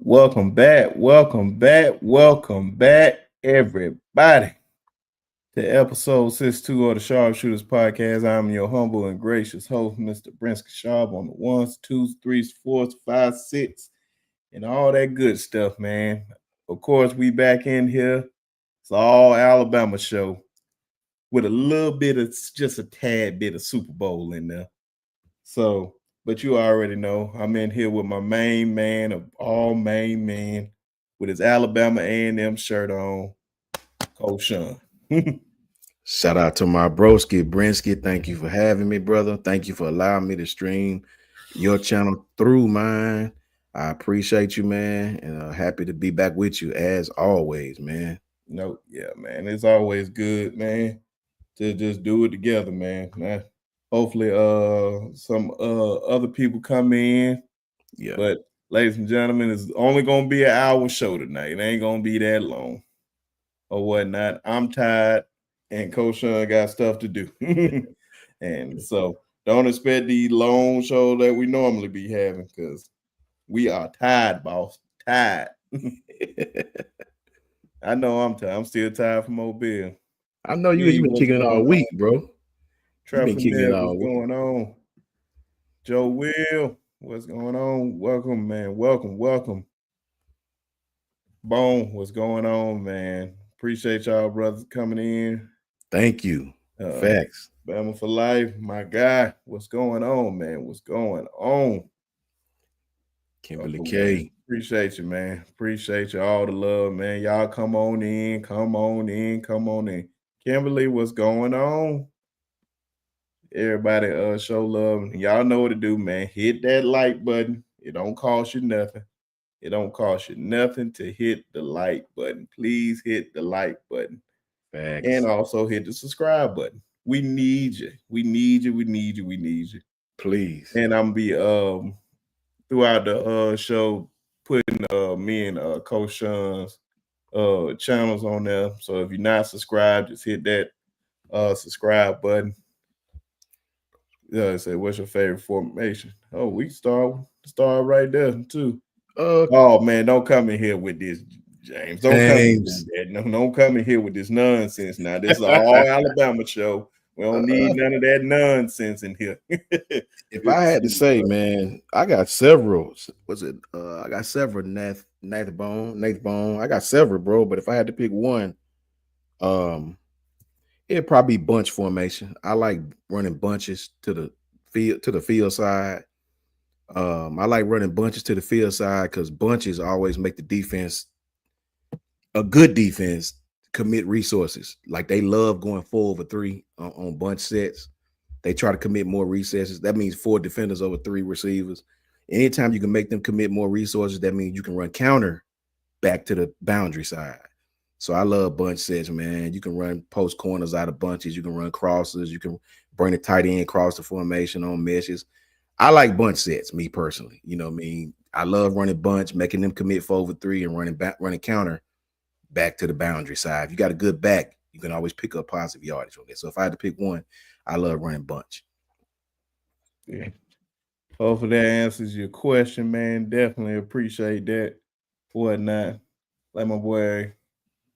Welcome back, everybody, to episode 62 of the Sharpshooters Podcast. I'm your humble and gracious host, Mr. Brinsky Sharp, on the ones, twos, threes, fours, five, six, and all that good stuff, man. Of course, we back in here. It's all Alabama show with a little bit of just a tad bit of Super Bowl in there. So, but you already know I'm in here with my main man of all main men with his Alabama A&M shirt on, Coach Sean. Shout out to my broski, Brinsky. Thank you for having me, brother. Thank you for allowing me to stream your channel through mine. I appreciate you, man, and happy to be back with you as always, man. No, yeah, man. It's always good, man, to just do it together, man. Hopefully some other people come in. Yeah. But ladies and gentlemen, it's only gonna be an hour show tonight. It ain't gonna be that long or whatnot. I'm tired and Coach Sean got stuff to do. And so don't expect the long show that we normally be having because we are tired, boss. Tired. I know I'm tired. I'm still tired from Mobile. I know you've been What's kicking it all going week, on? bro. You've been Trapper kicking it Ned, what's all week. going on? Joe Will, what's going on? Welcome, man. Welcome. Bone, what's going on, man? Appreciate y'all brothers coming in. Thank you. Facts. Bama for life, my guy. What's going on, man? What's going on? Kimberly Welcome, K. man. Appreciate you, man. Appreciate you all the love, man. Y'all come on in. Kimberly, what's going on? Everybody show love. Y'all know what to do, man. Hit that like button. It don't cost you nothing. It don't cost you nothing to hit the like button. Please hit the like button. Facts. And also hit the subscribe button. We need you. We need you. Please. And I'm be throughout the show putting me and Coach Sean's channels on there. So if you're not subscribed, just hit that subscribe button. Say, what's your favorite formation? Oh, we start right there too. Oh man, don't come in here with this, James. Don't come in here. No, don't come in here with this nonsense. Now this is all Alabama show. We don't need none of that nonsense in here. If I had to say, man, I got several. I got several Nath Bone. I got several, bro. But if I had to pick one, it'd probably be bunch formation. I like running bunches to the field side. I like running bunches to the field side because bunches always make the defense a good defense commit resources. Like they love going 4-over-3 on bunch sets. They try to commit more resources. That means 4 defenders over 3 receivers. Anytime you can make them commit more resources, that means you can run counter back to the boundary side. So I love bunch sets, man. You can run post corners out of bunches. You can run crosses. You can bring the tight end across the formation on meshes. I like bunch sets, me personally. You know what I mean? I love running bunch, making them commit 4-over-3 and running counter back to the boundary side. If you got a good back, you can always pick up positive yardage on it. So if I had to pick one, I love running bunch. Yeah. Hopefully that answers your question, man. Definitely appreciate that. Whatnot. Like my boy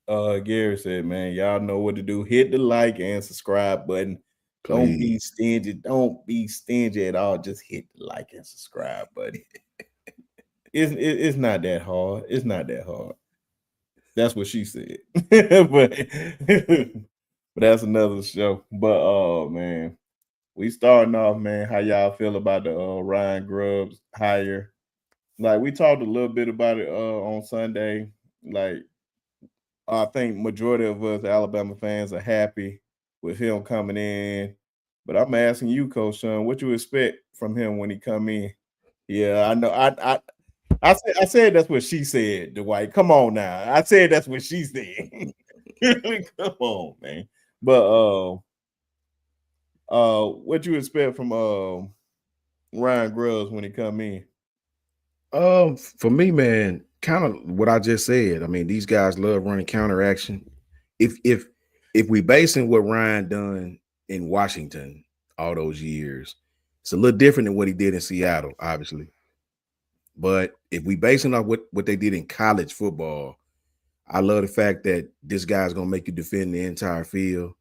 Gary said, man, y'all know what to do. Hit the like and subscribe button. Please. Don't be stingy. Don't be stingy at all. Just hit the like and subscribe button. It's not that hard. It's not that hard. That's what she said. but that's another show. But man, we starting off, man. How y'all feel about the Ryan Grubb's hire? Like we talked a little bit about it on Sunday. Like I think majority of us Alabama fans are happy with him coming in. But I'm asking you, Coach Sean, what you expect from him when he come in? Yeah, I know. I said that's what she said, Dwight. Come on now. I said that's what she said. Come on, man. But what you expect from Ryan Grubbs when he come in? For me, man, kind of what I just said. I mean, these guys love running counter action. If we basing what Ryan done in Washington all those years, it's a little different than what he did in Seattle, obviously. But if we basing off what they did in college football, I love the fact that this guy's gonna make you defend the entire field.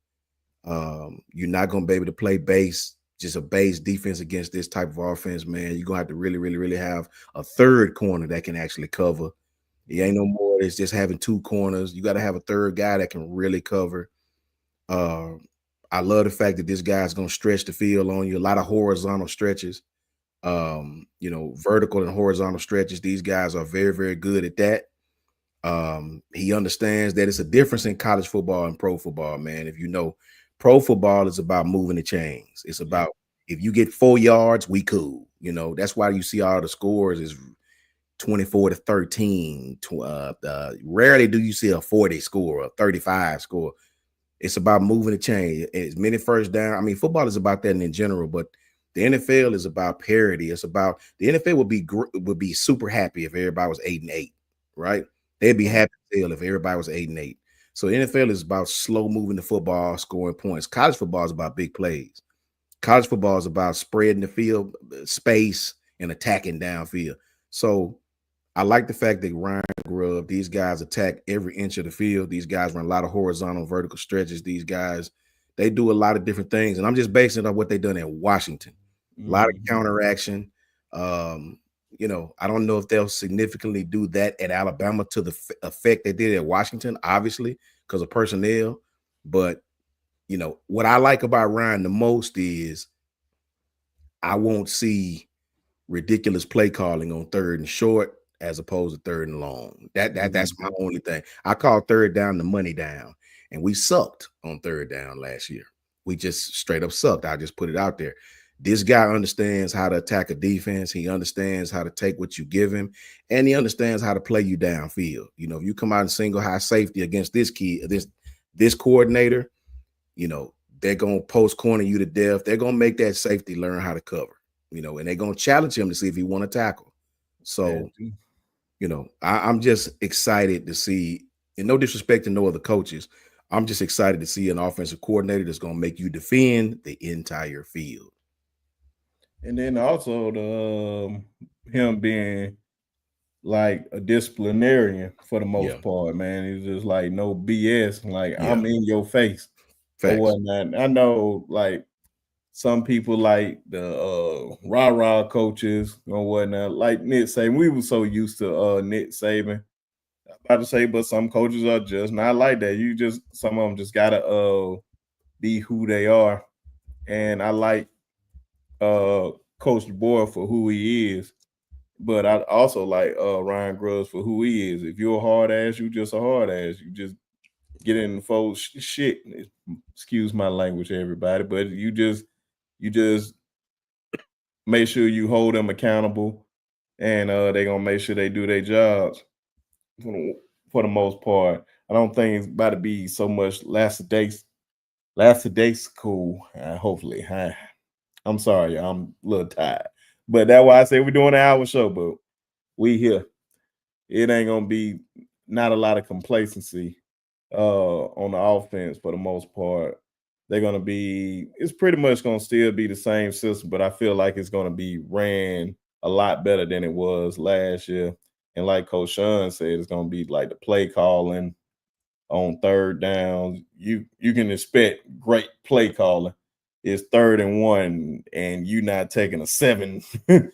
You're not gonna be able to play base, just a base defense against this type of offense, man. You're gonna have to really, really, really have a third corner that can actually cover. It ain't no more. It's just having two corners. You got to have a third guy that can really cover. Uh, I love the fact that this guy's gonna stretch the field on you. A lot of horizontal stretches. Vertical and horizontal stretches. These guys are very, very good at that. He understands that it's a difference in college football and pro football, man. If you know, pro football is about moving the chains. It's about if you get 4 yards, we cool. That's why you see all the scores is 24-13. Rarely do you see a 40 score, a 35 score. It's about moving the chain. As many first down. I mean, football is about that in general, but the NFL is about parity. It's about the NFL would be super happy if everybody was 8-8, right? They'd be happy still if everybody was 8-8. So the NFL is about slow moving the football, scoring points. College football is about big plays. College football is about spreading the field space and attacking downfield. So I like the fact that Ryan Grubb, these guys attack every inch of the field. These guys run a lot of horizontal, vertical stretches. These guys, they do a lot of different things. And I'm just basing it on what they've done in Washington. A lot of counteraction. I don't know if they'll significantly do that at Alabama to the effect they did at Washington, obviously, because of personnel. But, what I like about Ryan the most is I won't see ridiculous play calling on third and short as opposed to third and long. That's my only thing. I call third down the money down, and we sucked on third down last year. We just straight up sucked. I just put it out there. This guy understands how to attack a defense. He understands how to take what you give him, and he understands how to play you downfield. If you come out and single high safety against this coordinator, they're gonna post corner you to death. They're gonna make that safety learn how to cover. And they're gonna challenge him to see if he want to tackle. So, I'm just excited to see, and no disrespect to no other coaches, I'm just excited to see an offensive coordinator that's gonna make you defend the entire field. And then also him being like a disciplinarian for the most part, man. He's just like no BS. Like I'm in your face or whatnot. I know like some people like the rah-rah coaches or whatnot, like Nick Saban. We were so used to Nick Saban. I'm about to say, but some coaches are just not like that. Some of them just gotta be who they are. And I like Coach Boyle for who he is. But I also like Ryan Grubbs for who he is. If you're a hard ass, you just a hard ass. You just get in the folks shit. Excuse my language, everybody, but you just make sure you hold them accountable, and they're gonna make sure they do their jobs for the most part. I don't think it's about to be so much lackadaisical. Hopefully, I'm sorry, I'm a little tired, but that's why I say we're doing an hour show. But we here. It ain't gonna be not a lot of complacency on the offense for the most part. It's pretty much gonna still be the same system, but I feel like it's gonna be ran a lot better than it was last year. And like Coach Sean said, it's gonna be like the play calling on third down. You can expect great play calling. It's 3rd and 1, and you not taking a 7 step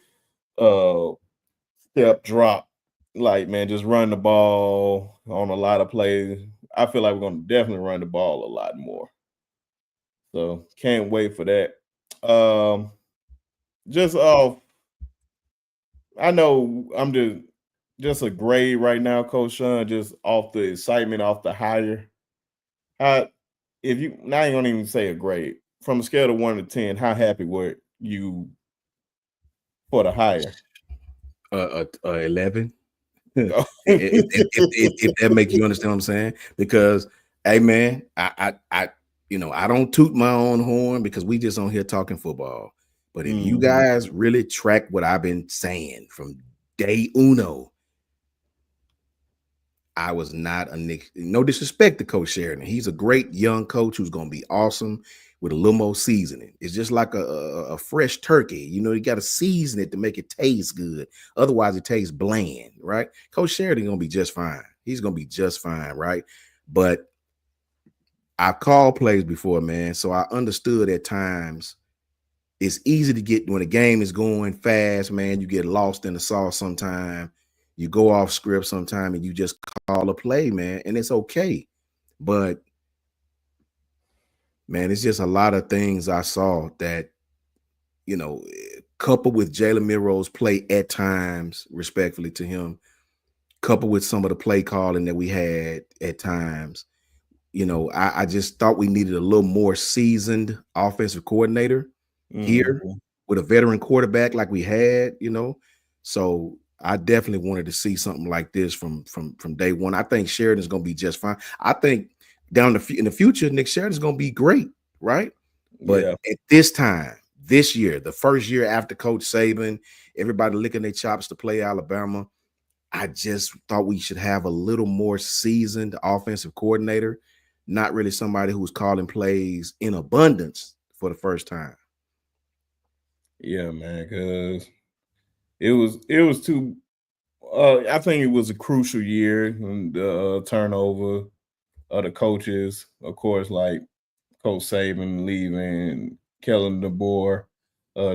drop. Like, man, just run the ball on a lot of plays. I feel like we're gonna definitely run the ball a lot more. So can't wait for that. Just off, I know I'm just a grade right now, Coach Sean, just off the excitement, off the hire. How if you now I ain't gonna even say a grade. From a scale of 1 to 10, how happy were you for the hire? 11. if that makes you understand what I'm saying, because hey man, I don't toot my own horn because we just on here talking football. But if you guys really track what I've been saying from day uno, I was not a Nick. No disrespect to Coach Sheridan. He's a great young coach who's going to be awesome with a little more seasoning. It's just like a fresh turkey. You know, you got to season it to make it taste good. Otherwise, it tastes bland, right? Coach Sheridan going to be just fine. He's going to be just fine, right? But I've called plays before, man. So I understood at times it's easy to get when the game is going fast, man. You get lost in the sauce sometime. You go off script sometime and you just call a play, man. And it's okay. But man, it's just a lot of things I saw that, you know, coupled with Jalen Milroe's play at times, respectfully to him, coupled with some of the play calling that we had at times, you know, I just thought we needed a little more seasoned offensive coordinator here Mhm. with a veteran quarterback like we had, you know. So I definitely wanted to see something like this from day one. I think Sheridan's going to be just fine. I think in the future, Nick Sheridan's going to be great, right? But Yeah. at this time, this year, the first year after Coach Saban, everybody licking their chops to play Alabama. I just thought we should have a little more seasoned offensive coordinator, not really somebody who's calling plays in abundance for the first time. Yeah, man, because it was too. I think it was a crucial year, and the turnover of the coaches, of course, like Coach Saban leaving, Kellen DeBoer,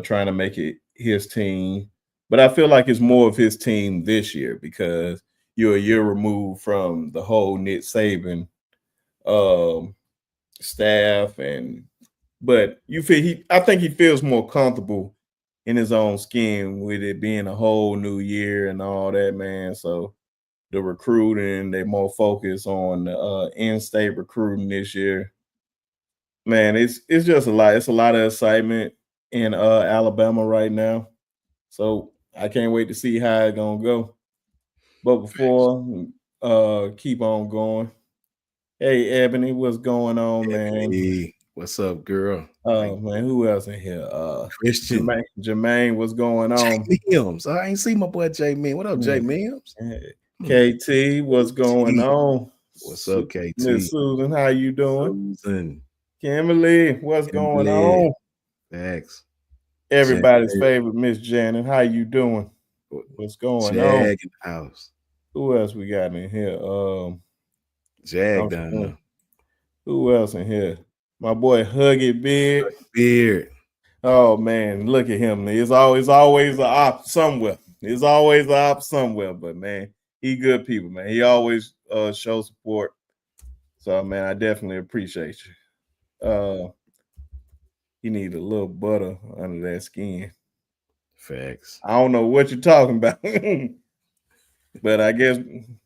trying to make it his team. But I feel like it's more of his team this year because you're a year removed from the whole Nick Saban um, staff, and but you feel I think he feels more comfortable in his own skin with it being a whole new year and all that, man. So the recruiting, they more focused on the in-state recruiting this year. Man, it's just a lot. It's a lot of excitement in Alabama right now. So I can't wait to see how it's gonna go. But before keep on going. Hey Ebony, what's going on, man? Ebony, what's up, girl? Oh man, who else in here? Christian. Jermaine, what's going Jay on? Mims. I ain't seen my boy Jay Mims. What up, Jay Yeah. Mims? Hey, Hmm. KT, what's going KT. on? What's up, KT? Miss Susan, how you doing? Susan. Kimberly, what's going Kimberly. on? Thanks. Jag, Everybody's favorite Miss Janet, how you doing? What's going on? Jag in the house. Who else we got in here? Jag I'm down seeing- there. who else in here? My boy Huggy Beard. Beard. Oh man, look at him. It's always a op somewhere. It's always a op somewhere. But man, he good people, man. He always shows support. So man, I definitely appreciate you. He need a little butter under that skin. Facts. I don't know what you're talking about, but I guess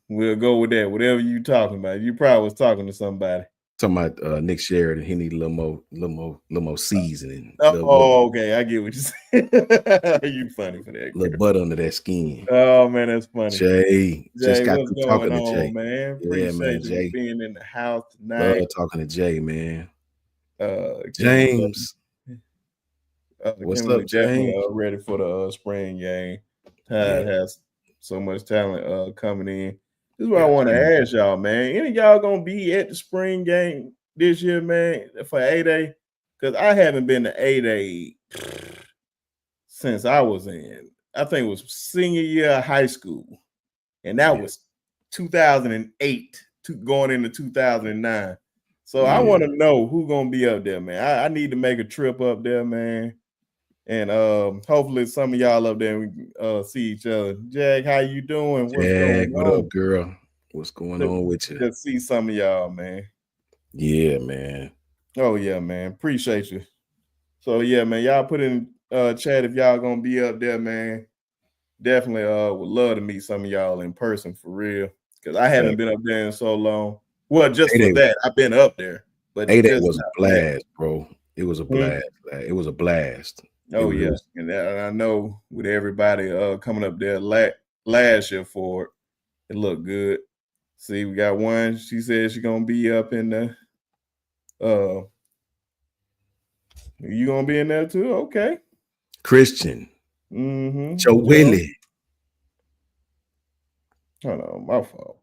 we'll go with that. Whatever you talking about, you probably was talking to somebody. Talking about Nick Sheridan, he need a little more seasoning, Oh, okay, I get what you said. You funny for that, little girl. butter under that skin. Oh man, that's funny. Jay, just Jay, got what's through going talking to on, Jay. man? Yeah, man, Appreciate you Jay. being in the house Love tonight. talking to Jay, man. Kimberly, James, what's Kimberly up, definitely James? ready for the spring game. Yeah, Tide has so much talent coming in. This is what I yeah, want to James. ask y'all, man. Any of y'all gonna be at the spring game this year, man, for A-Day? Because I haven't been to A-Day since I was I think it was senior year of high school. And that Yeah, was 2008 going into 2009. So I yeah. want to know who gonna be up there, man. I need to make a trip up there, man. And hopefully some of y'all up there we can see each other. Jag, how you doing? What's Jag, going what up, on? girl? What's going To, on with you? to see some of y'all, man. Yeah, man. Oh yeah, man. Appreciate you. So yeah, man. Y'all put in chat if y'all gonna be up there, man. Definitely would love to meet some of y'all in person for real. Cause I haven't Fact. been up there in so long. Well, just for A-Day, that, I've been up there, but A-Day just was a not for that. blast, bro. It was a blast. It was a blast. It Oh really yeah, was. and I know with everybody coming up there last year for it, it looked good. See, we got one. She said she's gonna be up in the. Uh, you gonna be in there too? Okay. Christian, Mm-hmm. Joe Willie. Hold on, my fault.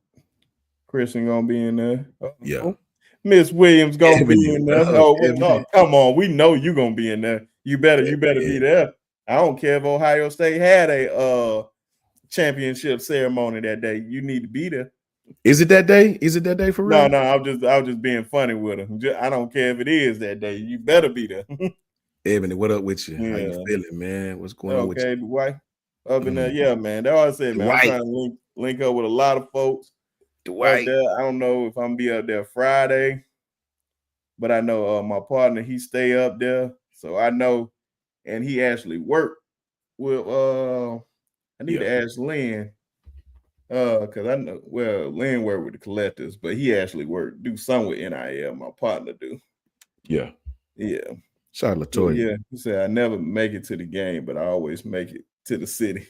Christian gonna be in there. Yeah. Miss Williams gonna be Ebony, in what there. up, Oh, Ebony? no, come on. We know you gonna be in there. You better be Ebony. there. I don't care if Ohio State had a championship ceremony that day. You need to be there. Is it that day? Is it that day for No, real? I was just being funny with him. I don't care if it is that day. You better be there. Ebony, what up with you? How you Yeah. feeling, man? What's going on with Okay, Dwight. Up in you? there, yeah, man. That's all I said, man. I'm Dwight. trying to link up with a lot of folks up Dwight. there. I don't know if I'm gonna be up there Friday, but I know my partner he stay up there, so I know, and he actually worked with. I need Yeah. to ask Lynn, because I know Lynn worked with the collectors, but he actually do some with NIL. My partner do. Yeah. Yeah. Shout out So, Latoya. yeah, he said I never make it to the game, but I always make it to the city.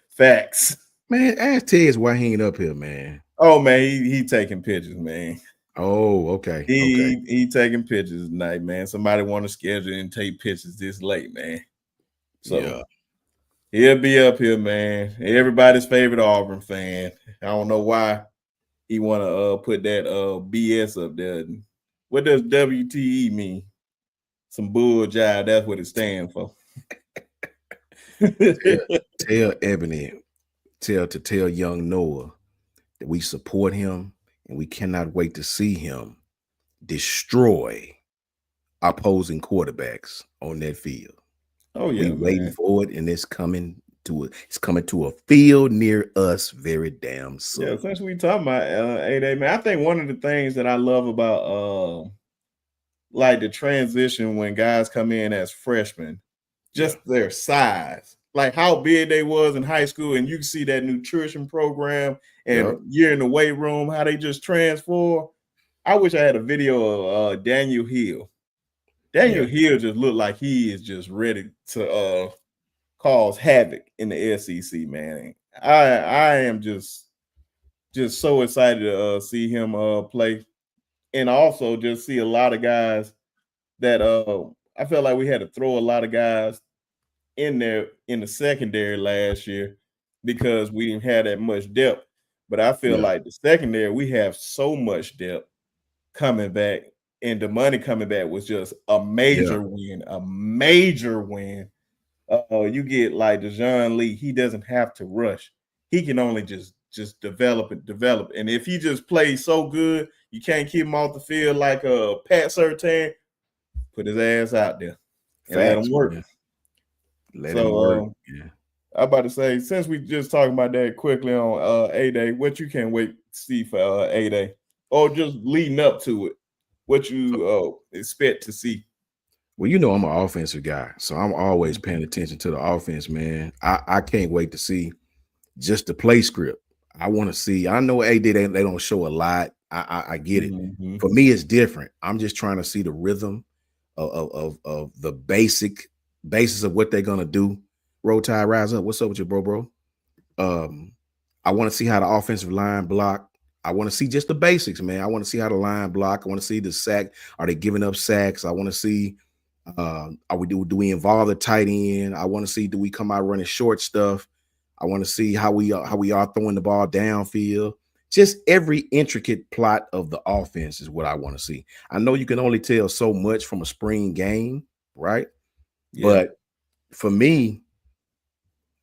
Facts. Man, ask Tez why he ain't up here, man. Oh man, he taking pictures, man. Oh, okay. Okay. He taking pictures tonight, man. Somebody want to schedule and take pictures this late, man. So Yeah. he'll be up here, man. Everybody's favorite Auburn fan. I don't know why he want to put that BS up there. What does WTE mean? Some bull jive. That's what it stands for. Tell Ebony, tell young Noah that we support him and we cannot wait to see him destroy opposing quarterbacks on that field. Oh yeah, We waiting man. for it, and it's coming to a field near us very damn soon. Yeah, since we talking about 8A, man, I think one of the things that I love about like the transition when guys come in as freshmen, just their size, like how big they was in high school, and you can see that nutrition program and you're in the weight room, how they just transform. I wish I had a video of Daniel Hill. Daniel Hill just looked like he is just ready to cause havoc in the SEC, man. I am just so excited to see him play, and also just see a lot of guys that I felt like we had to throw a lot of guys in there in the secondary last year because we didn't have that much depth. But I feel like the secondary, we have so much depth coming back, and the money coming back was just a major win, a major win. You get like Dejon Lee, he doesn't have to rush. He can only just develop. And if he just plays so good, you can't keep him off the field like a Pat Surtain. Put his ass out there and let him work. Man. Let him work. Yeah. I'm about to say, since we just talking about that quickly on A-Day, what you can't wait to see for A-Day, or just leading up to it, what you expect to see? Well, you know I'm an offensive guy, so I'm always paying attention to the offense, man. I can't wait to see just the play script. I want to see. I know AD they don't show a lot. I get it. Mm-hmm. For me, it's different. I'm just trying to see the rhythm of the basis of what they're gonna do. Roll Tide, rise up. What's up with you, bro? I want to see how the offensive line block. I want to see just the basics, man. I want to see how the line block. I want to see the sack. Are they giving up sacks? I want to see. Do we involve the tight end? I want to see, do we come out running short stuff? I want to see how we are throwing the ball downfield. Just every intricate plot of the offense is what I want to see. I know you can only tell so much from a spring game, right? Yeah. But for me,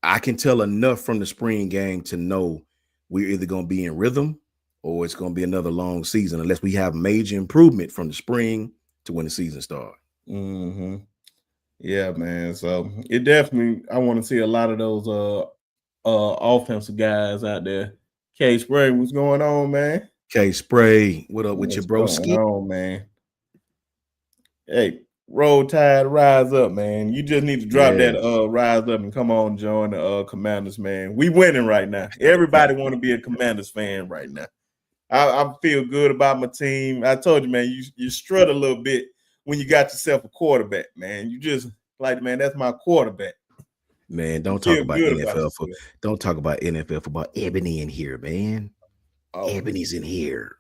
I can tell enough from the spring game to know we're either going to be in rhythm or it's going to be another long season unless we have major improvement from the spring to when the season starts. Mm-hmm. Yeah, man. So it definitely, I want to see a lot of those offensive guys out there. K Spray, what's going on, man? K Spray, what up with your broski? On, man. Hey, Roll Tide, rise up, man. You just need to drop that rise up and come on, join the Commanders, man. We winning right now. Everybody want to be a Commanders fan right now. I feel good about my team. I told you, man, you strut a little bit when you got yourself a quarterback, man. You just like, man, that's my quarterback. Man, don't talk about NFL. Don't talk about NFL football. Ebony in here, man. Ebony's in here.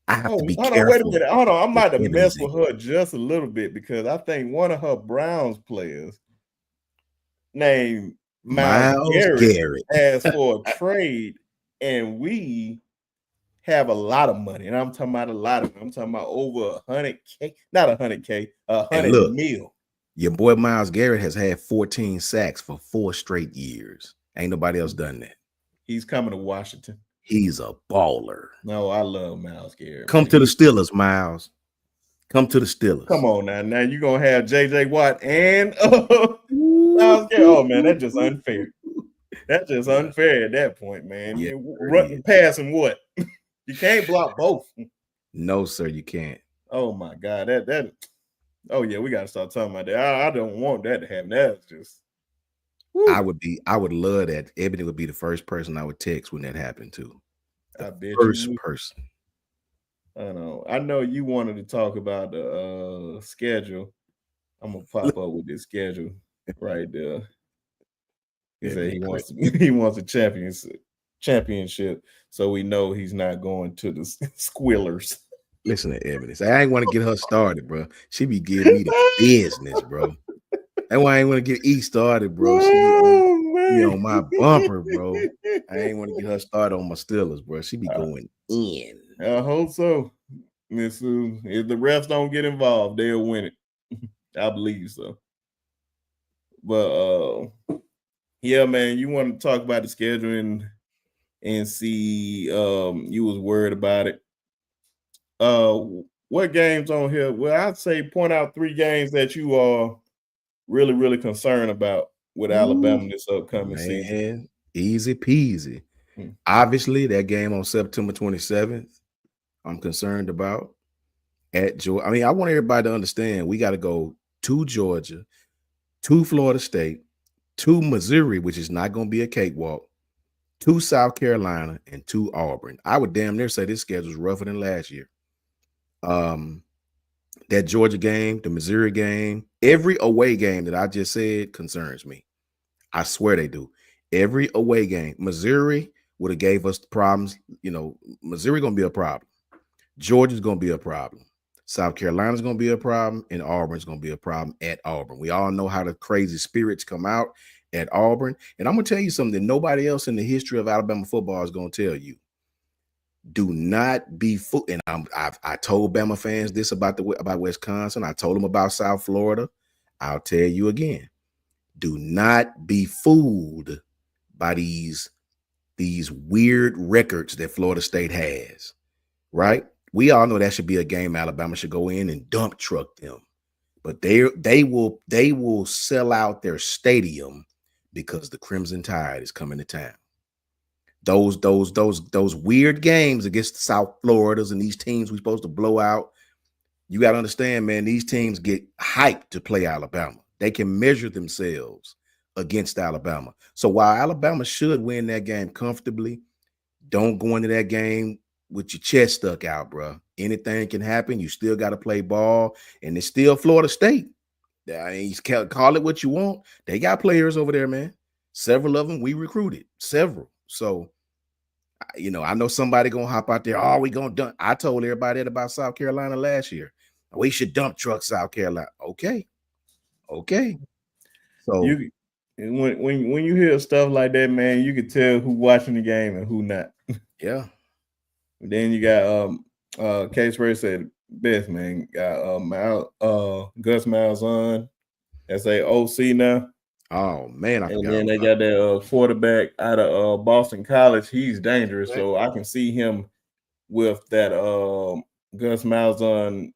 I have to be careful. Wait a minute. Hold on. I'm about to mess with her just a little bit because I think one of her Browns players named Myles Garrett asked for a trade, and we have a lot of money, and I'm talking about a lot of. I'm talking about over 100K, not 100K, And 100 look, mil. your boy Myles Garrett has had 14 sacks for 4 straight years. Ain't nobody else done that. He's coming to Washington. He's a baller. No, I love Myles Garrett. Come Man. to the Steelers, Myles. Come to the Steelers. Come on now. Now you're gonna have JJ Watt and Myles Garrett. Oh man, that's just unfair. That's just unfair at that point, man. Yeah, Run, passing what? You can't block both. No, sir, you can't. Oh my God, that. Oh yeah, we gotta start talking about that. I don't want that to happen. That's just. Woo. I would love that. Ebony would be the first person I would text when that happened to. I bet first you person. I know you wanted to talk about the schedule. I'm gonna pop up with this schedule right there. He said he wants a championship, so we know he's not going to the Squillers. Listen to Ebony. I ain't want to get her started, bro. She be giving me the business, bro. That's why I ain't want to get E started, bro. She be on my bumper, bro. I ain't want to get her started on my Steelers, bro. She be going in. I hope so, Miss Sue. If the refs don't get involved, they'll win it. I believe so. But yeah, man, you want to talk about the schedule and see you was worried about it. What games on here? Well, I'd say point out 3 games that you are really, really concerned about with Alabama this upcoming season. Easy peasy. Obviously, that game on September 27th, I'm concerned about at Georgia. I mean, I want everybody to understand we got to go to Georgia, to Florida State, to Missouri, which is not going to be a cakewalk, to South Carolina, and to Auburn. I would damn near say this schedule is rougher than last year. That Georgia game, the Missouri game, every away game that I just said concerns me. I swear they do. Every away game, Missouri would have gave us problems. You know, Missouri going to be a problem. Georgia's going to be a problem. South Carolina's going to be a problem, and Auburn's going to be a problem at Auburn. We all know how the crazy spirits come out at Auburn. And I'm going to tell you something that nobody else in the history of Alabama football is going to tell you. Do not be fooled. And I told Bama fans this about Wisconsin. I told them about South Florida. I'll tell you again. Do not be fooled by these weird records that Florida State has, right? We all know that should be a game Alabama should go in and dump truck them. But they will sell out their stadium because the Crimson Tide is coming to town. Those weird games against the South Floridas and these teams we're supposed to blow out. You got to understand, man, these teams get hyped to play Alabama. They can measure themselves against Alabama. So while Alabama should win that game comfortably, don't go into that game with your chest stuck out, bro. Anything can happen. You still got to play ball, and it's still Florida State. I mean, you call it what you want. They got players over there, man. Several of them we recruited. Several. So, you know, I know somebody going to hop out there. Oh, we going to dump. I told everybody that about South Carolina last year. We should dump truck South Carolina. Okay. So when you hear stuff like that, man, you can tell who watching the game and who not. Yeah. Then you got Case Ray said best, man. Got Gus Malzahn as a OC now. Oh man, and then they got that quarterback out of Boston College. He's dangerous, so I can see him with that Gus Malzahn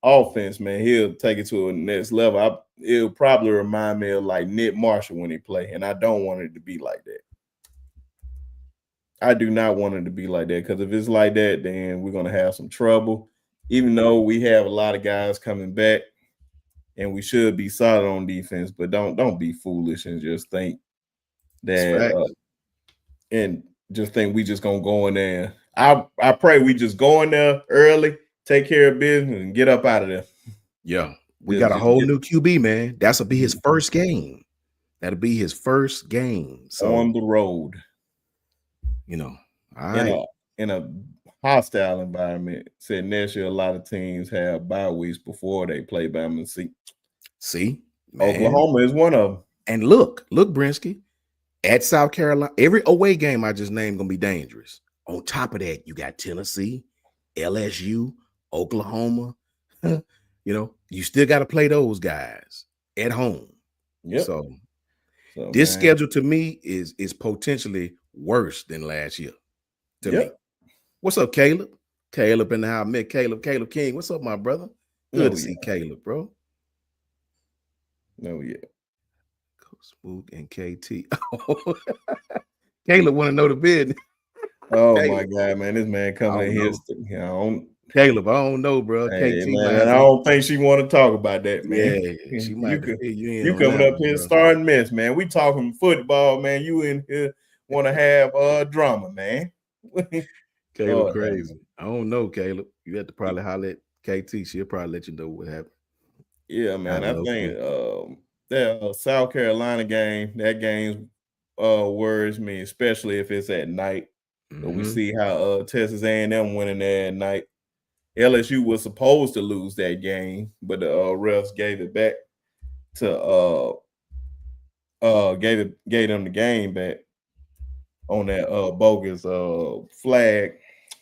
offense, man. He'll take it to a next level. It'll probably remind me of like Nick Marshall when he play, and I don't want it to be like that. I do not want it to be like that, because if it's like that, then we're going to have some trouble. Even though we have a lot of guys coming back, and we should be solid on defense, but don't be foolish and just think that and just think we just gonna go in there. I pray we just go in there early, take care of business, and get up out of there. Yeah, we got a whole new QB, man. That'll be his first game. That'll be his first game. So on the road, you know, in a hostile environment. Said next year a lot of teams have bye weeks before they play Bama. See, man. Oklahoma is one of them. And look, Brinsky, at South Carolina, every away game I just named gonna be dangerous. On top of that, you got Tennessee, LSU, Oklahoma. You still got to play those guys at home. Yep. So So this man, schedule to me is potentially worse than last year. To me. yep. What's up, Caleb? Caleb in the house. Met Caleb. Caleb King. What's up, my brother? Good to No, see yeah. Caleb, bro. No, yeah. Spook and KT. Caleb want to know the business. Oh my Caleb, God, man, this man I coming don't in here. know. You know, Caleb, I don't know, bro. hey KT might man, have I to. don't think she want to talk about that, man. Yeah, she might You have to could, fill you in you on coming that up one, here bro. starting mess, man. We talking football, man. You in here want to have drama, man. Caleb Lord have mercy. crazy. I don't know, Caleb. You have to probably holler at KT. She'll probably let you know what happened. Yeah, man. Kinda I low key. think that South Carolina game, that game worries me, especially if it's at night. But we Mm-hmm. see how Texas A&M winning there at night. LSU was supposed to lose that game, but the refs gave it back to gave them the game back on that bogus flag.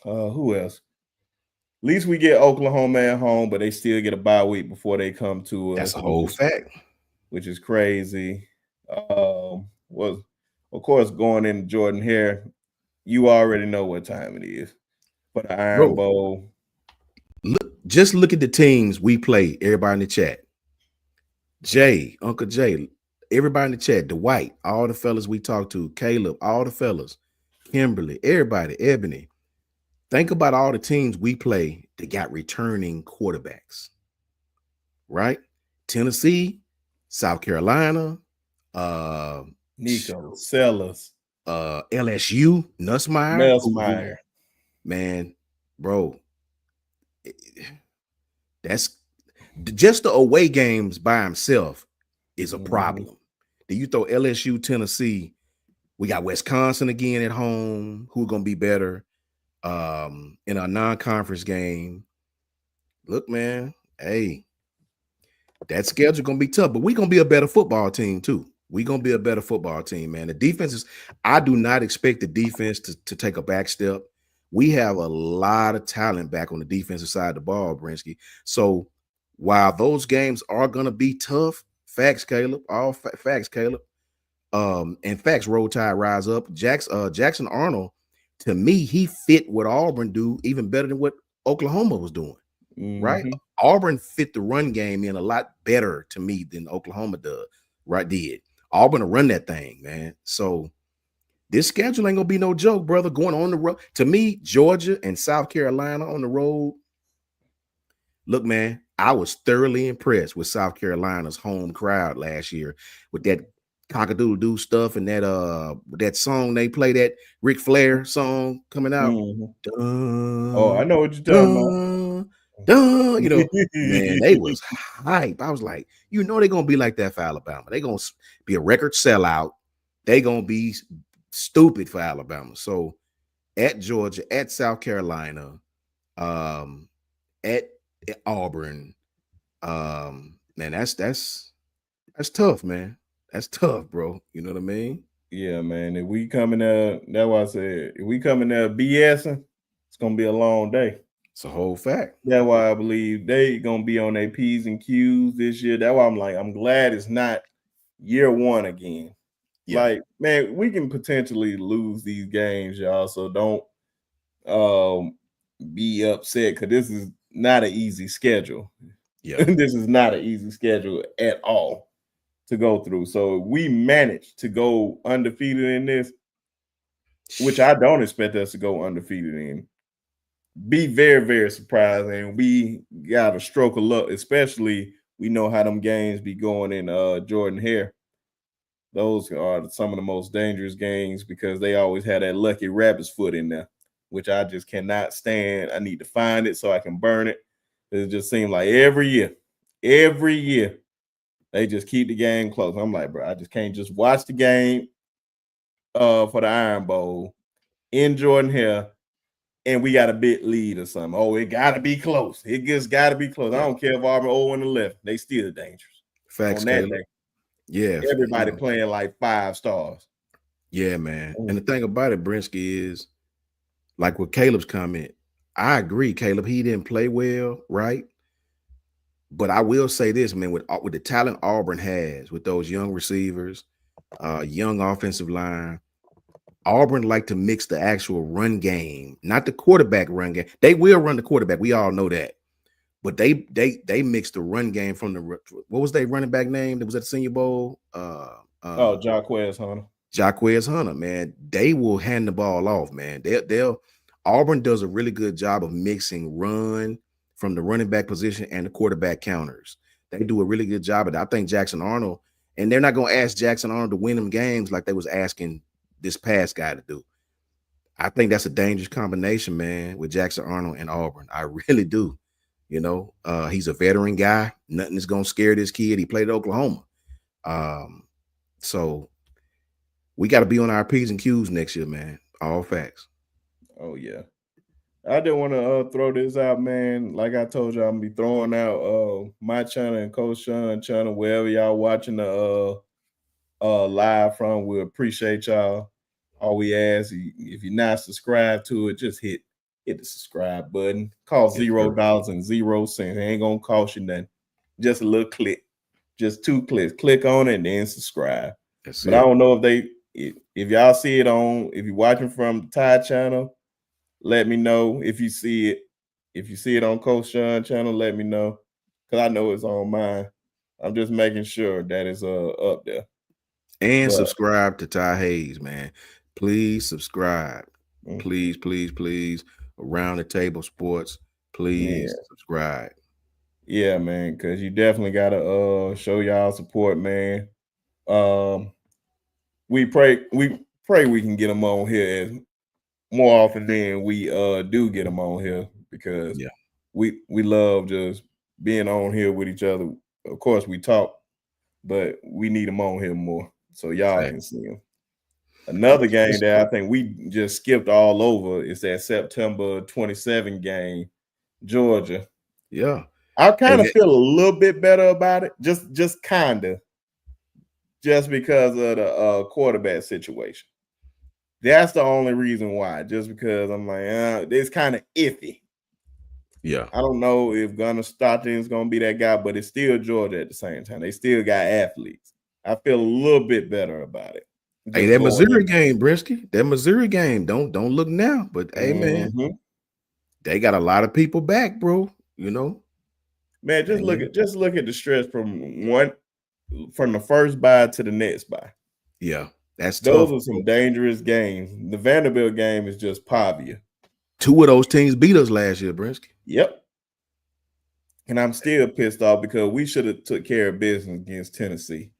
Who else? At least we get Oklahoma at home, but they still get a bye week before they come to That's us, a whole fact. which is crazy. Was of course going into Jordan Hare, you already know what time it is for the Iron Bro, Bowl. just look at the teams we play. Everybody in the chat. Jay, Uncle Jay, everybody in the chat, Dwight, all the fellas we talked to, Caleb, all the fellas, Kimberly, everybody, Ebony. Think about all the teams we play that got returning quarterbacks, right? Tennessee, South Carolina, uh, Nico Sellers, LSU, Nussmeyer, Melsmeyer. man, bro, that's just the away games by himself is a problem. Do you throw LSU, Tennessee? We got Wisconsin again at home. Who's gonna be better? In a non-conference game. Look, man, hey, that schedule gonna be tough, but we're gonna be a better football team too. We're gonna be a better football team, man. The defense is, I do not expect the defense to take a back step. We have a lot of talent back on the defensive side of the ball, Brinsky. So while those games are gonna be tough, facts, Caleb, all facts, Caleb. And facts, roll tide, rise up. Jackson Arnold, to me, he fit what Auburn do even better than what Oklahoma was doing. Right? Mm-hmm. Auburn fit the run game in a lot better to me than Oklahoma does. Right? Did Auburn to run that thing, man. So this schedule ain't gonna be no joke, brother. Going on the road. To me, Georgia and South Carolina on the road. Look, man, I was thoroughly impressed with South Carolina's home crowd last year with that cockadoodle-doo stuff and that song they play, that Ric Flair song coming out. Mm-hmm. Oh, I Dun, know what you're talking about. dun, dun, man, they was hype. I was like, they're gonna be like that for Alabama. They're gonna be a record sellout. They gonna be stupid for Alabama. So at Georgia, at South Carolina, at Auburn, man, that's tough, man. That's tough, bro. You know what I mean? Yeah, man. If we coming there, that's why I said if we coming there BSing, it's gonna be a long day. It's a whole fact. That's why I believe they gonna be on their P's and Q's this year. That's why I'm like, I'm glad it's not year one again. Yeah. Like, man, we can potentially lose these games, y'all. So don't be upset because this is not an easy schedule. Yeah. This is not an easy schedule at all to go through. So we managed to go undefeated in this, which I don't expect us to go undefeated in. Be very, very surprised. And we got a stroke of luck, especially we know how them games be going in Jordan Hare. Those are some of the most dangerous games because they always had that lucky rabbit's foot in there, which I just cannot stand. I need to find it so I can burn it. It just seems like every year, they just keep the game close. I'm like, bro, I just can't just watch the game for the Iron Bowl in Jordan Hare and we got a big lead or something. Oh, it got to be close. It just got to be close. I don't care if Auburn 0-11. They still dangerous. Facts, On that Caleb. day, Yeah. everybody playing like 5 stars. Yeah, man. And the thing about it, Brinsky, is like with Caleb's comment, I agree, Caleb. He didn't play well, right? But I will say this, man, with the talent Auburn has, with those young receivers, young offensive line, Auburn like to mix the actual run game, not the quarterback run game. They will run the quarterback. We all know that. But they mix the run game from what was their running back name that was at the Senior Bowl? Oh, Jaquez Hunter. Jaquez Hunter, man. They will hand the ball off, man. They'll Auburn does a really good job of mixing run from the running back position and the quarterback counters. They do a really good job of it. I think Jackson Arnold, and they're not going to ask Jackson Arnold to win them games like they was asking this past guy to do. I think that's a dangerous combination, man, with Jackson Arnold and Auburn. I really do. He's a veteran guy. Nothing is gonna scare this kid. He played at Oklahoma. So we got to be on our P's and Q's next year, man. All facts. Oh yeah. I didn't want to throw this out, man. Like I told you, I'm gonna be throwing out my channel and Coach Sean channel wherever y'all watching the live from. We appreciate y'all. All we ask, if you're not subscribed to it, just hit the subscribe button. Cost Yes, $0 and 0 cents. It ain't gonna cost you nothing. Just a little click. Just 2 clicks. Click on it and then subscribe. that's But it. I don't know if y'all see it if you're watching from the Tide channel, let me know if you see it. If you see it on Coach Sean channel, let me know. Because I know it's on mine. I'm just making sure that it's up there. And But subscribe to Ty Hayes, man. Please subscribe. mm, Please, please, please. Around the Table Sports. yeah, Please subscribe. yeah, man. Because you definitely gotta show y'all support, man. Um, we pray we can get them on here as more often than we do get them on here because Yeah, we love just being on here with each other. Of course, we talk, but we need them on here more so y'all fact. can see them. Another game This- that I think we just skipped all over is that September 27 game, Georgia. yeah. I kind of Hey, feel a little bit better about it, just kind of, just because of the quarterback situation. That's the only reason why. Just because I'm like, it's kind of iffy. yeah. I don't know if Gunnar Stockton is going to be that guy, but it's still Georgia at the same time. They still got athletes. I feel a little bit better about it. Hey, Just that going Missouri in. game, Brinsky. That Missouri game. Don't look now. But hey, man, Mhm. they got a lot of people back, bro. Man, And just look at the stretch from the first bye to the next bye. yeah, that's Those tough, are bro. some dangerous games. The Vanderbilt game is just Pavia. Two of those teams beat us last year, Brinsky. Yep. And I'm still pissed off because we should have took care of business against Tennessee.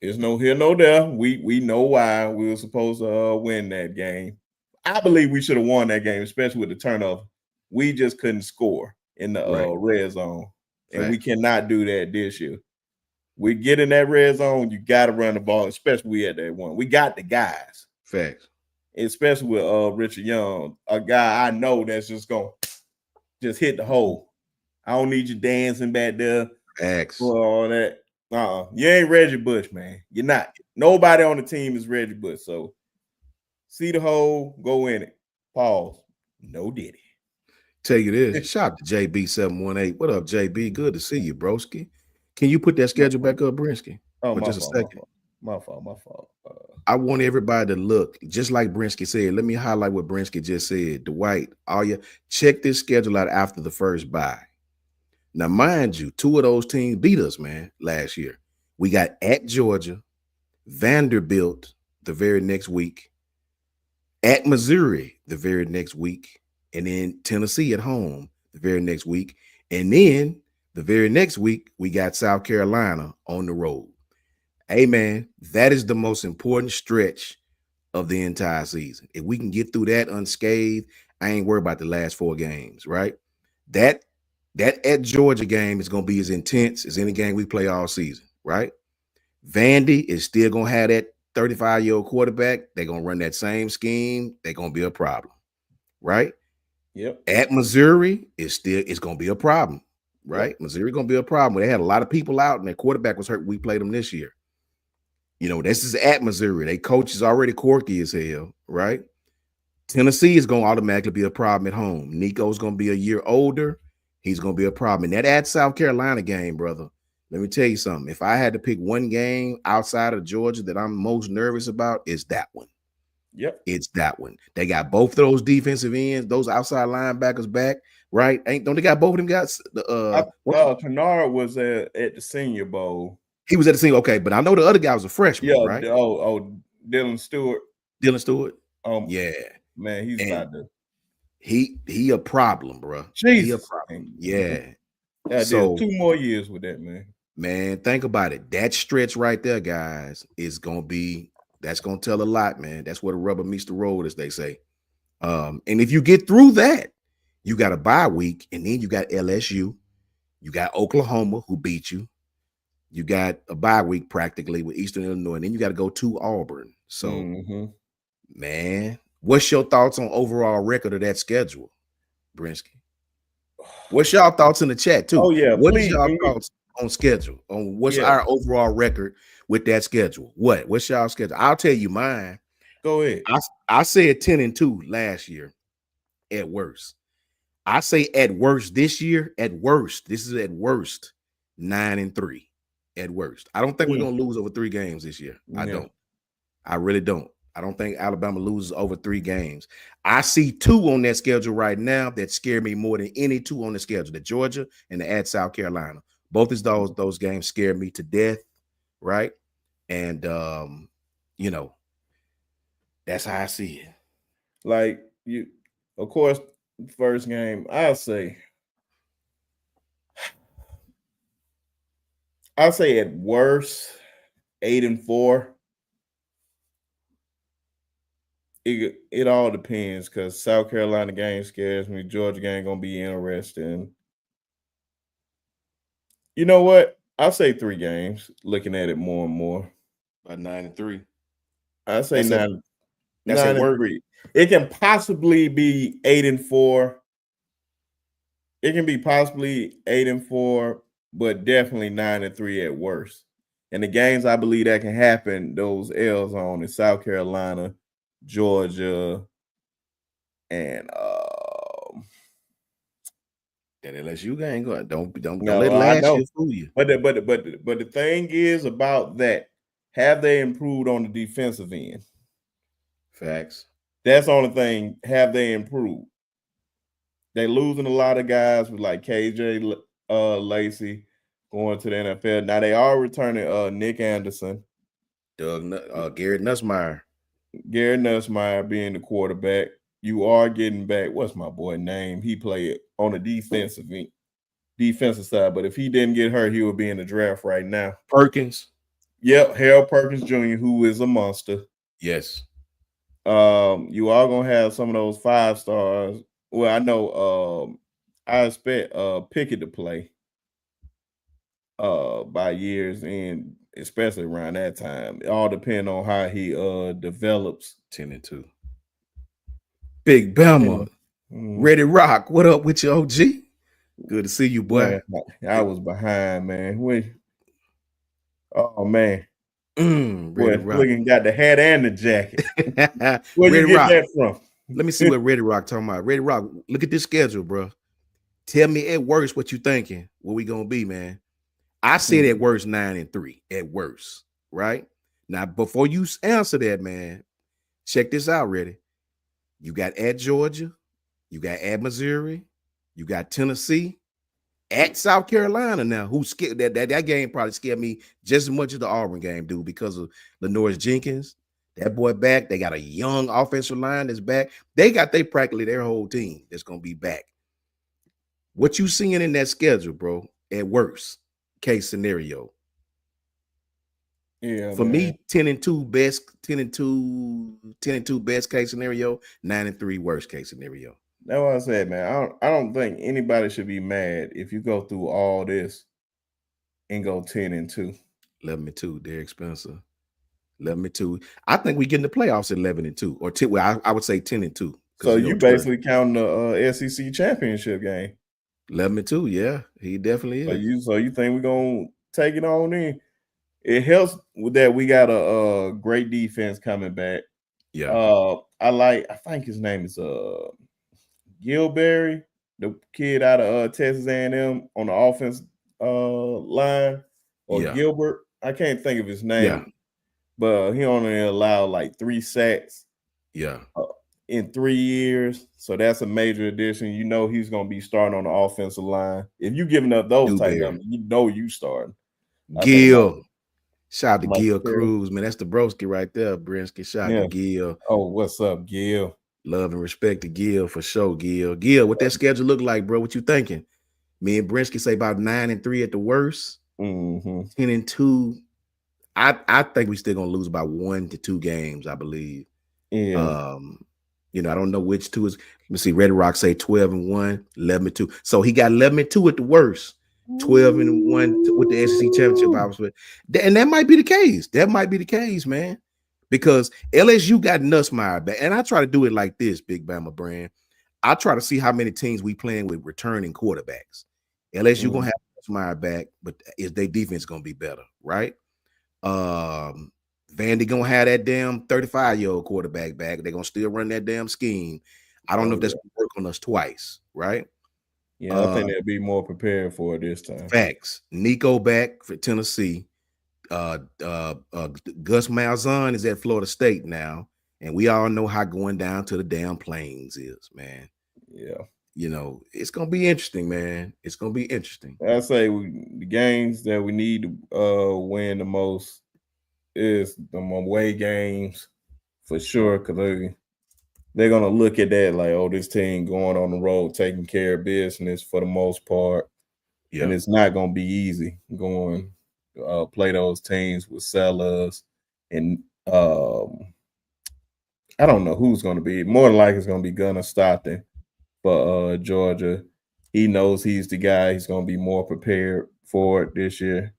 There's no here, no there. We know why we were supposed to win that game. I believe we should have won that game, especially with the turnover. We just couldn't score in the Right. red zone, and we Facts. cannot do that this year. We get in that red zone, you got to run the ball, especially we at that one. We got the guys, Facts. especially with Richard Young, a guy I know that's just gonna just hit the hole. I don't need you dancing back there Facts. for all that. You ain't Reggie Bush, man. You're not. Nobody on the team is Reggie Bush. So see the hole, go in it. Pause. No diddy. Tell you this. Shout out to JB718. What up, JB? Good to see you, broski. Can you put that schedule back up, Brinsky, Oh, for my just a fault, my second? fault. My fault, my fault. I want everybody to look, just like Brinsky said. Let me highlight what Brinsky just said. Dwight, all you check this schedule out after the first bye. Now, mind you, two of those teams beat us, man, last year. We got at Georgia, Vanderbilt the very next week, at Missouri the very next week, and then Tennessee at home the very next week. And then the very next week, we got South Carolina on the road. Hey, man, that is the most important stretch of the entire season. If we can get through that unscathed, I ain't worried about the last 4 games, right? That at Georgia game is going to be as intense as any game we play all season, right? Vandy is still going to have that 35-year-old quarterback. They're going to run that same scheme. They're going to be a problem, right? Yep. At Missouri, it's going to be a problem, right? Yep. Missouri going to be a problem. They had a lot of people out, and their quarterback was hurt. We played them this year. This is at Missouri. They coach is already quirky as hell, right? Tennessee is going to automatically be a problem at home. Nico's going to be a year older. He's going to be a problem. And that at South Carolina game, brother, let me tell you something. If I had to pick one game outside of Georgia that I'm most nervous about, it's that one. Yep. It's that one. They got both of those defensive ends, those outside linebackers back, right? Don't they got both of them guys? Kennard was at the Senior Bowl. He was at the senior. Okay, but I know the other guy was a freshman, Yeah. right? Dylan Stewart. Dylan Stewart. Yeah. Man, he's about to. He a problem, bro. Jesus. He a problem. Yeah. So 2 more years with that, man. Man, think about it. That stretch right there, guys, is gonna be that's gonna tell a lot, man. That's where the rubber meets the road, as they say. And if you get through that, you got a bye week, and then you got LSU, you got Oklahoma who beat you. You got a bye week practically with Eastern Illinois, and then you got to go to Auburn. So, man, what's your thoughts on overall record of that schedule, Brinsky? What's y'all thoughts in the chat too? Oh yeah, what is y'all thoughts on schedule? On what's our overall record with that schedule? What's y'all schedule? I'll tell you mine. Go ahead. I said 10-2 last year at worst. I say at worst this year, at worst, this is at worst 9-3 at worst. I don't think we're gonna lose over 3 games this year. I don't. I really don't. I don't think Alabama loses over 3 games. I see 2 on that schedule right now that scare me more than any 2 on the schedule: the Georgia and the at South Carolina. Both of those games scare me to death, right? And you know, that's how I see it. Like you, of course, first game, I'll say at worst 8-4. It all depends, because South Carolina game scares me. Georgia game gonna be interesting. You know what? I'll say 3 games. Looking at it more and more. By 9-3. I say that's 9-3. It can possibly be 8-4. It can be possibly 8-4, but definitely 9-3 at worst. And the games I believe that can happen, those L's on, is South Carolina, Georgia, and that LSU game going. Don't let last year fool you. But the thing is about that, have they improved on the defensive end? Facts. That's the only thing. Have they improved? They losing a lot of guys with like KJ Lacey going to the NFL. Now they are returning Nick Anderson, Garrett Nussmeier. Garrett Nussmeier being the quarterback. You are getting back. What's my boy name? He played on the defensive side, but if he didn't get hurt, he would be in the draft right now. Perkins. Yep, Harold Perkins Jr., who is a monster. Yes. You are gonna have some of those 5 stars. Well, I know I expect Pickett to play by years, and especially around that time. It all depends on how he develops. 10-2. Big Bama. Ready Rock. What up with you, OG? Good to see you, boy. Man, I was behind, man. Oh man. Ready Rock. Looking got the hat and the jacket. Where'd you get that from? Let me see what Ready Rock talking about. Ready Rock, look at this schedule, bro. Tell me at worst what you thinking. What we gonna be, man? I said at worst 9-3. At worst, right? Now, before you answer that, man, check this out, Ready. You got at Georgia, you got at Missouri, you got Tennessee, at South Carolina now. Who scared that game probably scared me just as much as the Auburn game, dude, because of Lenoir Jenkins. That boy back. They got a young offensive line that's back. They got practically their whole team that's gonna be back. What you seeing in that schedule, bro? At worst case scenario. Yeah. For me, 10-2 best, 10-2 best case scenario, 9-3 worst case scenario. That's what I said, man. I don't think anybody should be mad if you go through all this and go 10-2. 11-2, Derek Spencer. 11-2. I think we get in the playoffs at 11-2, or 10. Well, I would say 10-2. So you basically counting the SEC championship game. 11-2, yeah, he definitely is. So you think we're gonna take it on in? It helps with that we got a great defense coming back. Yeah. I think his name is Gilberry, the kid out of Texas A&M on the offense line, or Yeah. Gilbert. I can't think of his Yeah. name, but he only allowed like 3 sacks Yeah. uh, in 3 years. So that's a major addition. You know he's gonna be starting on the offensive line. If you giving up those type Dewberry. numbers, you know you starting. I think Gil. Shout out to Michael Gil Carroll. Cruz, man. That's the broski right there, Brinsky. Shout out to Yeah. Gil. Oh, what's up, Gil? Love and respect to Gil for sure, Gil. Gil, what that schedule look like, bro? What you thinking? Me and Brinsky say about 9-3 at the worst, Mm-hmm. 10-2. I think we still gonna lose about 1 to 2 games, I believe. Yeah. I don't know which two is. Let me see. Red Rock say 12-1, 11-2. So he got 11-2 at the worst, 12-1 with the SEC championship. I was with, and that might be the case. That might be the case, man. Because LSU got Nussmeier back, and I try to do it like this, Big Bama brand. I try to see how many teams we playing with returning quarterbacks. LSU gonna have Nussmeier back, but is their defense gonna be better, right? Vandy gonna have that damn 35-year-old quarterback back. They're gonna still run that damn scheme. I don't know if that's gonna work on us twice, right? Yeah, I think they'll be more prepared for it this time. Facts. Nico back for Tennessee. Gus Malzahn is at Florida State now, and we all know how going down to the damn plains is, man. Yeah. It's gonna be interesting, man. It's gonna be interesting. I say the games that we need to win the most is the away games for sure, because they're gonna look at that like, oh, this team going on the road taking care of business for the most part, and it's not gonna be easy going play those teams with Sellers and I don't know who's gonna be. More than likely, it's gonna be Gunnar Stockton for Georgia. He knows he's the guy. He's gonna be more prepared for it this year.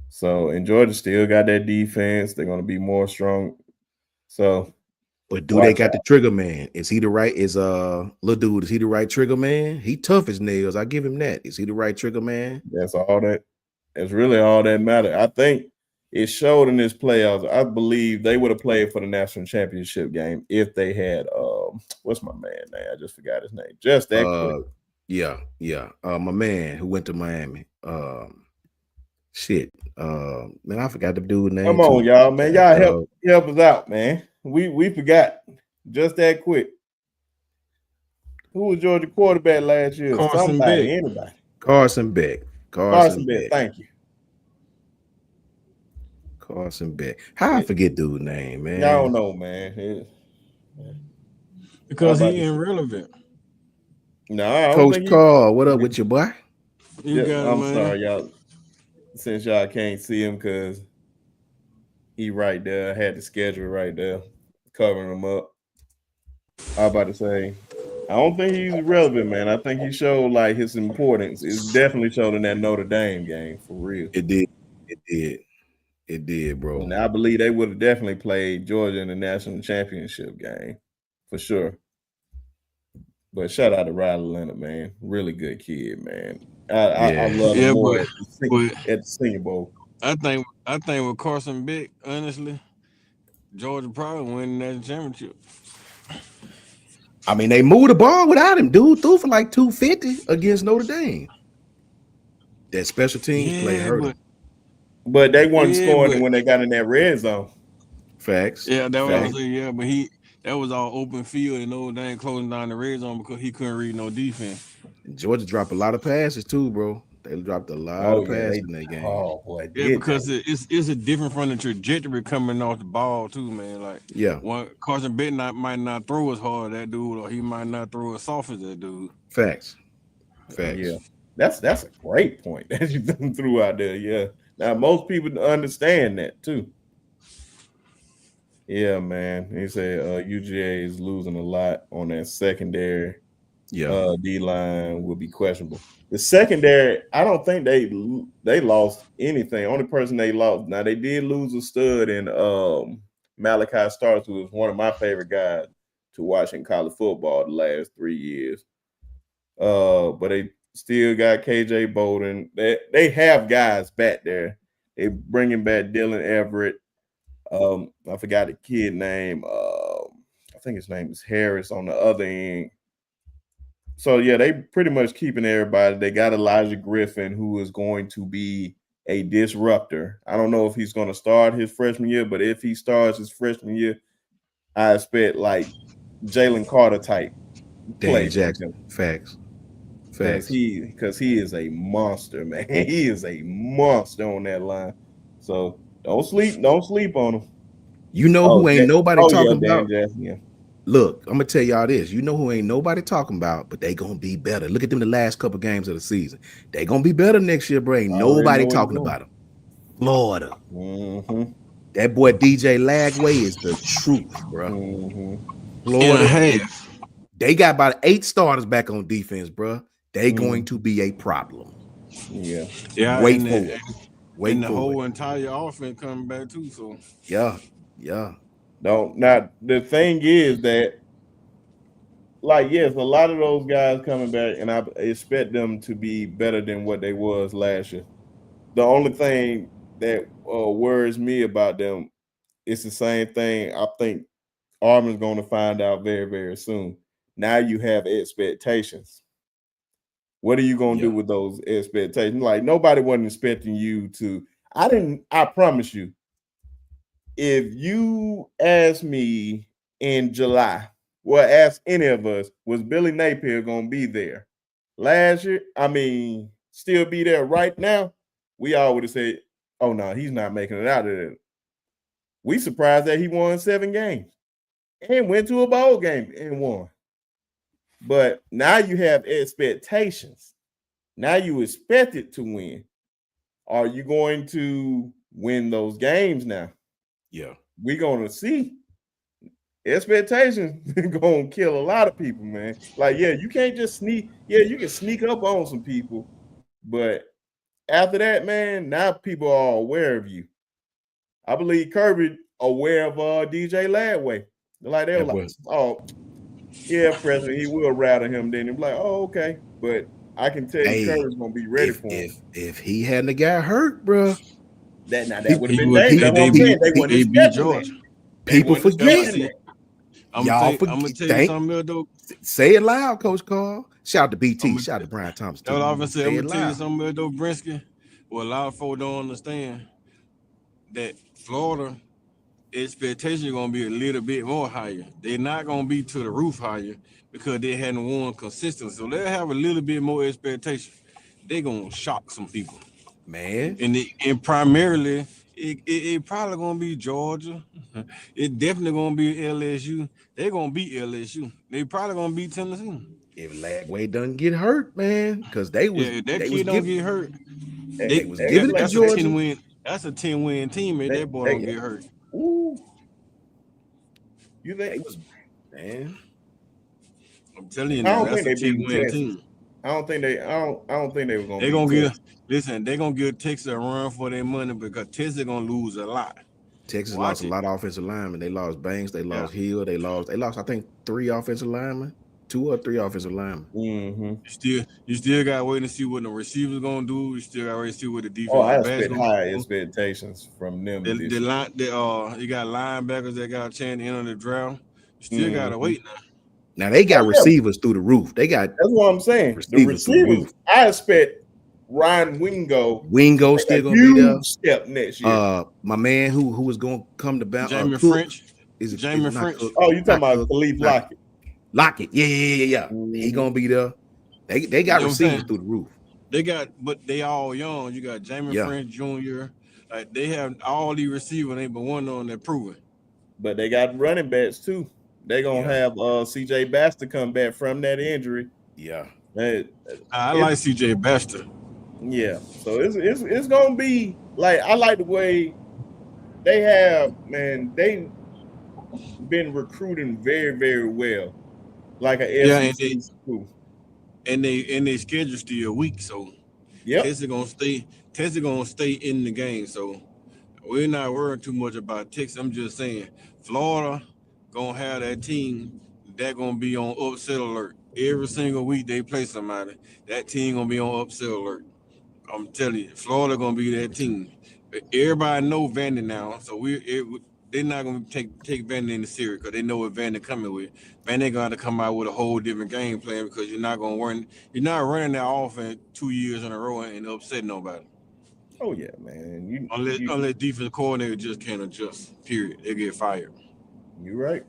So, and Georgia still got that defense. They're gonna be more strong. So, but do they got the trigger man? Is he the right? Is little dude? Is he the right trigger man? He tough as nails. I give him that. Is he the right trigger man? That's all that. That's really all that matters. I think it showed in this playoffs. I believe they would have played for the national championship game if they had what's my man name? I just forgot his name. Just that quick. Yeah. My man who went to Miami. Man, I forgot the dude's name. Come on, y'all, man. Y'all help us out, man. We forgot just that quick. Who was Georgia quarterback last year? Carson Somebody, Beck. anybody. Carson Beck. Carson Beck. Thank you. Carson Beck. How I forget dude's name, man? I don't know, man. Because he irrelevant. No, I don't Coach think Carl, what up with your boy? I'm sorry, y'all. Since y'all can't see him because he right there. I had the schedule right there, covering him up. I was about to say, I don't think he's relevant, man. I think he showed like his importance. It's definitely showed in that Notre Dame game for real. It did, bro. And I believe they would have definitely played Georgia in the national championship game for sure. But shout out to Riley Leonard, man. Really good kid, man. I love him more at the Senior Bowl. I think with Carson Beck, honestly, Georgia probably winning that championship. I mean, they moved the ball without him. Dude threw for like 250 against Notre Dame. That special teams play hurt him. But they weren't scoring when they got in that red zone. Facts. Yeah, that was but that was all open field and Notre Dame closing down the red zone because he couldn't read no defense. Georgia dropped a lot of passes too, bro. They dropped a lot of passes in that game. Oh boy, because it's a different from the trajectory coming off the ball too, man. Like one Carson Beck might not throw as hard as that dude, or he might not throw as soft as that dude. Facts. Yeah, that's a great point that you threw out there. Yeah, now most people understand that too. Yeah, man. He said UGA is losing a lot on that secondary. D line will be questionable. The secondary, I don't think they lost anything. Only person they lost. Now they did lose a stud in Malachi Starks, who was one of my favorite guys to watch in college football the last 3 years. But they still got KJ Bolden. They have guys back there. They bringing back Dylan Everett. I forgot the kid name. think his name is Harris on the other end. So yeah, they pretty much keeping everybody. They got Elijah Griffin, who is going to be a disruptor. I don't know if he's going to start his freshman year, but if he starts his freshman year, I expect like Jalen Carter type play from Jackson. him. Facts. Because he is a monster, man. He is a monster on that line. So don't sleep on him. You know who ain't nobody talking about? Jackson, yeah. Look, I'm gonna tell y'all this. You know who ain't nobody talking about, but they gonna be better. Look at them the last couple games of the season. They gonna be better next year, bro. Ain't nobody talking about them. Florida. Mm-hmm. That boy DJ Lagway is the truth, bro. Mm-hmm. Florida. They got about 8 starters back on defense, bro. They going to be a problem. Yeah. Wait for it. Wait for the whole entire offense coming back too. So yeah. Now the thing is that, like, yes, a lot of those guys coming back, and I expect them to be better than what they was last year. The only thing that worries me about them is the same thing I think Auburn's going to find out very, very soon. Now you have expectations. What are you going to do with those expectations? Like, nobody wasn't expecting you to. I promise you, if you ask me in July, well, ask any of us, was Billy Napier going to be there last year? I mean, still be there right now? We all would have said, oh, no, he's not making it out of there. We surprised that he won 7 games and went to a bowl game and won. But now you have expectations. Now you expect it to win. Are you going to win those games now? Yeah. We're going to see. Expectations going to kill a lot of people, man. Like, yeah, you can't just sneak. Yeah, you can sneak up on some people. But after that, man, now people are aware of you. I believe Kirby aware of DJ Ladway. Like, they were like, oh, yeah, freshman, he will rattle him. Then he'll be like, oh, okay. But I can tell you Kirby's going to be ready for him. If he hadn't got hurt, bro. That would have been dangerous. That's what I'm saying. They wouldn't expect Georgia. People forget. I'm gonna tell you something else, though. Say it loud, Coach Carl. Shout out to BT. Shout out to Brian Thomas. I'm gonna tell you something else, though, Brinsky. Well, a lot of folks don't understand that Florida expectations are gonna be a little bit more higher. They're not gonna be to the roof higher because they hadn't won consistently. So they'll have a little bit more expectation. They're gonna shock some people. Man. And primarily it probably gonna be Georgia. It definitely gonna be LSU. They're gonna beat LSU. They probably gonna beat Tennessee. If Lagway doesn't get hurt, man, because they was if that kid don't get hurt. They was giving it to Georgia. That's a 10-win team, and that boy don't get hurt. Ooh. You think it was, man? I'm telling you, that's a 10-win team. I don't think they were gonna. They're gonna give. Listen, they're gonna give Texas a run for their money because Texas is gonna lose a lot. Texas lost a lot of offensive linemen. They lost Banks. They lost Hill. They lost. I think 3 offensive linemen, 2 or 3 offensive linemen. Mm-hmm. You still got to wait and see what the receivers gonna do. You still got to wait and see what the defense. Oh, I expect high expectations from them. You got linebackers that got a chance to enter the draft. You still gotta wait now. Now they got receivers through the roof. They got. That's what I'm saying. The receivers. I expect Ryan Wingo still gonna be there. Step next year. My man who was gonna come to bounce. Jamie French. Is it Jamie French? Oh, you talking about Khalif Lockett? Lockett. Yeah. He gonna be there. They got receivers through the roof. But they all young. You got Jamie French Jr. Like they have all these receivers, ain't but one on that proven. But they got running backs too. They gonna have CJ Baxter come back from that injury. Yeah. I like CJ Baxter. Yeah. So it's gonna be like, I like the way they have, man, they been recruiting very, very well. Like an SEC school. And they schedule still weak, so Texas gonna stay in the game. So we're not worrying too much about Texas. I'm just saying Florida gonna have that team that gonna be on upset alert. Every single week they play somebody, that team gonna be on upset alert. I'm telling you, Florida gonna be that team. But everybody know Vandy now, so they're not gonna take Van in the series because they know what Van coming with. Van ain't gonna come out with a whole different game plan because you're not running that offense 2 years in a row and upsetting nobody. Oh yeah, man. Unless defense coordinator just can't adjust. Period. They get fired. You're right.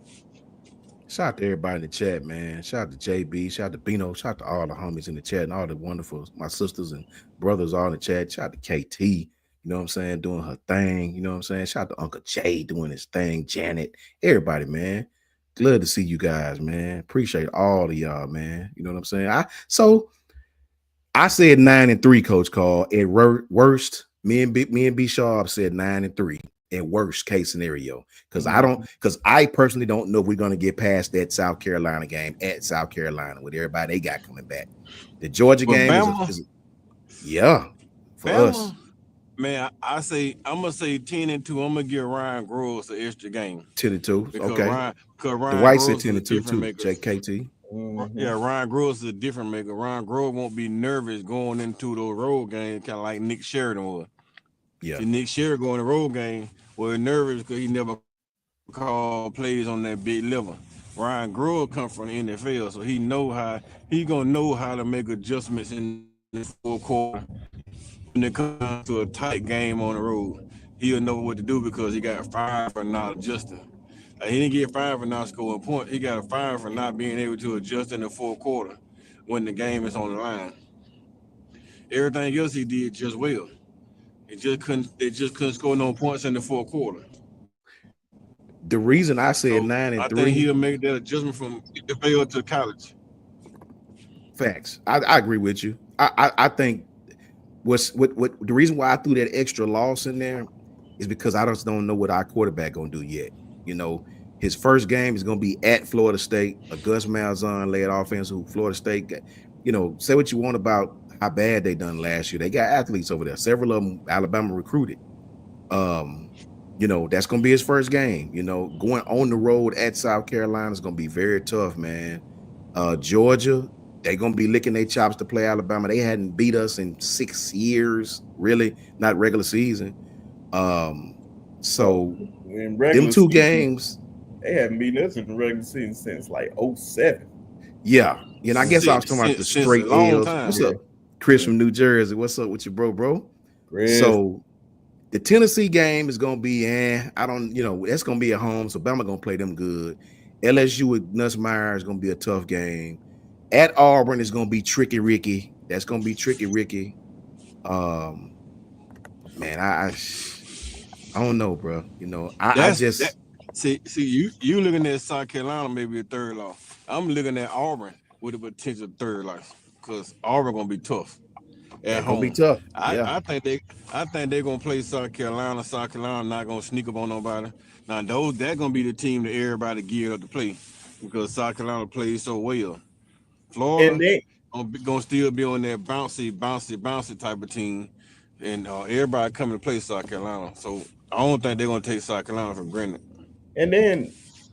Shout out to everybody in the chat, man. Shout out to JB. Shout out to Bino. Shout out to all the homies in the chat and all the wonderful, my sisters and brothers all in the chat. Shout out to KT, you know what I'm saying, doing her thing. You know what I'm saying? Shout out to Uncle Jay doing his thing. Janet, everybody, man. Glad to see you guys, man. Appreciate all of y'all, man. You know what I'm saying? I said 9-3, Coach Carl. At worst, me and B Sharp said 9-3. At worst case scenario, because I personally don't know if we're gonna get past that South Carolina game at South Carolina with everybody they got coming back. The Georgia game is yeah for Bama, us. Man, I'm gonna say 10-2. I'm gonna give Ryan Groves an extra game. 10-2. Okay. Ryan the White said 10-2 too. JKT. Yeah, Ryan Groves is a different maker. Ryan Groves won't be nervous going into those road games, kind of like Nick Sheridan was. Yeah. See, Nick Sheridan going to road game was nervous because he never called plays on that big level. Ryan Groves come from the NFL, so he gonna know how to make adjustments in the fourth quarter when it comes to a tight game on the road. He'll know what to do because he got fired for not adjusting. He didn't get fired for not scoring points. He got fired for not being able to adjust in the fourth quarter when the game is on the line. Everything else he did just well. They just couldn't score no points in the fourth quarter. The reason I said 9-3, I think he'll make that adjustment from NFL to college. Facts. I agree with you. I think what the reason why I threw that extra loss in there is because I just don't know what our quarterback gonna do yet. You know, his first game is gonna be at Florida State, a Gus Malzahn led offense who Florida State got. You know, say what you want about how bad they done last year. They got athletes over there. Several of them Alabama recruited. You know, that's gonna be his first game. You know, going on the road at South Carolina is gonna be very tough, man. Georgia, they're gonna be licking their chops to play Alabama. They hadn't beat us in 6 years, really, not regular season. So in them two games, they haven't beaten us in the regular season since like 07. Yeah. And I guess I was talking about the straight L's. What's up, Chris from New Jersey? What's up with you, bro? Chris. So the Tennessee game is gonna be, that's gonna be at home. So Bama gonna play them good. LSU with Nussmeier is gonna be a tough game. At Auburn is gonna be Tricky Ricky. That's gonna be Tricky Ricky. Man, I don't know, bro. You know, see you looking at South Carolina maybe a third loss. I'm looking at Auburn with a potential third loss because Auburn gonna be tough at home. Gonna be tough. I think they're gonna play South Carolina. South Carolina not gonna sneak up on nobody. Now that gonna be the team that everybody geared up to play because South Carolina plays so well. Florida gonna still be on that bouncy type of team, and everybody coming to play South Carolina. So I don't think they're gonna take South Carolina for granted. And then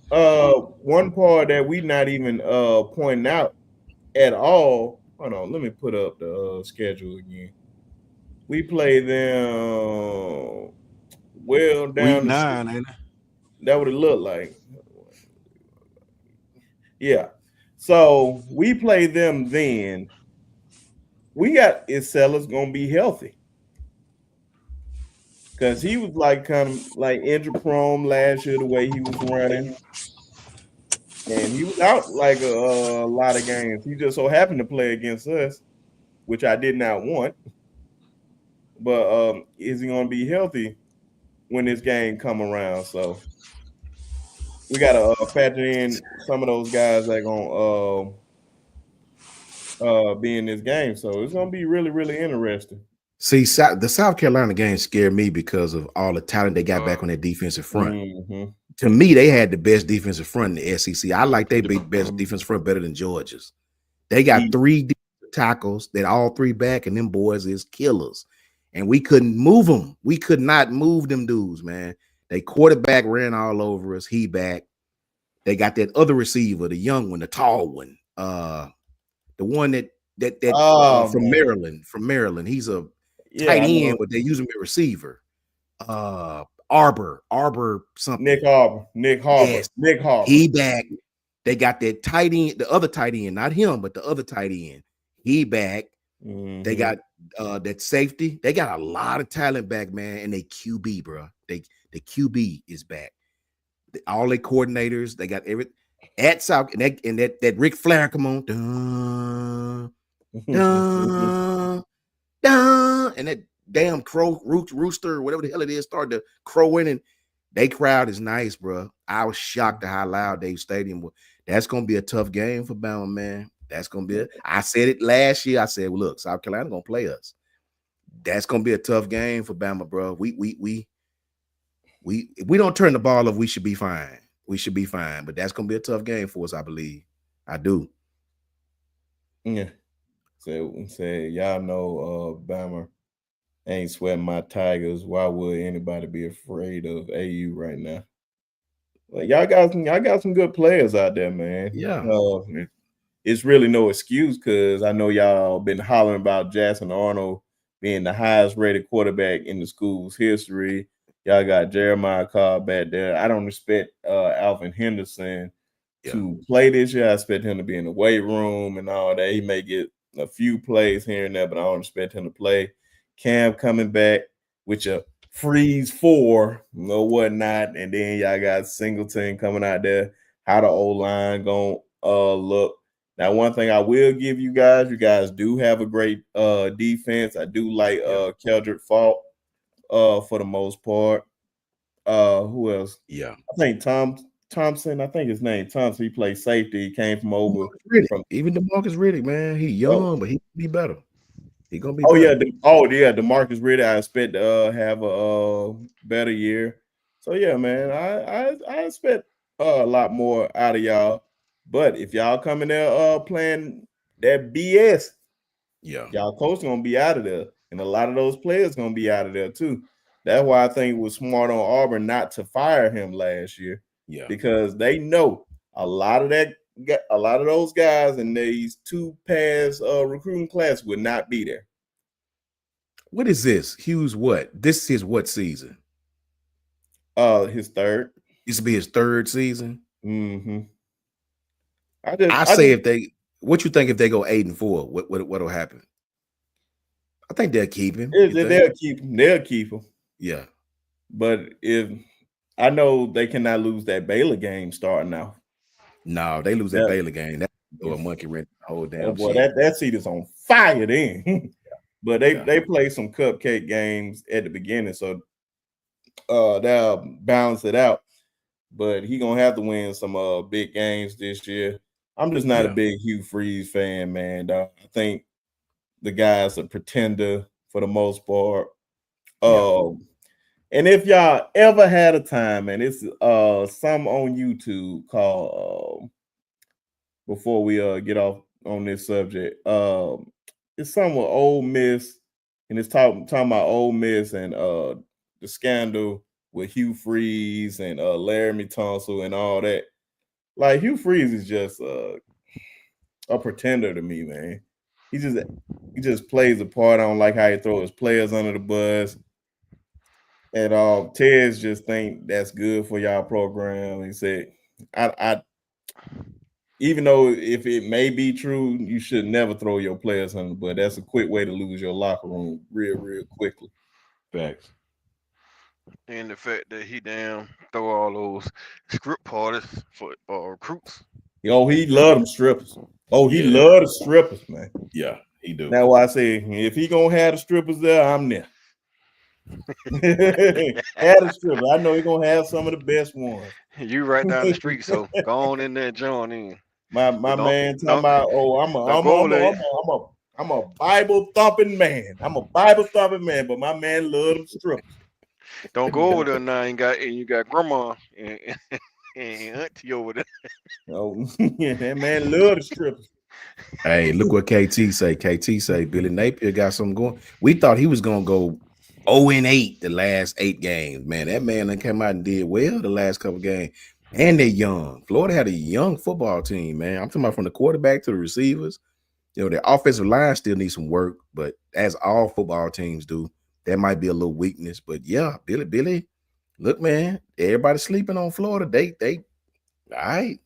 one part that we not even pointing out at all. Hold on, let me put up the schedule again. We play them well down Week 9, ain't it? That would it look like. Yeah. So we play them then. We got Isella's gonna be healthy. Because he was like kind of like injury prone last year, the way he was running. And he was out like a lot of games. He just so happened to play against us, which I did not want. But is he going to be healthy when this game come around? So we got to factor in some of those guys that are going to be in this game. So it's going to be really, really interesting. See, the South Carolina game scared me because of all the talent they got back on their defensive front. Mm-hmm. To me, they had the best defensive front in the SEC. I like they best defensive front better than Georgia's. They got 3 tackles that all 3 back, and them boys is killers. And we couldn't move them. We could not move them dudes, man. They quarterback ran all over us. He back. They got that other receiver, the young one, the tall one, the one that from Maryland. From Maryland, he's a tight end, but they use him as a receiver. I Arbor something. Nick Harbor. Yes, Nick Harbor. he back. They got that tight end, the other tight end, not him, but the other tight end. He back. They got that safety. They got a lot of talent back, man. And they QB, bro. The QB is back. All their coordinators, they got every at South and that Ric Flair, come on. Dun, dun, dun, and that damn crow rooster, whatever the hell it is, started to crowing, and they crowd is nice, bro. I was shocked at how loud Dave Stadium was. That's gonna be a tough game for Bama, man. That's gonna be I said it last year. I said, well, look, South Carolina gonna play us. That's gonna be a tough game for Bama, bro. If we don't turn the ball off, we should be fine. We should be fine. But that's gonna be a tough game for us, I believe. I do. Yeah. Say y'all know Bama ain't sweating my Tigers. Why would anybody be afraid of AU right now? Well, y'all got some good players out there, man. Yeah. It's really no excuse because I know y'all been hollering about Jackson Arnold being the highest rated quarterback in the school's history. Y'all got Jeremiah Cobb back there. I don't expect Alvin Henderson to play this year. I expect him to be in the weight room and all that. He may get a few plays here and there, but I don't expect him to play. Cam coming back with your freeze 4, no whatnot, and then y'all got Singleton coming out there. How the O-line gonna look? Now, one thing I will give you guys do have a great defense. I do like Keldrick Faulk for the most part. Who else? Yeah. I think Thompson, I think his name Thompson. He played safety. He came from over from even DeMarcus Riddick, man. He young, but he can be better. He gonna be better. Yeah, DeMarcus Riddick. I expect to have a better year. So yeah, man, I expect a lot more out of y'all. But if y'all coming there playing that BS, y'all coach gonna be out of there, and a lot of those players gonna be out of there too. That's why I think it was smart on Auburn not to fire him last year. Yeah, because they know a lot of those guys in these 2 past recruiting class would not be there. What is this? Hughes, what? This is what season? His third. This will be his 3rd season. Mm-hmm. What you think if they go 8-4? What'll happen? I think they'll keep him. They'll keep him. Yeah. But if I know they cannot lose that Baylor game starting out. No, they lose that Baylor game. That's a monkey wrench the whole damn boy, that seat is on fire then. But they play some cupcake games at the beginning, so they'll balance it out. But he gonna have to win some big games this year. I'm just not a big Hugh Freeze fan, man. I think the guy's a pretender for the most part. And if y'all ever had a time, and it's some on YouTube called before we get off on this subject, it's some with Ole Miss, and it's talking about Ole Miss and the scandal with Hugh Freeze and Laramie Tunsil and all that. Like Hugh Freeze is just a pretender to me, man. He just plays a part. I don't like how he throws his players under the bus. And Ted's just think that's good for y'all program. He said, I even though if it may be true, you should never throw your players under the bus. That's a quick way to lose your locker room real quickly. Facts. And the fact that he damn throw all those script parties for recruits. Oh, he love them strippers. Oh, he love the strippers, man. Yeah, he do. That's why I say if he gonna have the strippers there, I'm there. Have the strippers. I know he gonna have some of the best ones. You right down the street, so go on in there and join in. My man talking about, I'm a Bible thumping man. I'm a Bible thumping man, but my man love them strippers. Don't go over there now and you got grandma and auntie over there. Oh, yeah, that man love the strippers. Hey, look what KT say. KT say Billy Napier got something going. We thought he was gonna go 0-8 the last 8 games. Man, that man done came out and did well the last couple games. And they're young. Florida had a young football team, man. I'm talking about from the quarterback to the receivers. You know, their offensive line still needs some work, but as all football teams do, that might be a little weakness. But yeah, Billy Look, man, everybody sleeping on Florida. They all right.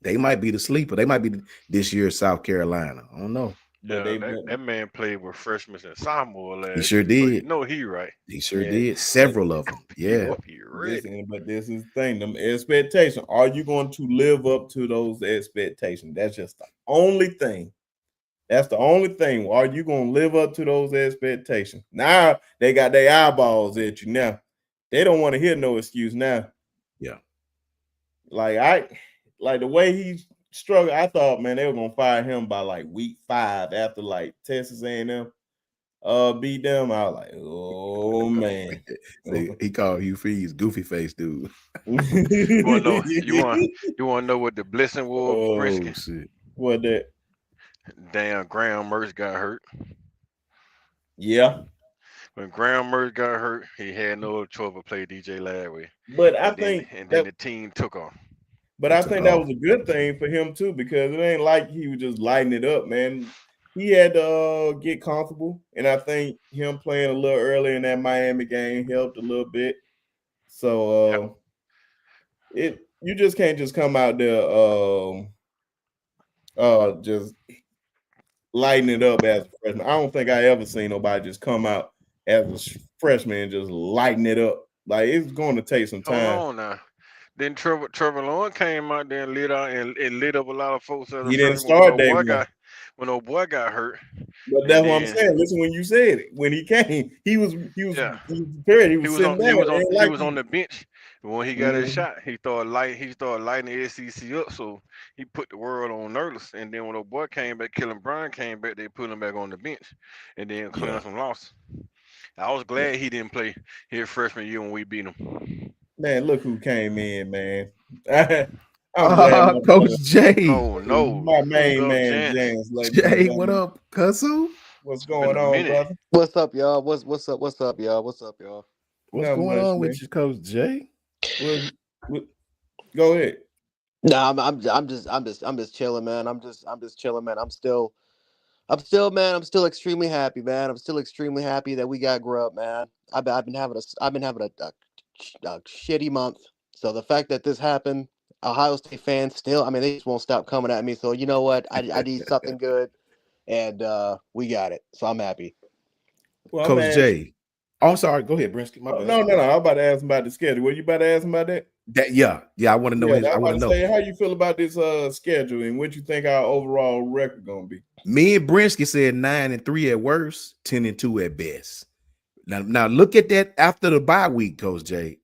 They might be the sleeper. They might be this year's South Carolina. I don't know. But Yeah, they that man played with freshmen and sophomore He last sure year, so you did. know he right. He sure yeah, did. but Several of them. He Yeah. gonna be ready. but this is the thing. Them expectations. Are you going to live up to those expectations? That's just the only thing. That's the only thing. Are you going to live up to those expectations? Now they got their eyeballs at you. Now they don't want to hear no excuse. Now, Yeah. like the way he struggled. I thought, man, they were gonna fire him by like week 5 after like Texas A&M beat them. I was like, oh man. See, he called Hugh Freeze goofy face dude. You wanna know? You wanna know what the blessing was, Oh Brisket? shit. What that? Damn, Graham Mertz got hurt. Yeah, When Graham Mertz got hurt, he had no other choice but play DJ Ladway, but and then the team took off. They I took think that off. was a good thing for him too, because it ain't like he was just lighting it up, man. He had to get comfortable, and I think him playing a little early in that Miami game helped a little bit. Yep. So it you just can't just come out there just lighting it up as a freshman. I don't think I ever seen nobody just come out as a freshman and just lighting it up. Like it's going to take some Hold time. on now. Then Trevor Lawrence came out there and lit out and lit up a lot of folks as a He didn't freshman when start old day boy one. got hurt. But And that's what I'm then saying. Listen, when you said it, when he came, yeah, he was prepared. He was sitting down. It ain't he like was on the bench. And when he got his Mhm. shot, he started lighting the SEC up. So he put the world on nervous. And then when old boy came back, Kellen Bryan came back, they put him back on the bench. And then Yeah. Clemson lost. I was Yeah. glad he didn't play his freshman year when we beat him. Man, look who came in, man. I'm glad Coach J. Oh no. my What main up, man, Chance? James, ladies and Jay, what gentlemen. up, Cuzzo? What's It's been going a on, minute. brother? What's up, y'all? What's up? What's up, y'all? What's up, y'all? What's Not going much, on man. with you, Coach J? Well, go ahead. No, I'm just chilling, man. I'm just chilling, man. I'm still extremely happy, man. I'm still extremely happy that we got Grubb, man. I've been having a shitty month. So the fact that this happened, Ohio State fans still, I mean, they just won't stop coming at me. So you know what? I need something good, and we got it. So I'm happy. Well, I'm Coach asking. J. Oh, I'm sorry. Go ahead, Brinsky. My Oh, bad. no. I'm about to ask him about the schedule. Were you about to ask him about that? Yeah. I want to know Yeah, his. I I'm want about to to know. say how you feel about this schedule and what you think our overall record gonna be. Me and Brinsky said 9-3 at worst, 10-2 at best. Now look at that after the bye week, Coach J.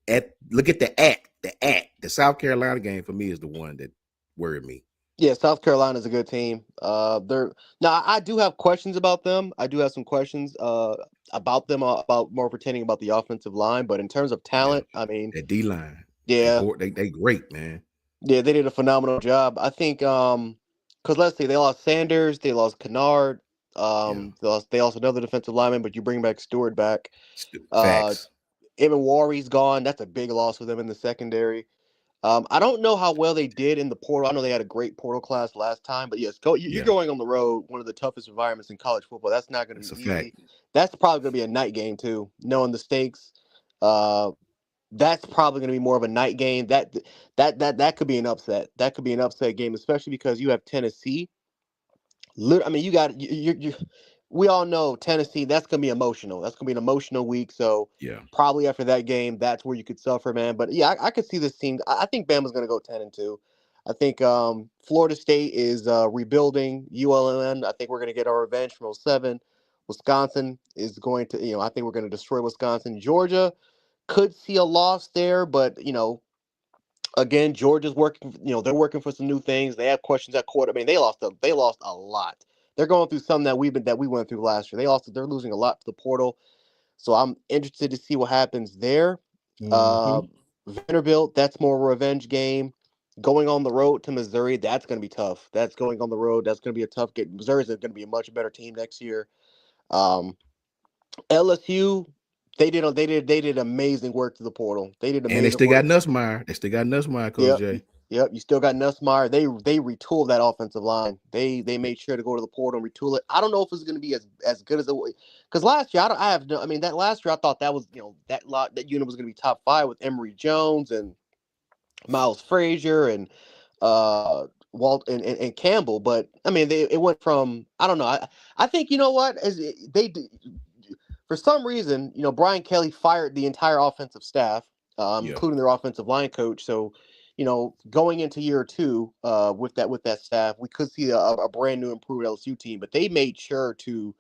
Look at the South Carolina game for me is the one that worried me. Yeah, South Carolina's a good team. They're now. I do have questions about them. I do have some questions about them about more pertaining about the offensive line. But in terms of Yeah, talent, I mean, that D line, yeah, they great, man. yeah, they did a phenomenal job. I think because let's see, they lost Sanders, they lost Kennard, Yeah, they lost another defensive lineman, but you bring back Stewart back. Uh, facts. Evan Warry's gone. That's a big loss for them in the secondary. I don't know how well they did in the portal. I know they had a great portal class last time, but yes, you're Yeah, going on the road, one of the toughest environments in college football. That's not going to that's a be fact. easy. That's probably going to be a night game too, knowing the stakes. Uh, that's probably going to be more of a night game. That could be an upset. That could be an upset game, especially because you have Tennessee. I mean, you got you. We all know Tennessee. That's gonna be emotional. That's gonna be an emotional week. So Yeah, probably after that game, that's where you could suffer, man. But yeah, I could see this team. I think Bama's gonna go 10-2. I think Florida State is rebuilding. ULM. I think we're gonna get our revenge from '07. Wisconsin is going to. I think we're gonna destroy Wisconsin. Georgia could see a loss there, but again, Georgia's working. They're working for some new things. They have questions at quarter. I mean, they lost a lot. They're going through something that we went through last year. They're losing a lot to the portal. So I'm interested to see what happens there. Uh, Mm-hmm. Vanderbilt, that's more a revenge game. Going on the road to Missouri, that's going to be tough. That's going on the road. That's going to be a tough game. Missouri's going to be a much better team next year. Um, LSU, they did amazing work to the portal. They did and they amazing still got work. Nussmeyer. They still got Nussmeyer, Coach Yep. J. Yep, you still got Nussmeier. They retooled that offensive line. They made sure to go to the portal and retool it. I don't know if it's going to be as good as it was, because last year that last year I thought that was that unit was going to be top 5 with Emory Jones and Miles Frazier and Walt and Campbell. But I mean it went from, I don't know. I think, you know what, for some reason, Brian Kelly fired the entire offensive staff, including their offensive line coach. So, going into year 2 with that staff, we could see a brand new improved LSU team. But they made sure to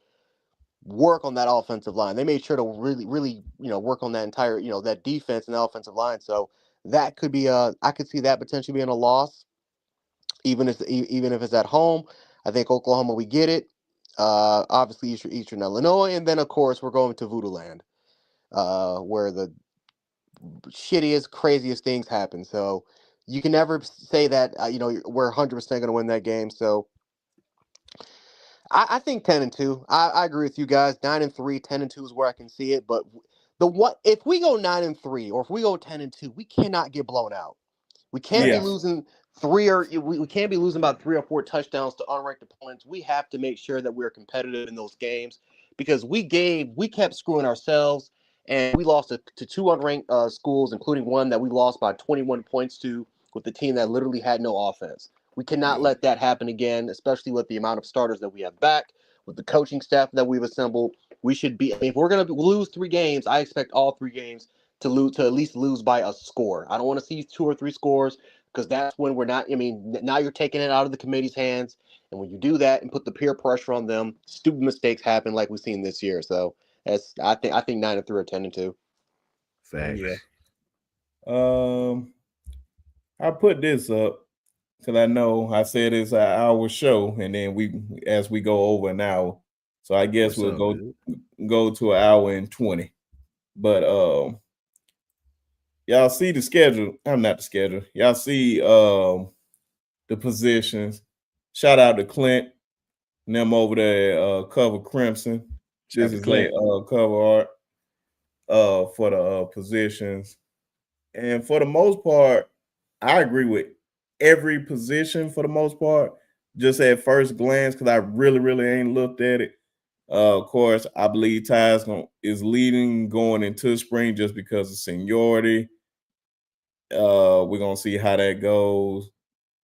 work on that offensive line. They made sure to really, really, work on that entire, that defense and the offensive line. So that could be I could see that potentially being a loss, even if it's at home. I think Oklahoma, we get it. Obviously Eastern Illinois, and then of course we're going to Voodoo Land, where the shittiest, craziest things happen. So you can never say that we're 100% going to win that game. So I think 10-2. I agree with you guys. 9-3, 10-2 is where I can see it. But if we go 9-3 or if we go 10-2, we cannot get blown out. We can't be losing we can't be losing about 3 or 4 touchdowns to unranked opponents. We have to make sure that we're competitive in those games, because we kept screwing ourselves, and we lost to 2 unranked schools, including one that we lost by 21 points to, with the team that literally had no offense. We cannot let that happen again, especially with the amount of starters that we have back, with the coaching staff that we've assembled. We should be. I mean, if we're going to lose 3 games, I expect all 3 games to at least lose by a score. I don't want to see 2 or 3 scores, because that's when we're not. I mean, now you're taking it out of the committee's hands, and when you do that and put the peer pressure on them, stupid mistakes happen like we've seen this year. So I think 9-3 or 10-2. Facts. Yeah. I put this up because I know I said it's an hour show, and then as we go over an hour, so I guess we'll go to an hour and 20. But y'all see the schedule? I'm not the schedule. Y'all see the positions. Shout out to Clint and them over there cover Crimson. This is their cover art for the positions. And for the most part, I agree with every position for the most part, just at first glance, because I really, really ain't looked at it. Of course, I believe Ty's is leading going into spring just because of seniority. We're going to see how that goes.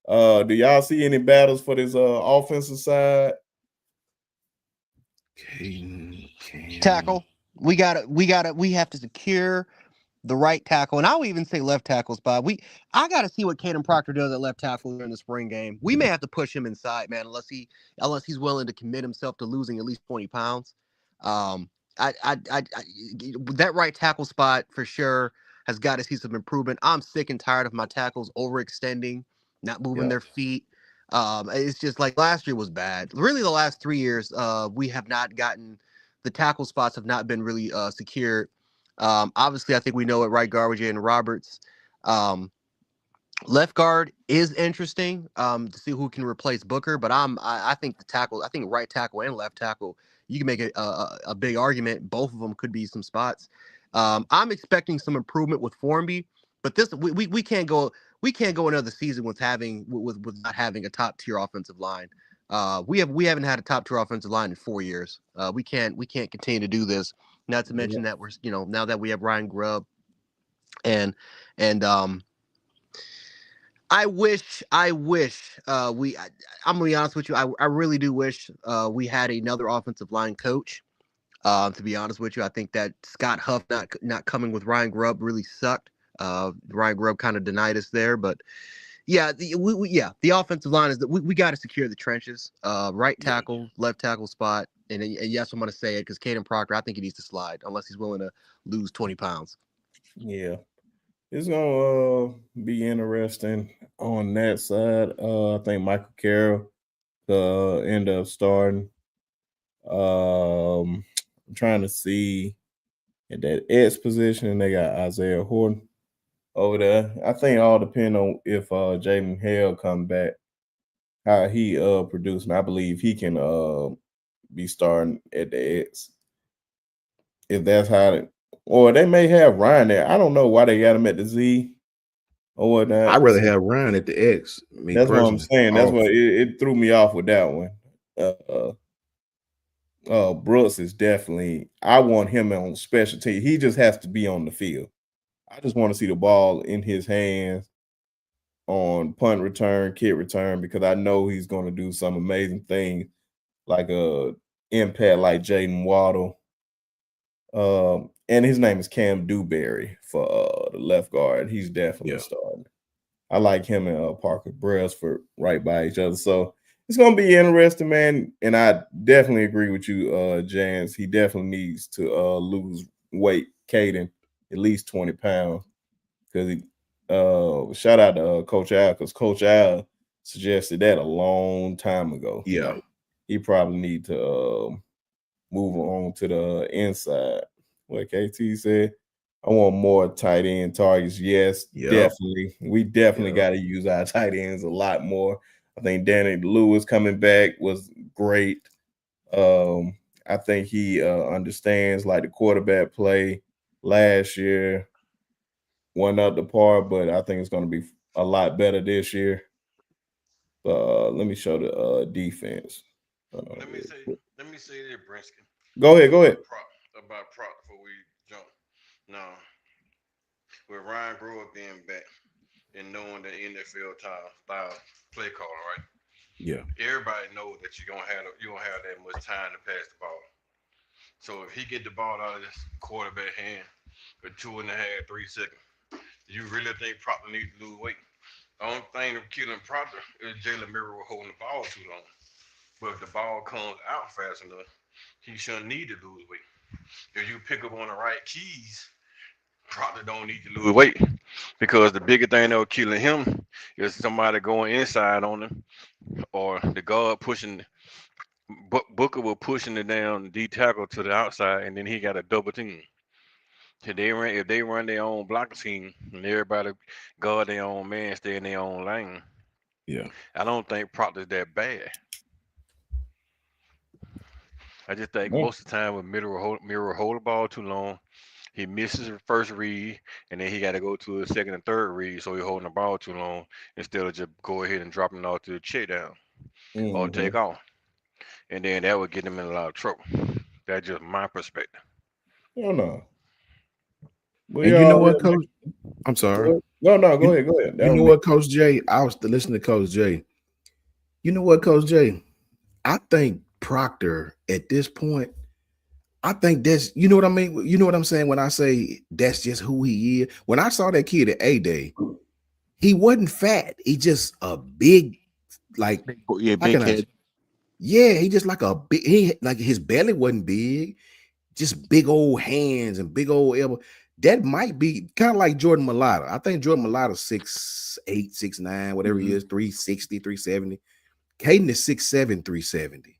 Do y'all see any battles for this offensive side? Tackle. We have to secure the right tackle, and I would even say left tackle spot. I got to see what Caden Proctor does at left tackle during the spring game. We may have to push him inside, man, unless he's willing to commit himself to losing at least 20 pounds. That right tackle spot for sure has got to see some improvement. I'm sick and tired of my tackles overextending, not moving their feet. It's just like last year was bad. Really, the last 3 years, we have not gotten the tackle spots have not been really secured. Obviously, I think we know at right guard with Jaden Roberts. Left guard is interesting to see who can replace Booker, but I think right tackle and left tackle, you can make a big argument. Both of them could be some spots. I'm expecting some improvement with Formby, but we can't go another season with not having a top tier offensive line. We haven't had a top tier offensive line in 4 years. We can't continue to do this. Not to mention that we're now that we have Ryan Grubb, and I wish I'm gonna be honest with you. I really do wish we had another offensive line coach. To be honest with you, I think that Scott Huff not coming with Ryan Grubb really sucked. Ryan Grubb kind of denied us there, but yeah, the offensive line is that we got to secure the trenches. Right tackle, left tackle spot, and yes, I'm gonna say it because Caden Proctor, I think he needs to slide unless he's willing to lose 20 pounds. Yeah. It's gonna be interesting on that side. I think Michael Carroll end up starting. I'm trying to see at that X position. They got Isaiah Horton over there. I think all depend on if Jaden Hale come back, how he producing. I believe he can be starting at the X. If that's how or they may have Ryan there. I don't know why they got him at the Z. or whatnot. I'd rather have Ryan at the X. Me That's what I'm personally. saying. That's what it threw me off with that one. Brooks is definitely. I want him on special team. He just has to be on the field. I just want to see the ball in his hands on punt return, kick return, because I know he's going to do some amazing things, like a impact like Jaden Waddle. And his name is Cam Dewberry for the left guard. He's definitely starting. I like him and Parker Brailsford right by each other. So it's gonna be interesting, man. And I definitely agree with you, Jans. He definitely needs to lose weight, Caden, at least 20 pounds. Because he shout out to Coach Al, because Coach Al suggested that a long time ago. Yeah. Like, he probably need to move on to the inside. What KT said, I want more tight end targets. Yes, definitely. We definitely got to use our tight ends a lot more. I think Danny Lewis coming back was great. I think he understands like the quarterback play last year went up the par, but I think it's going to be a lot better this year. Let me show the defense. Let me say this, Brinsky. Go ahead. About prop before we jump. Now, with Ryan Grubb being back and knowing the NFL style play call, right? Yeah. Everybody knows that you don't have that much time to pass the ball. So if he get the ball out of this quarterback hand for 2.5, 3 seconds, you really think Proctor needs to lose weight? The only thing of killing Proctor is Jalen Murray holding the ball too long. But if the ball comes out fast enough, he shouldn't need to lose weight. If you pick up on the right keys, Proctor don't need to lose weight. Because the bigger thing that was killing him is somebody going inside on him or the guard pushing Booker was pushing it down D tackle to the outside and then he got a double team. If they run their own block team and everybody guard their own man, stay in their own lane. Yeah. I don't think Proctor's that bad. I just think most of the time when Mirror hold the ball too long, he misses the first read, and then he got to go to a second and third read, so he's holding the ball too long instead of just go ahead and dropping it off to the check down or take off. And then that would get him in a lot of trouble. That's just my perspective. No. And you know what, Coach? I'm sorry. No, go ahead. You know what, Coach Jay? I was listening to Coach Jay. You know what, Coach Jay? I think Proctor at this point, I think that's, you know what I mean? You know what I'm saying when I say that's just who he is? When I saw that kid at A-Day, he wasn't fat. He just a big, like, big kid. He just like a big, like his belly wasn't big, just big old hands and big old elbow. That might be kind of like Jordan Mailata. I think Jordan Mailata 6'8", 6'9", whatever he is, 360, 370. Caden is 6'7", 370.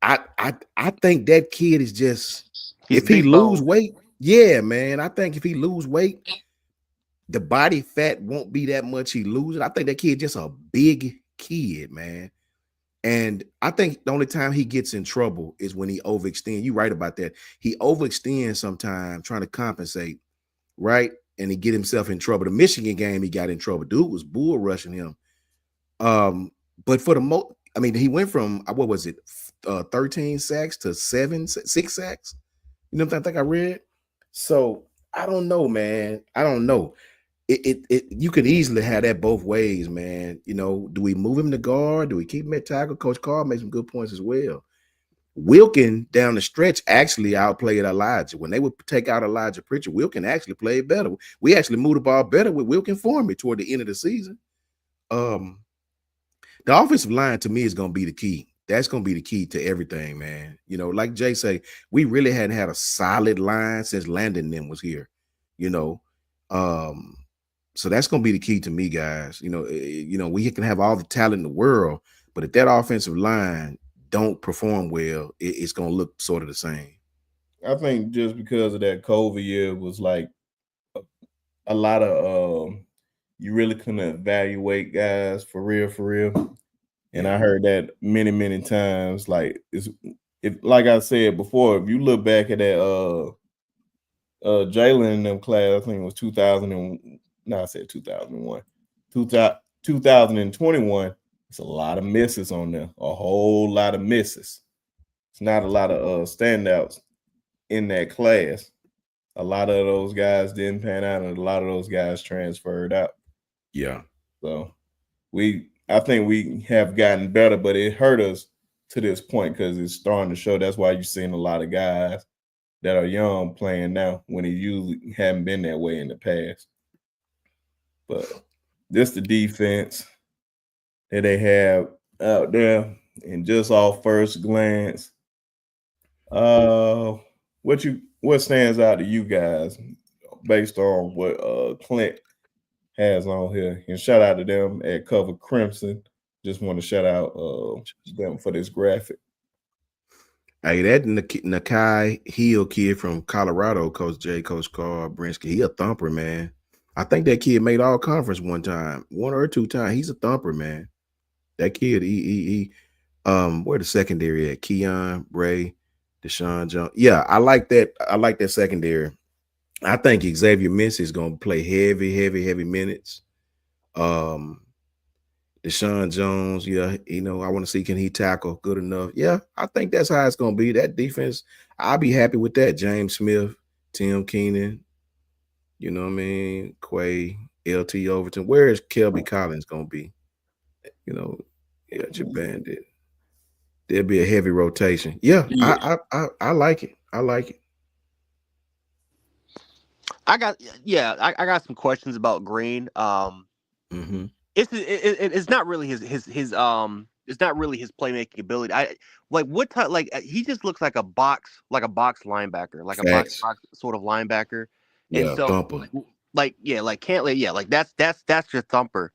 I think that kid is just, if he lose weight, man. I think if he lose weight, the body fat won't be that much he loses. I think that kid just a big kid, man. And I think the only time he gets in trouble is when he overextends. You're right about that. He overextends sometimes trying to compensate, right? And he get himself in trouble. The Michigan game, he got in trouble. Dude was bull rushing him. But for the most, I mean, he went from, what was it, 13 sacks to 6 sacks. You know what I think I read? So I don't know, man. I don't know. You could easily have that both ways, man. You know, do we move him to guard? Do we keep him at tackle? Coach Carr made some good points as well. Wilkin down the stretch actually outplayed Elijah. When they would take out Elijah Pritchard, Wilkin actually played better. We actually moved the ball better with Wilkin for me toward the end of the season. The offensive line to me is going to be the key. That's going to be the key to everything, man. You know, like Jay say, we really hadn't had a solid line since Landon them was here, you know. So that's going to be the key to me, guys. You know, we can have all the talent in the world, but if that offensive line don't perform well, it's going to look sort of the same. I think just because of that COVID year was like a lot of you really couldn't evaluate guys for real. And I heard that many times. Like like I said before, if you look back at that Jalen in them class, I think it was 2000 and No, I said 2001. 2021, it's a lot of misses on there. A whole lot of misses. It's not a lot of standouts in that class. A lot of those guys didn't pan out, and a lot of those guys transferred out. Yeah. So I think we have gotten better, but it hurt us to this point because it's starting to show. That's why you're seeing a lot of guys that are young playing now when it usually haven't been that way in the past. But this the defense that they have out there, and just off first glance, what stands out to you guys based on what Clint has on here? And shout out to them at Cover Crimson. Just want to shout out them for this graphic. Hey, that Nakai Hill kid from Colorado, Coach Carl Brinsky, he a thumper, man. I think that kid made all conference one or two times. He's a thumper, man. That kid, he where the secondary at? Keon, Bray, Deshaun Jones. Yeah, I like that. I like that secondary. I think Xavier Mintz is gonna play heavy minutes. Deshaun Jones, yeah, I want to see, can he tackle good enough? Yeah, I think that's how it's gonna be. That defense, I'll be happy with that. James Smith, Tim Keenan, you know what I mean? Quay, LT Overton. Where is Kelby Collins gonna be? Yeah, Japan did. There'll be a heavy rotation. Yeah, I like it. I like it. I got some questions about Green. It's not really his it's not really his playmaking ability. I like what type, like he just looks like a box linebacker, like Facts. a box sort of linebacker. And Yeah, so thumper. like Cantley, like that's your thumper.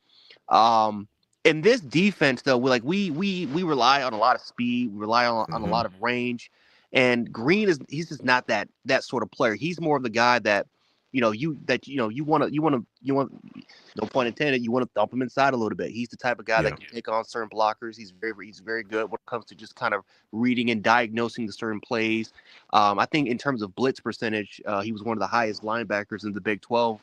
In this defense though, we rely on a lot of speed, we rely on a lot of range, and Green he's just not that sort of player. He's more of the guy that you want no pun intended, you want to thump him inside a little bit. He's the type of guy that can take on certain blockers. He's very good when it comes to just kind of reading and diagnosing the certain plays. I think in terms of blitz percentage, he was one of the highest linebackers in the Big 12.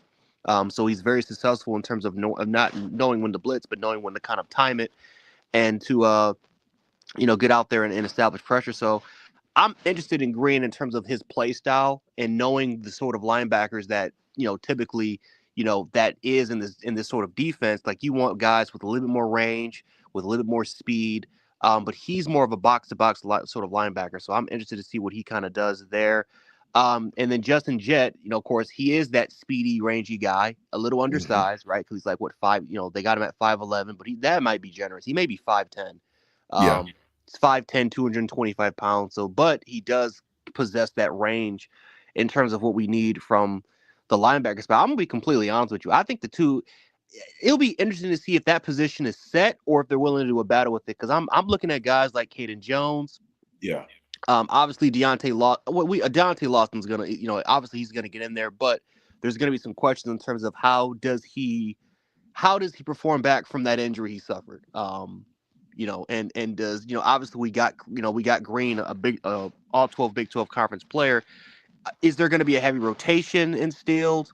So he's very successful in terms of not knowing when to blitz, but knowing when to kind of time it and to get out there and establish pressure. So I'm interested in Green in terms of his play style and knowing the sort of linebackers that typically that is in this sort of defense. Like you want guys with a little bit more range, with a little bit more speed. But he's more of a box-to-box sort of linebacker. So I'm interested to see what he kind of does there. And then Justin Jett, of course, he is that speedy, rangy guy, a little undersized, right? Because he's like, what, 5, they got him at 5'11", but that might be generous. He may be 5'10". Yeah. It's 5'10", 225 pounds. So, but he does possess that range in terms of what we need from the linebacker spot. I'm going to be completely honest with you. I think it'll be interesting to see if that position is set or if they're willing to do a battle with it. Because I'm looking at guys like Caden Jones. Yeah. Obviously Deontay Lawson's gonna, obviously he's gonna get in there, but there's gonna be some questions in terms of how does he perform back from that injury he suffered. And does obviously we got Green, a big all 12 Big 12 conference player. Is there going to be a heavy rotation instilled?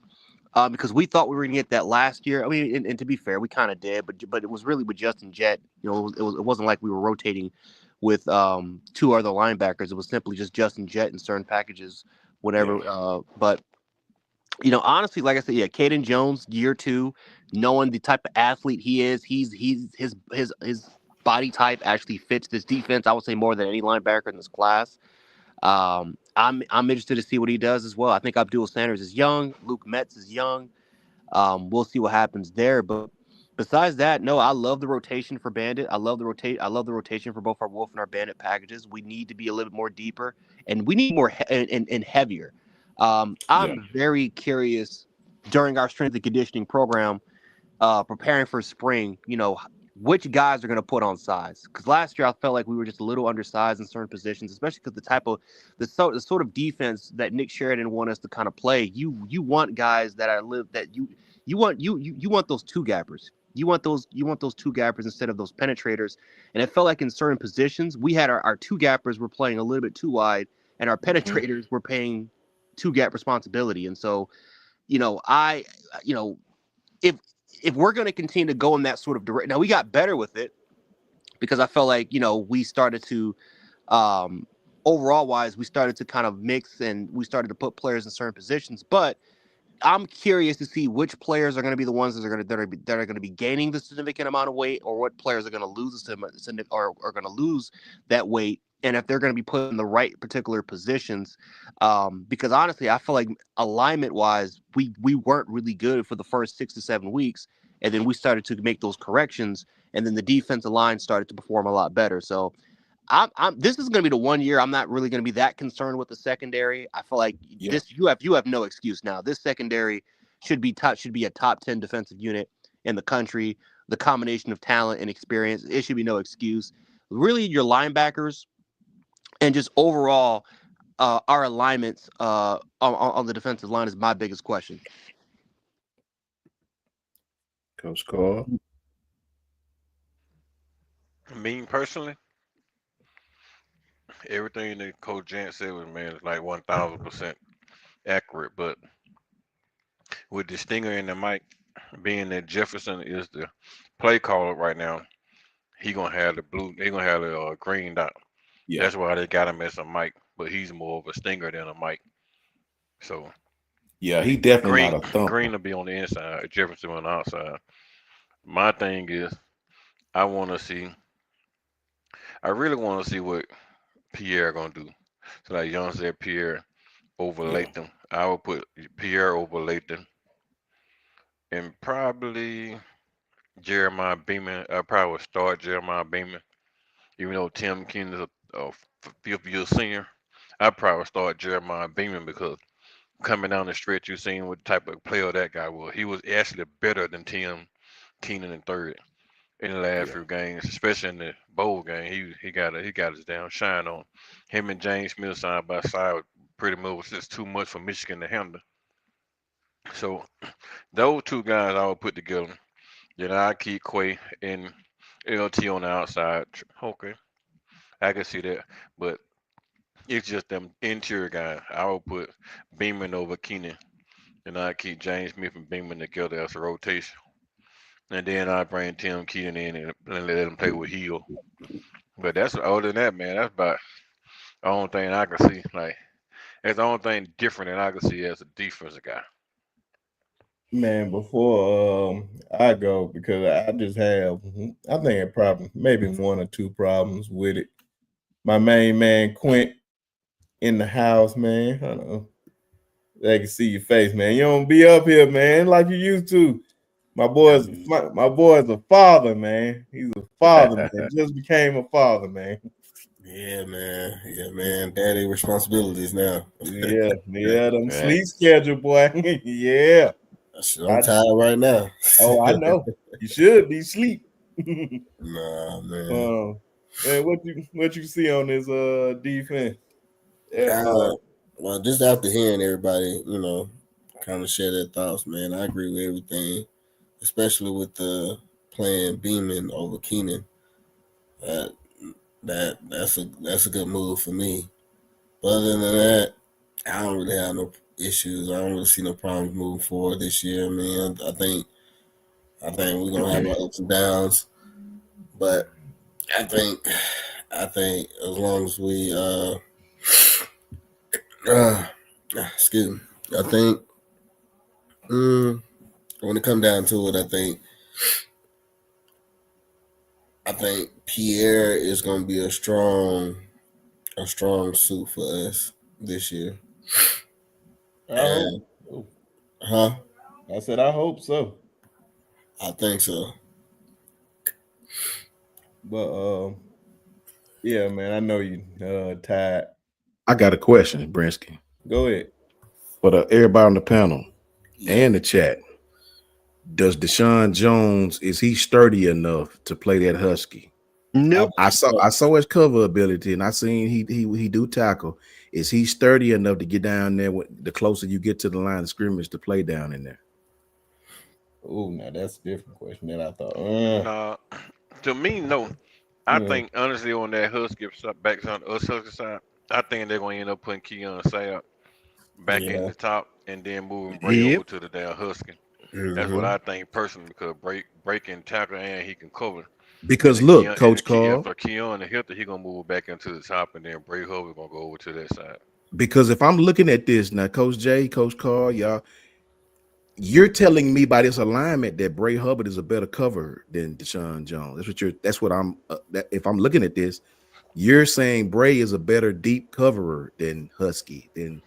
Because we thought we were going to get that last year. I mean, and to be fair, we kind of did, but it was really with Justin Jett. It wasn't like we were rotating with two other linebackers. It was simply just Justin Jett in certain packages, whatever. Yeah. But honestly, like I said, yeah, Caden Jones, year 2, knowing the type of athlete he is, his body type actually fits this defense. I would say more than any linebacker in this class. I'm interested to see what he does as well. I think Abdul Sanders is young. Luke Metz is young. We'll see what happens there. But besides that, no, I love the rotation for Bandit. I love the rotation for both our Wolf and our Bandit packages. We need to be a little bit more deeper, and we need more and heavier. I'm very curious during our strength and conditioning program, preparing for spring. Which guys are going to put on size? Because last year I felt like we were just a little undersized in certain positions, especially because the sort of defense that Nick Sheridan want us to kind of play. You want guys that you want those two gappers. You want those two gappers instead of those penetrators. And it felt like in certain positions we had our two gappers were playing a little bit too wide, and our penetrators were paying two gap responsibility. And so, if we're going to continue to go in that sort of direction, now we got better with it because I felt like we started to overall wise we started to kind of mix and we started to put players in certain positions, but I'm curious to see which players are going to be the ones that are going to be gaining the significant amount of weight, or what players are going to lose or are going to lose that weight, and if they're going to be put in the right particular positions. Because honestly, I feel like alignment wise, we weren't really good for the first 6 to 7 weeks, and then we started to make those corrections, and then the defensive line started to perform a lot better. So this is going to be the 1 year I'm not really going to be that concerned with the secondary. I feel like this you have no excuse now. This secondary should be a top 10 defensive unit in the country. The combination of talent and experience, it should be no excuse. Really, your linebackers and just overall our alignments on the defensive line is my biggest question. Coach Carl. Me personally, everything that Coach Jant said was man is like 1,000% accurate. But with the stinger and the mic, being that Jefferson is the play caller right now, he gonna have the blue. They gonna have the green dot. Yeah. That's why they got him as a mic, but he's more of a stinger than a mic. So Yeah, he definitely Green not a thumper. Green will be on the inside, Jefferson on the outside. My thing is, I want to see. I really want to see what Pierre gonna do. So like Young said, Pierre over Yeah. Latham. I would put Pierre over Latham, and probably Jeremiah Beeman. I probably would start Jeremiah Beeman, even though Tim King is a fifth year senior. I probably would start Jeremiah Beeman because coming down the stretch, you seen what type of player that guy was. He was actually better than Tim Keenan in third in the last Yeah. few games, especially in the bowl game. He got his damn shine on. Him and James Smith side by side pretty much was just too much for Michigan to handle. So those two guys I would put together. Then I keep Quay and LT on the outside. Okay, I can see that, but it's just them interior guys. I would put Beeman over Keenan, and I keep James Smith and Beeman together as a rotation. And then I bring Tim Keenan in and let him play with Hill. But that's other than that, man. That's about the only thing I can see. Like that's the only thing different that I can see as a defensive guy. Man, before I go, because I just have, I think a problem, maybe one or two problems with it. My main man Quint in the house, man. I don't know. They can see your face, man. You don't be up here, man, like you used to. My boy's my boy's a father, man. He's a father, man. Just became a father, man. Yeah, man. Yeah, man. Daddy responsibilities now. Yeah, them Right. sleep schedule, boy. Yeah. I'm tired right now. Oh, I know. You should be asleep. Nah, man. Man, what you see on this defense? Well, just after hearing everybody, kind of share their thoughts, man. I agree with everything, especially with the playing Beeman over Keenan. That's a good move for me. But other than that, I don't really have no issues. I don't really see no problems moving forward this year. I mean, I think we're gonna have our ups and downs, but I think as long as we excuse me, I think when it comes down to it, I think Pierre is gonna be a strong suit for us this year. And, huh? I said I hope so. I think so. But yeah, man, I know you tired. I got a question, Brinsky. Go ahead. For everybody on the panel and the chat. Does Deshaun Jones, is he sturdy enough to play that Husky? Nope. I saw his cover ability, and I seen he do tackle. Is he sturdy enough to get down there? The closer you get to the line of scrimmage to play down in there. Oh, now that's a different question than I thought. Nah, to me, no. I think honestly on that Husky back on the Husky side, I think they're gonna end up putting Keon Sapp back in the top and then moving Bray over to the damn Husky. That's what Mm-hmm. I think personally because break and tackle and he can cover. And Because then look, Keon and Coach Carl, if Keon the Hilton, he gonna move back into the top, and then Bray Hubbard gonna go over to that side. because if I'm looking at this now, Coach J, Coach Carl, y'all, you're telling me by this alignment that Bray Hubbard is a better cover than Deshaun Jones. That's what I'm if I'm looking at this, you're saying Bray is a better deep coverer than Husky than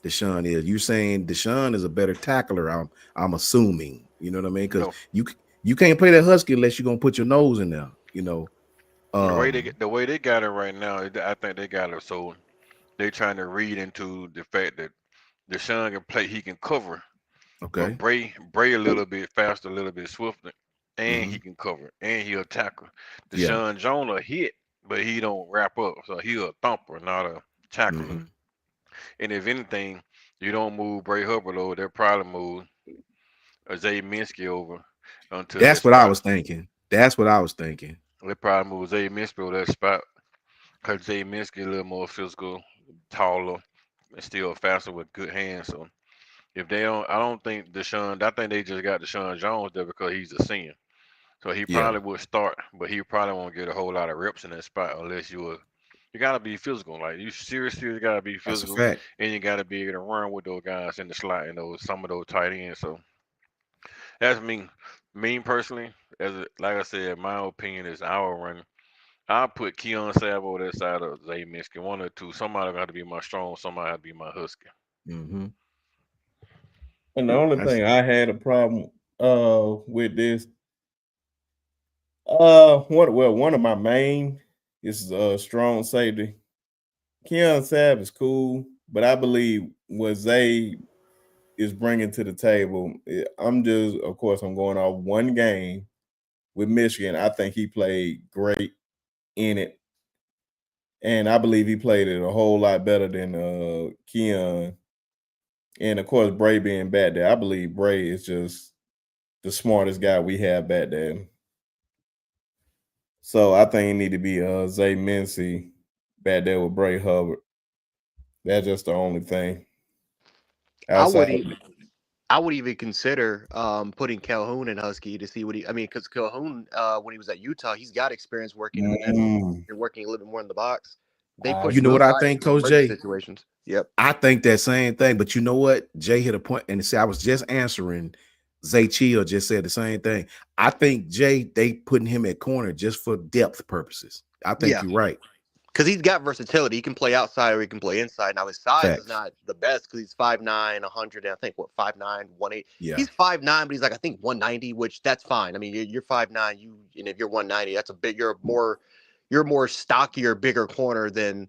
Deshaun is. You're saying Deshaun is a better tackler. I'm assuming, you know what I mean? Because No, you can't play that Husky unless you're gonna put your nose in there, you know. the way they got it right now, I think they got it so they trying to read into the fact that Deshaun can play, he can cover, but Okay. Bray a little bit faster, a little bit swifter, and Mm-hmm. he can cover, and he'll tackle. Yeah. Deshaun Jones a hit, but he don't wrap up, so he a thumper, not a tackler. Mm-hmm. And if anything, you don't move Bray Hubbard over, they'll probably move Zay Minsky over onto that That's what I spot. was thinking. That's what I was thinking. They probably move Zay Minsky over that spot because Zay Minsky a little more physical, taller, and still faster with good hands. So if they don't, I don't think Deshaun. I think they just got Deshaun Jones there because he's a senior. So he Yeah, probably would start, but he probably won't get a whole lot of reps in that spot unless you gotta be physical. Like you seriously gotta be that's a physical, fact. and you gotta be able to run with those guys in the slot and those some of those tight ends. So that's me. Me personally, like I said, my opinion is our run. I put Keon Sav over that side of Zay Minsky, one or two. Somebody got to be my strong, somebody got to be my husky. Mm-hmm. And the only That's thing I had a problem with this one of my main is strong safety. Keon Sabb is cool, but I believe what Zay is bringing to the table. I'm just, of course, I'm going off one game with Michigan. I think he played great in it, and I believe he played it a whole lot better than Keon. And of course, Bray being back there, I believe Bray is just the smartest guy we have back there. So I think it need to be Zay Mincy back there with Bray Hubbard. That's just the only thing I outside would of e- I would even consider putting Calhoun in Husky to see what he. I mean, because Calhoun, when he was at Utah, he's got experience working in the nickel mm, and working a little bit more in the box. They I push you him know what I outside think, in Coach emergency J. situations. Yep. I think that same thing, but you know what? Jay hit a point, and see, I was just answering. Zay Chill just said the same thing. I think Jay, they putting him at corner just for depth purposes. I think Yeah, you're right. because he's got versatility. He can play outside or he can play inside. Now his size is Facts. not the best because he's 5'9", 100, and I think what 5'9", 180. Yeah. He's 5'9", but he's like I think 190, which that's fine. I mean, you're 5'9", and if you're 190, that's a big. You're more stockier, bigger corner than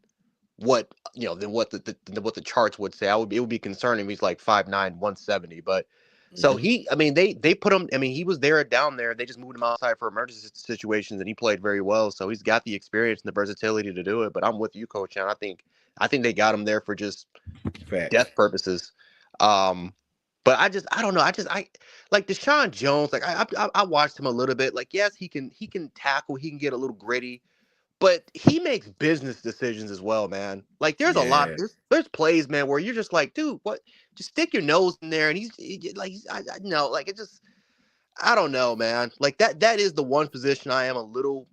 what the charts would say. It would be concerning if he's like 5'9", 170. But so Mhm. I mean, they put him. I mean, he was there down there. They just moved him outside for emergency situations, and he played very well. So he's got the experience and the versatility to do it. But I'm with you, Coach. And I think they got him there for just Facts. depth purposes. Um, but I don't know. I like Deshaun Jones. Like I watched him a little bit. Like yes, he can tackle. He can get a little gritty, but he makes business decisions as well, man. Like there's a lot. Yes. There's plays, man, where you're just like, dude, what? Just stick your nose in there, and I no, like it just, I don't know, man. Like that is the one position I am a little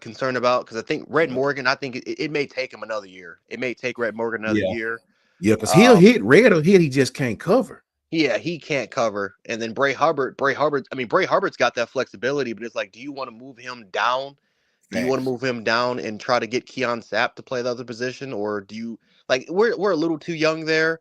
concerned about because I think Red yeah, Morgan. I think it may take him another year. It may take Red Morgan another yeah, year. Yeah, because he'll Um, hit red or hit, he just can't cover. yeah, he can't cover. And then Bray Hubbard. I mean, Bray Hubbard's got that flexibility, but it's like, do you want to move him down? Do you want to Facts. move him down and try to get Keon Sapp to play the other position, or do you like we're a little too young there?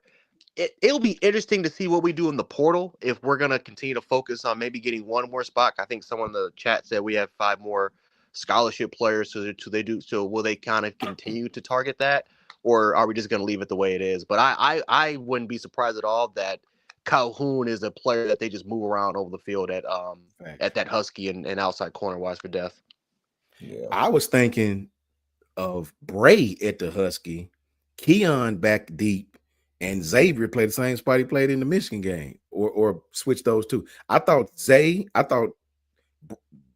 It'll be interesting to see what we do in the portal if we're gonna continue to focus on maybe getting one more spot. I think someone in the chat said we have 5 more scholarship players, so will they kind of continue to target that, or are we just gonna leave it the way it is? But I wouldn't be surprised at all that Calhoun is a player that they just move around over the field Facts. at that Husky and outside corner wise for depth. yeah, I was thinking of Bray at the Husky, Keon back deep, and Xavier played the same spot he played in the Michigan game, or switch those two. I thought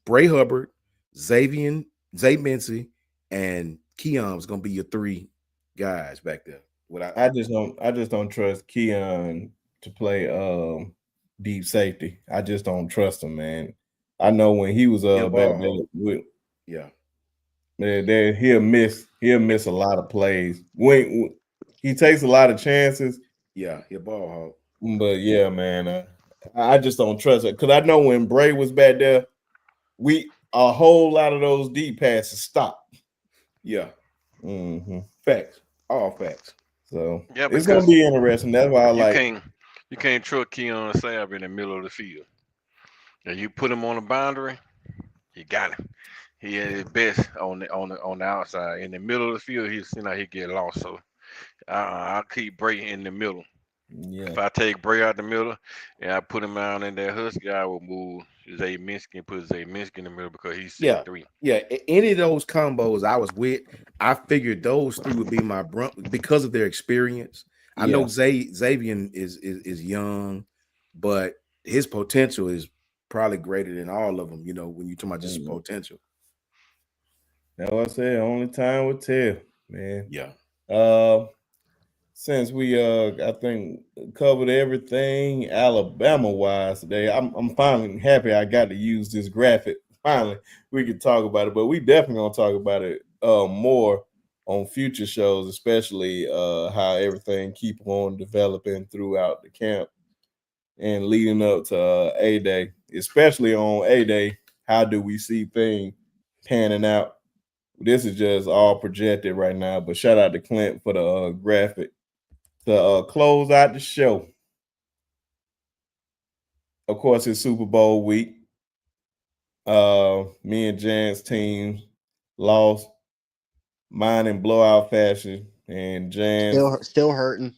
Bray Hubbard, Xavier, Zay Mincy, and Keon was gonna be your three guys back there. What I I just don't trust Keon to play deep safety. I just don't trust him, man. I know when he was back there with he'll miss a lot of plays. When he takes a lot of chances. Yeah, he a ball hog. But yeah, man, I just don't trust it because I know when Bray was back there, a whole lot of those deep passes stopped. Yeah, facts, all facts. So Yeah, it's gonna be interesting. That's why I like. You can't trust Keon Sabb in the middle of the field. And you put him on the boundary, you got him. He at his best on the outside. In the middle of the field, he get lost. So I'll keep Bray in the middle. Yeah. If I take Bray out the middle and I put him out in that Husky, I will move Zay Minsky and put Zay Minsky in the middle because he's 6'3". Yeah. Any of those combos I was with, I figured those three would be my brunt because of their experience. I know Xavier is young, but his potential is probably greater than all of them. You know, when you talk about just potential. That's what I said. Only time will tell, man. Yeah. Since we I think covered everything Alabama wise today, I'm finally happy I got to use this graphic. Finally, we can talk about it, but we definitely gonna talk about it more on future shows, especially how everything keep on developing throughout the camp and leading up to A-Day, especially on A-Day. How do we see things panning out? This is just all projected right now, but shout out to Clint for the graphic to close out the show. Of course, it's Super Bowl week. Me and Jan's team lost, mine in blowout fashion, and Jan's still hurting.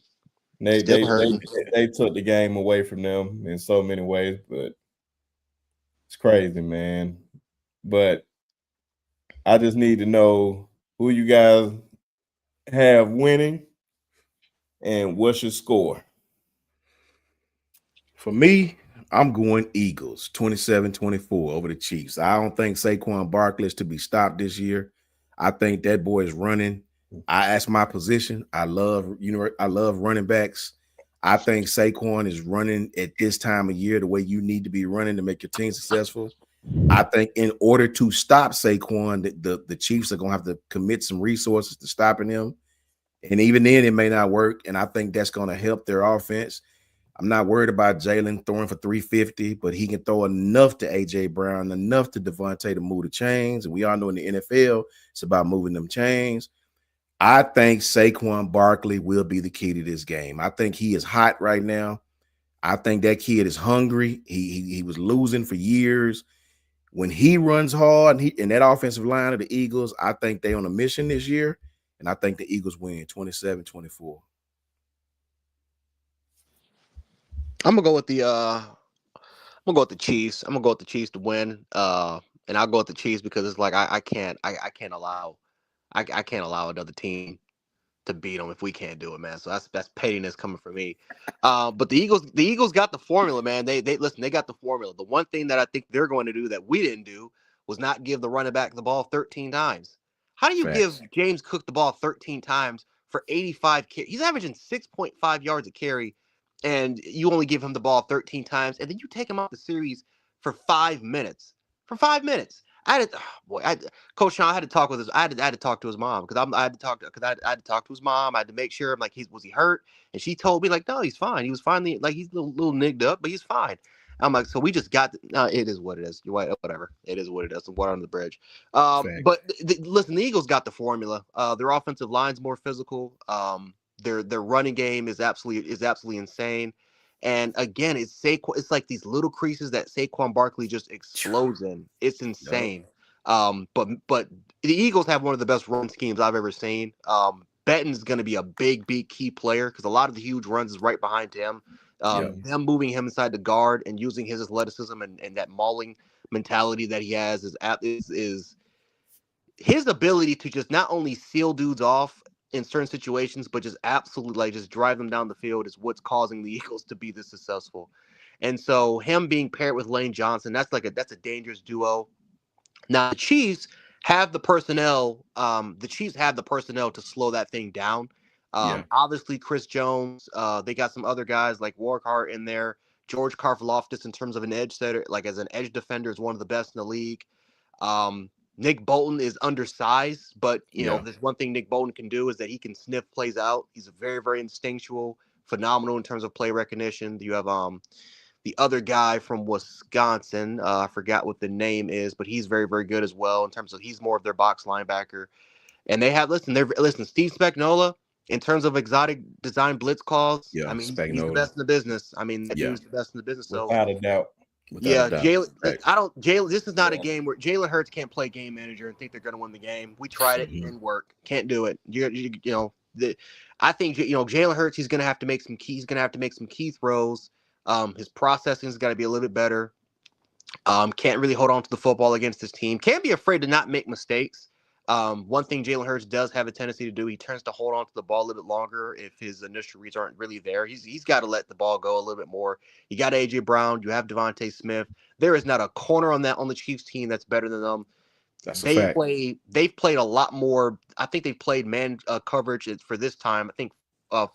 They took the game away from them in so many ways, but it's crazy, man. But I just need to know who you guys have winning and what's your score. For me, I'm going Eagles 27-24 over the Chiefs. I don't think Saquon Barkley is to be stopped this year. I think that boy is running. That's my position. I love running backs. I think Saquon is running at this time of year the way you need to be running to make your team successful. I think in order to stop Saquon, the Chiefs are going to have to commit some resources to stopping him. And even then, it may not work. And I think that's going to help their offense. I'm not worried about Jalen throwing for 350, but he can throw enough to A.J. Brown, enough to Devontae to move the chains. And we all know in the NFL, it's about moving them chains. I think Saquon Barkley will be the key to this game. I think he is hot right now. I think that kid is hungry. He was losing for years. When he runs hard and that offensive line of the Eagles, I think they're on a mission this year. And I think the Eagles win 27-24. I'm gonna go with the Chiefs. I'm gonna go with the Chiefs to win. And I'll go with the Chiefs because it's like I can't allow another team to beat them if we can't do it, man. So that's pettiness coming from me. But the Eagles got the formula, man. They listen, they got the formula. The one thing that I think they're going to do that we didn't do was not give the running back the ball 13 times. How do you give James Cook the ball 13 times for 85 carries? He's averaging 6.5 yards a carry, and you only give him the ball 13 times, and then you take him out the series for 5 minutes. For 5 minutes. Coach Sean, I had to talk with his. I had to talk to his mom because I had to talk to his mom. I had to make sure, like, was he hurt? And she told me, like, no, he's fine. He was finally, like, he's a little nigged up, but he's fine. I'm like, so we just got. It is what it is. Whatever. It is what it is. Water under the bridge. But listen, the Eagles got the formula. Their offensive line's more physical. Their running game is absolutely insane. And again, it's like these little creases that Saquon Barkley just explodes in. It's insane. But the Eagles have one of the best run schemes I've ever seen. Benton's going to be a big key player because a lot of the huge runs is right behind him. Them moving him inside the guard and using his athleticism and that mauling mentality that he has is his ability to just not only seal dudes off in certain situations, but just absolutely like just drive them down the field is what's causing the Eagles to be this successful. And so him being paired with Lane Johnson, that's a dangerous duo. Now the Chiefs have the personnel. The Chiefs have the personnel to slow that thing down. Obviously Chris Jones. They got some other guys like Warkhart in there. George Karlaftis in terms of an edge setter, like as an edge defender, is one of the best in the league. Nick Bolton is undersized, but there's one thing Nick Bolton can do is that he can sniff plays out. He's a very, very instinctual, phenomenal in terms of play recognition. You have the other guy from Wisconsin. I forgot what the name is, but he's very, very good as well in terms of he's more of their box linebacker. And they have listen, Steve Spagnuolo, in terms of exotic design blitz calls, I mean, he's the best in the business. I mean, that dude's the best in the business. So without a doubt. Jalen. This is not a game where Jalen Hurts can't play game manager and think they're going to win the game. We tried it, it didn't work. Can't do it. I think Jalen Hurts. He's going to have to make some key. He's going to have to make some key throws. His processing has got to be a little bit better. Can't really hold on to the football against this team. Can't be afraid to not make mistakes. One thing Jalen Hurts does have a tendency to do, he tends to hold on to the ball a little bit longer if his initial reads aren't really there. He's got to let the ball go a little bit more. You got A.J. Brown, you have Devontae Smith. There is not a corner on the Chiefs team that's better than them. They've played a lot more. I think they've played man coverage for this time. I think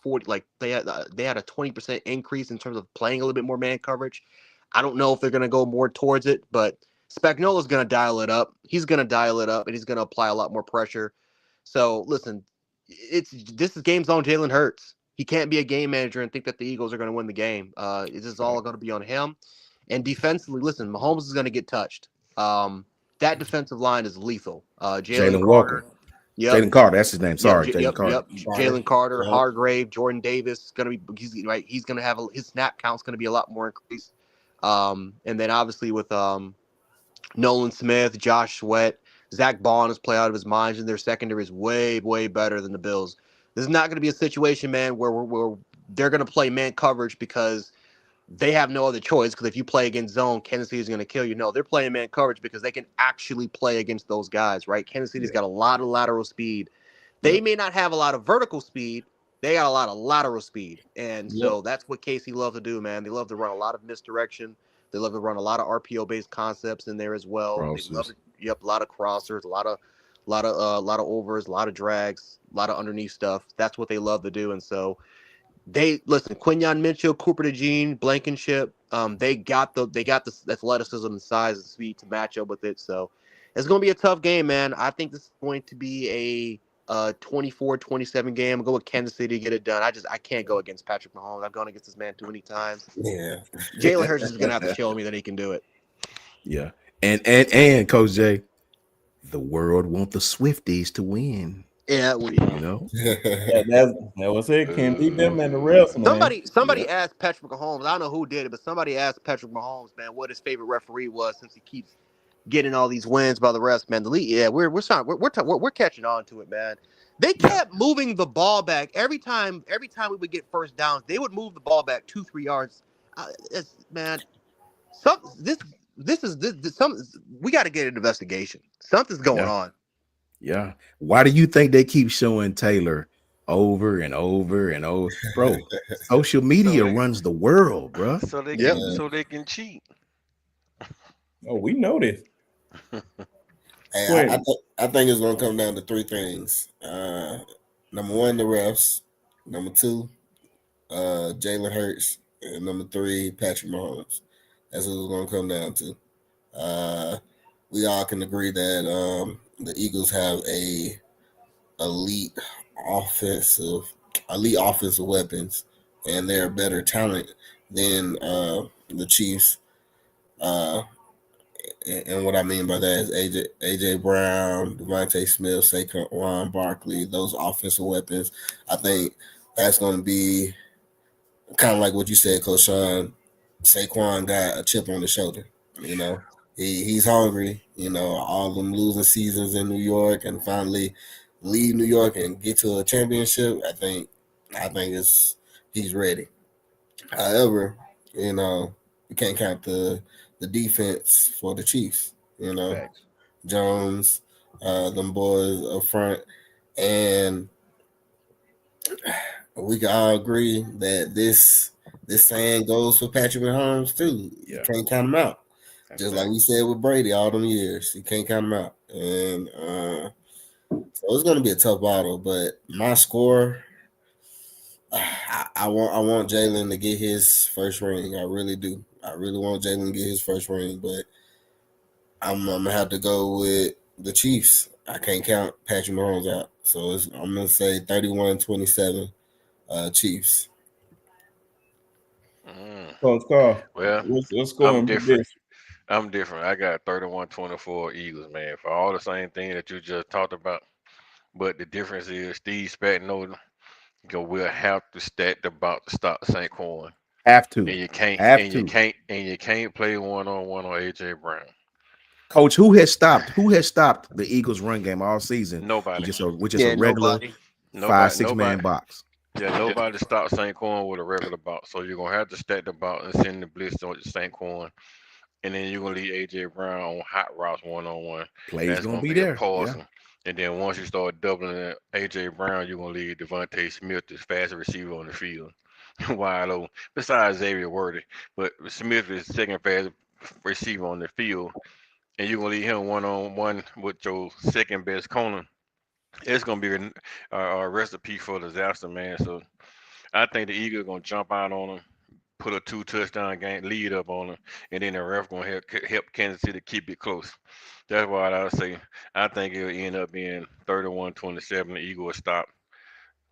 40, like they had a 20% increase in terms of playing a little bit more man coverage. I don't know if they're going to go more towards it, but Spagnuolo's going to dial it up. He's going to dial it up, and he's going to apply a lot more pressure. So, listen, this is game's on Jalen Hurts. He can't be a game manager and think that the Eagles are going to win the game. This is all going to be on him. And defensively, listen, Mahomes is going to get touched. That defensive line is lethal. Jalen Walker. Jalen Carter, that's his name. Sorry, Jalen Carter. Jalen Carter, Hargrave, Jordan Davis is going to be. He's going to have his snap count's going to be a lot more increased. And then obviously with Nolan Smith, Josh Sweat, Zach Bond has played out of his mind, and their secondary is way, way better than the Bills. This is not going to be a situation, man, where they're going to play man coverage because they have no other choice. Because if you play against zone, Kansas City is going to kill you. No, they're playing man coverage because they can actually play against those guys, right? Kansas City's got a lot of lateral speed. They may not have a lot of vertical speed. They got a lot of lateral speed. And so that's what KC love to do, man. They love to run a lot of misdirection. They love to run a lot of RPO-based concepts in there as well. Crossers. They love a lot of crossers, a lot of overs, a lot of drags, a lot of underneath stuff. That's what they love to do. And so Quinyon Mitchell, Cooper DeJean, Blankenship, they got the athleticism and size and speed to match up with it. So it's going to be a tough game, man. I think this is going to be a 24-27 game. I'll go with Kansas City to get it done. I can't go against Patrick Mahomes. I've gone against this man too many times. Yeah. Jalen Hurts is gonna have to show me that he can do it. Yeah. And Coach Jay, the world want the Swifties to win. Yeah, that was it. Can't beat them and the rest, man. Somebody asked Patrick Mahomes. I don't know who did it, but somebody asked Patrick Mahomes, man, what his favorite referee was since he keeps getting all these wins by the refs, man. The league, we're catching on to it, man. They kept moving the ball back every time we would get first downs. They would move the ball back 2-3 yards. We got to get an investigation. Something's going on. Yeah. Why do you think they keep showing Taylor over and over and over, bro? Social media runs the world, bro. So they can cheat. Oh, we know this. Hey, I think it's gonna come down to three things. Number one, the refs. Number two, Jalen Hurts, and number three, Patrick Mahomes. That's what it's gonna come down to. We all can agree that the Eagles have a elite offensive weapons, and they're better talent than the Chiefs. And what I mean by that is AJ Brown, Devontae Smith, Saquon Barkley, those offensive weapons. I think that's going to be kind of like what you said, Coach Sean. Saquon got a chip on the shoulder. He's hungry. All them losing seasons in New York and finally leave New York and get to a championship. I think he's ready. However, you can't count the defense for the Chiefs, Facts. Jones, them boys up front, and we can all agree that this saying goes for Patrick Mahomes too. You can't count him out. That's just like we said with Brady all them years. You can't count him out. And so it's going to be a tough battle, but my score, I want Jalen to get his first ring. I really do. I really want Jalen to get his first ring, but I'm gonna have to go with the Chiefs. I can't count Patrick Mahomes out, so I'm gonna say 31-27 Chiefs. Mm. Coach Carl, Well, what's I'm going different. this? I'm different. I got 31-24 Eagles, man, for all the same thing that you just talked about. But the difference is Steve Spagnuolo will have to stack the box to stop Saquon, Have to. and you can't, Have and you to. can't, and you can't play one on AJ Brown. Coach, who has stopped the Eagles run game all season Nobody, with just a Yeah, regular nobody. five, nobody, six man nobody. box? Yeah, nobody stops Saquon with a regular box. So you're gonna have to stack the box and send the blitz on Saquon, and then you're gonna leave AJ Brown on hot routes one on one. Plays That's gonna gonna be be a there. Yeah. poison. And then once you start doubling AJ Brown, you're gonna leave Devontae Smith, the fastest receiver on the field, wide open. Besides Xavier Worthy, but Smith is the second fastest receiver on the field, and you're gonna leave him one on one with your second best corner. It's gonna be a recipe for disaster, man. So I think the Eagles gonna jump out on them, put a two touchdown game lead up on them, and then the ref gonna help Kansas City keep it close. That's why I say I think it'll end up being 31-27. The Eagles will stop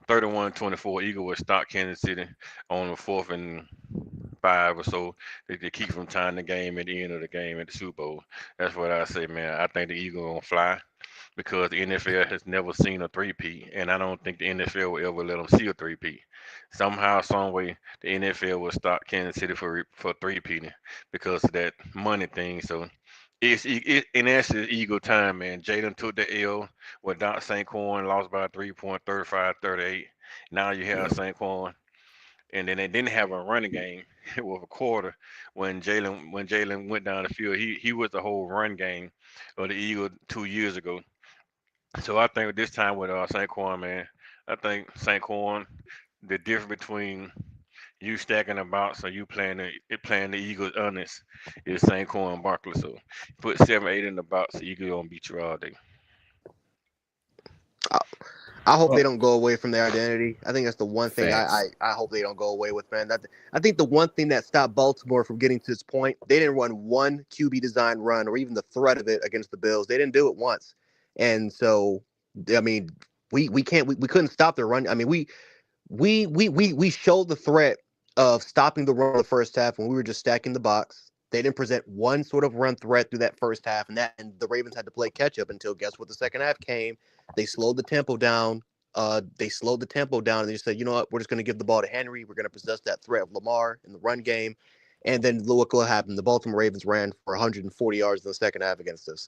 31-24. Eagles will stop Kansas City on the 4th and 5 or so. They keep from tying the game at the end of the game at the Super Bowl. That's what I say, man. I think the Eagles gonna fly because the NFL has never seen a three-peat, and I don't think the NFL will ever let them see a three-peat. Somehow, some way, the NFL will stop Kansas City for three-peating because of that money thing. So in essence Eagle time, man. Jaden took the L with Doc Saquon, lost by 3 point, 35-38. Now you have Yeah. Saquon, and then they didn't have a running game with a quarter when Jalen went down the field. He was the whole run game of the Eagle 2 years ago. So I think this time with Saquon, man, I think Saquon, the difference between you stacking the box or you playing the Eagles honest is Saquon Barkley. So put 7-8 in the box, the Eagles gonna beat you all day. I, I hope they Well, don't go away from their identity. I think that's the one thing Facts. I hope they don't go away with, man. I think the one thing that stopped Baltimore from getting to this point, they didn't run one QB design run or even the threat of it against the Bills. They didn't do it once, and so I mean, we couldn't stop their run. I mean, we showed the threat of stopping the run in the first half when we were just stacking the box. They didn't present one sort of run threat through that first half, and the Ravens had to play catch up until guess what? The second half came. They slowed the tempo down. And they said, you know what? We're just going to give the ball to Henry. We're going to possess that threat of Lamar in the run game. And then look what happened. The Baltimore Ravens ran for 140 yards in the second half against us.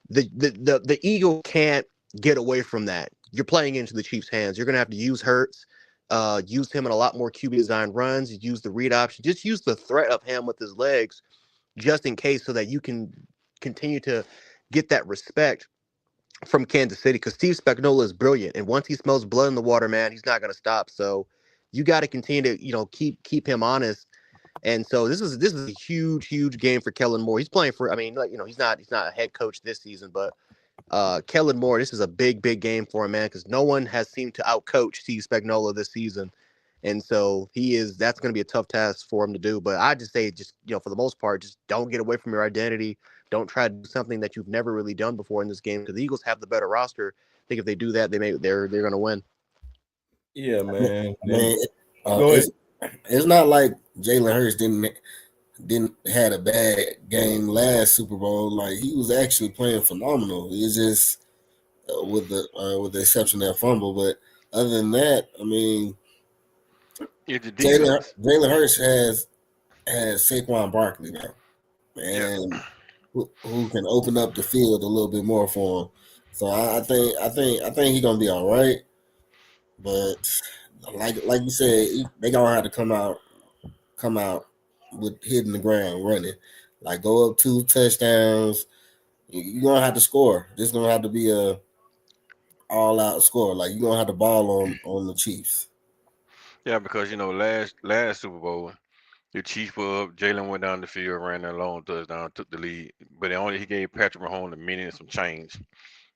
The Eagle can't get away from that. You're playing into the Chiefs' hands. You're going to have to use Hurts, use him in a lot more QB design runs. Use the read option. Just use the threat of him with his legs, just in case, so that you can continue to get that respect from Kansas City. Because Steve Spagnuolo is brilliant, and once he smells blood in the water, man, he's not going to stop. So you got to continue to keep him honest. And so this is a huge game for Kellen Moore. He's playing for. I mean, like, he's not a head coach this season, but Kellen Moore, this is a big game for him, man, because no one has seemed to outcoach Steve Spagnuolo this season, and so he is. That's going to be a tough task for him to do. But I just say, just for the most part, just don't get away from your identity. Don't try to do something that you've never really done before in this game, because the Eagles have the better roster. I think if they do that, they're going to win. yeah, man. I And mean, go ahead. it's not like Jalen Hurts didn't had a bad game last Super Bowl. Like he was actually playing phenomenal. He's just with the exception of that fumble, but other than that, I mean, It's the Jalen defense. Jalen Hurts has Saquon Barkley now, Yeah. and who can open up the field a little bit more for him. So I think he's gonna be all right. But like you said, they gonna have to come out with hitting the ground running, like go up 2 touchdowns. You're gonna have to score. This gonna have to be a all out score. Like you're gonna have the ball on the Chiefs. Yeah, because last Super Bowl, the Chiefs were up. Jalen went down the field, ran that long touchdown, took the lead. But he gave Patrick Mahomes a minute and some change.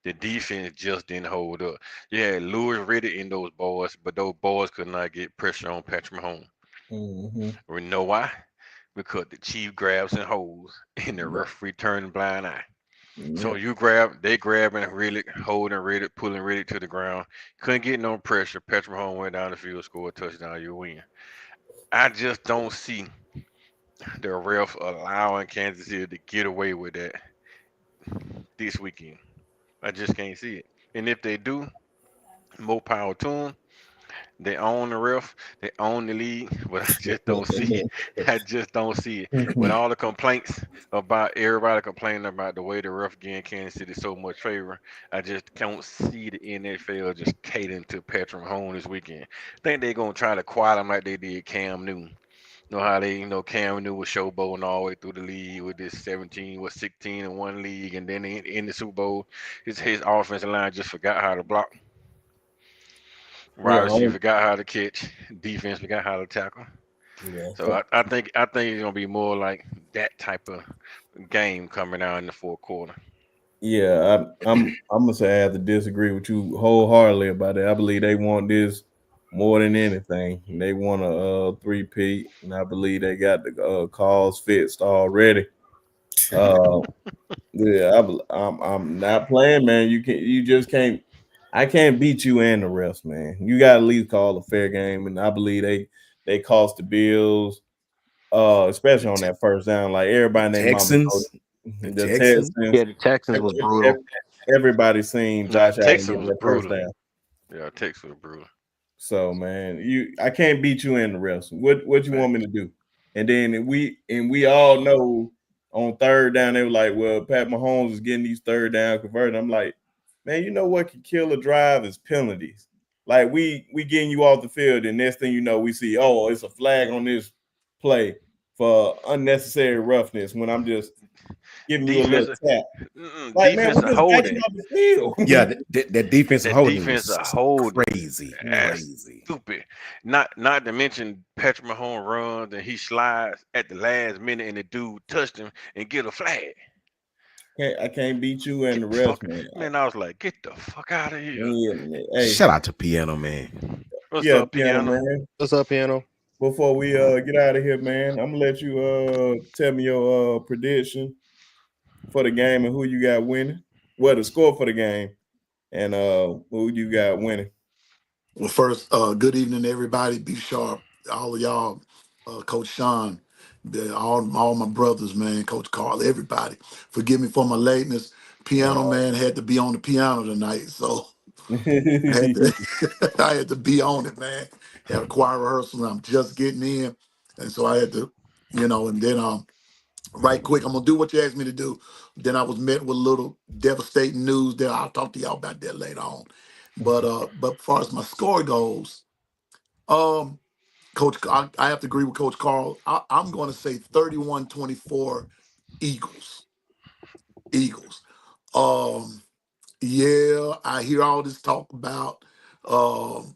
The defense just didn't hold up. You had Lewis Riddick in those boys, but those boys could not get pressure on Patrick Mahomes. Mm-hmm. We know why? Because the chief grabs and holds, and the referee turned a blind eye. So Yep. they grabbing Riddick, holding Riddick, pulling Riddick to the ground. Couldn't get no pressure. Patrick Mahomes went down the field, scored a touchdown, you win. I just don't see the ref allowing Kansas City to get away with that this weekend. I just can't see it. And if they do, more power to them. They own the ref, they own the league, but I just don't see it. I just don't see it. With all the complaints about everybody complaining about the way the ref getting Kansas City so much favor, I just don't see the NFL just catering to Patrick Mahomes this weekend. I think they're gonna try to quiet him like they did Cam Newton. You know how they, Cam Newton was showboating all the way through the league with this 16 in one league, and then in the Super Bowl, his offensive line just forgot how to block. Wide Yeah. receiver forgot how to catch. Defense forgot how to tackle. Yeah. So I think it's gonna be more like that type of game coming out in the fourth quarter. Yeah, I'm gonna say I have to disagree with you wholeheartedly about that. I believe they want this more than anything. They want a three-peat, and I believe they got the calls fixed already. Uh, yeah, I'm not playing, man. You just can't. I can't beat you and the refs, man. You got to at least call a fair game, and I believe they cost the Bills, especially on that first down. Like everybody, and their mama know Texans, the the Texans. Texans. Yeah, the Texans was brutal. Everybody seen Nah, Josh Allen Texas get was that first brutal. down. Yeah, Texas was brutal. So man, I can't beat you in the rest. What you want me to do? And then we all know on third down they were like, well, Pat Mahomes is getting these third down converted. I'm like, man, you know what can kill a drive is penalties. Like we getting you off the field, and next thing you know, we see, oh, it's a flag on this play for unnecessary roughness when I'm just giving you a little Defensive, tap. Like, man, we defensive just got you holding. off the field. Yeah, that defensive That holding defensive was holding. crazy, That's crazy. stupid. Not to mention Patrick Mahomes runs and he slides at the last minute and the dude touched him and get a flag. I can't beat you and Get the the rest, fuck, man. man. I was like, get the fuck out of here. Yeah, hey, Shout out to Piano Man. What's yeah, up, piano piano? man. What's up, Piano? Before we get out of here, man, I'm gonna let you tell me your prediction for the game and who you got winning. Well, the score for the game and who you got winning. Well, first, good evening, everybody. Be sharp, all of y'all, Coach Sean, all my brothers, man, Coach Carl, everybody. Forgive me for my lateness. Piano man had to be on the piano tonight, so I had to, I had to be on it, man. Had a choir rehearsal, and I'm just getting in, and so I had to, and then right quick, I'm gonna do what you asked me to do. Then I was met with a little devastating news that I'll talk to y'all about that later on. But as far as my score goes, um, Coach, I have to agree with Coach Carl. I'm going to say 31-24 Eagles. Eagles. Um, yeah, I hear all this talk about um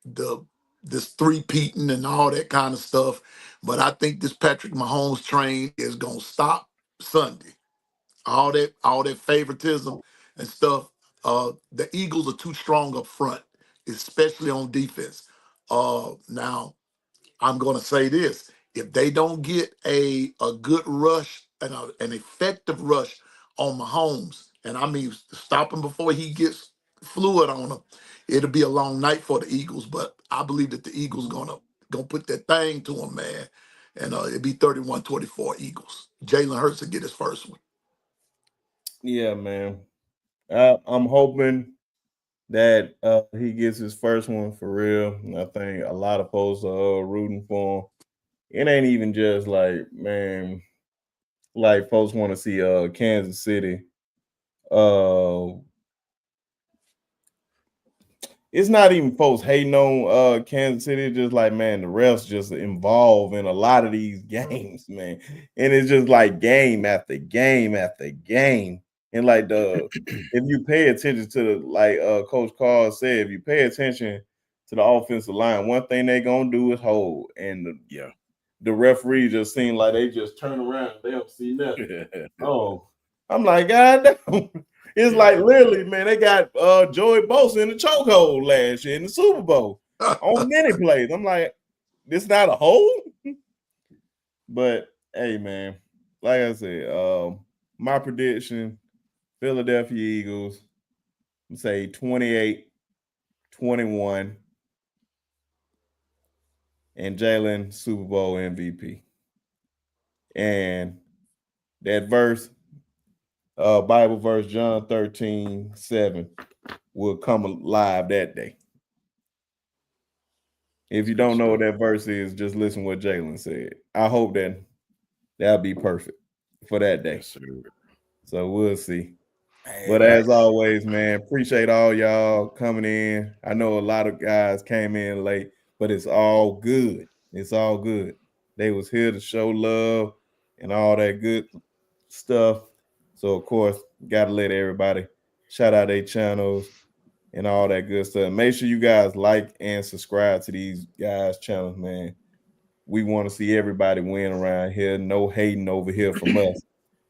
the this three-peating and all that kind of stuff, but I think this Patrick Mahomes train is gonna stop Sunday. All that favoritism and stuff. The Eagles are too strong up front, especially on defense. Now I'm going to say this: if they don't get a good rush and an effective rush on Mahomes, and I mean stop him before he gets fluid on him, it'll be a long night for the Eagles. But I believe that the Eagles gonna put that thing to him, man, and it'll be 31-24 Eagles. Jalen Hurts will get his first one. Yeah, man. I'm hoping that he gets his first one for real. And I think a lot of folks are rooting for him. It ain't even just like, man, like folks want to see Kansas City. Uh it's not even folks hating on Kansas City. It's just like, man, the refs just involved in a lot of these games, man. And it's just like game after game after game. And like if you pay attention to the like Coach Carl said, if you pay attention to the offensive line, one thing they're gonna do is hold. And the referee just seem like they just turn around, they don't see nothing. Oh, I'm like, God damn. It's like literally, man, they got Joey Bosa in the chokehold last year in the Super Bowl on many plays. I'm like, this not a hole? But hey, man, like I said, my prediction, Philadelphia Eagles, say 28-21, and Jalen Super Bowl MVP. And that verse, Bible verse, John 13:7, will come alive that day. If you don't know what that verse is, just listen what Jalen said. I hope that'll be perfect for that day. Yes, so we'll see. But as always, man, appreciate all y'all coming in. I know a lot of guys came in late, but it's all good. It's all good. They was here to show love and all that good stuff. So of course, gotta let everybody shout out their channels and all that good stuff. Make sure you guys like and subscribe to these guys' channels, man. We want to see everybody win around here. No hating over here from us.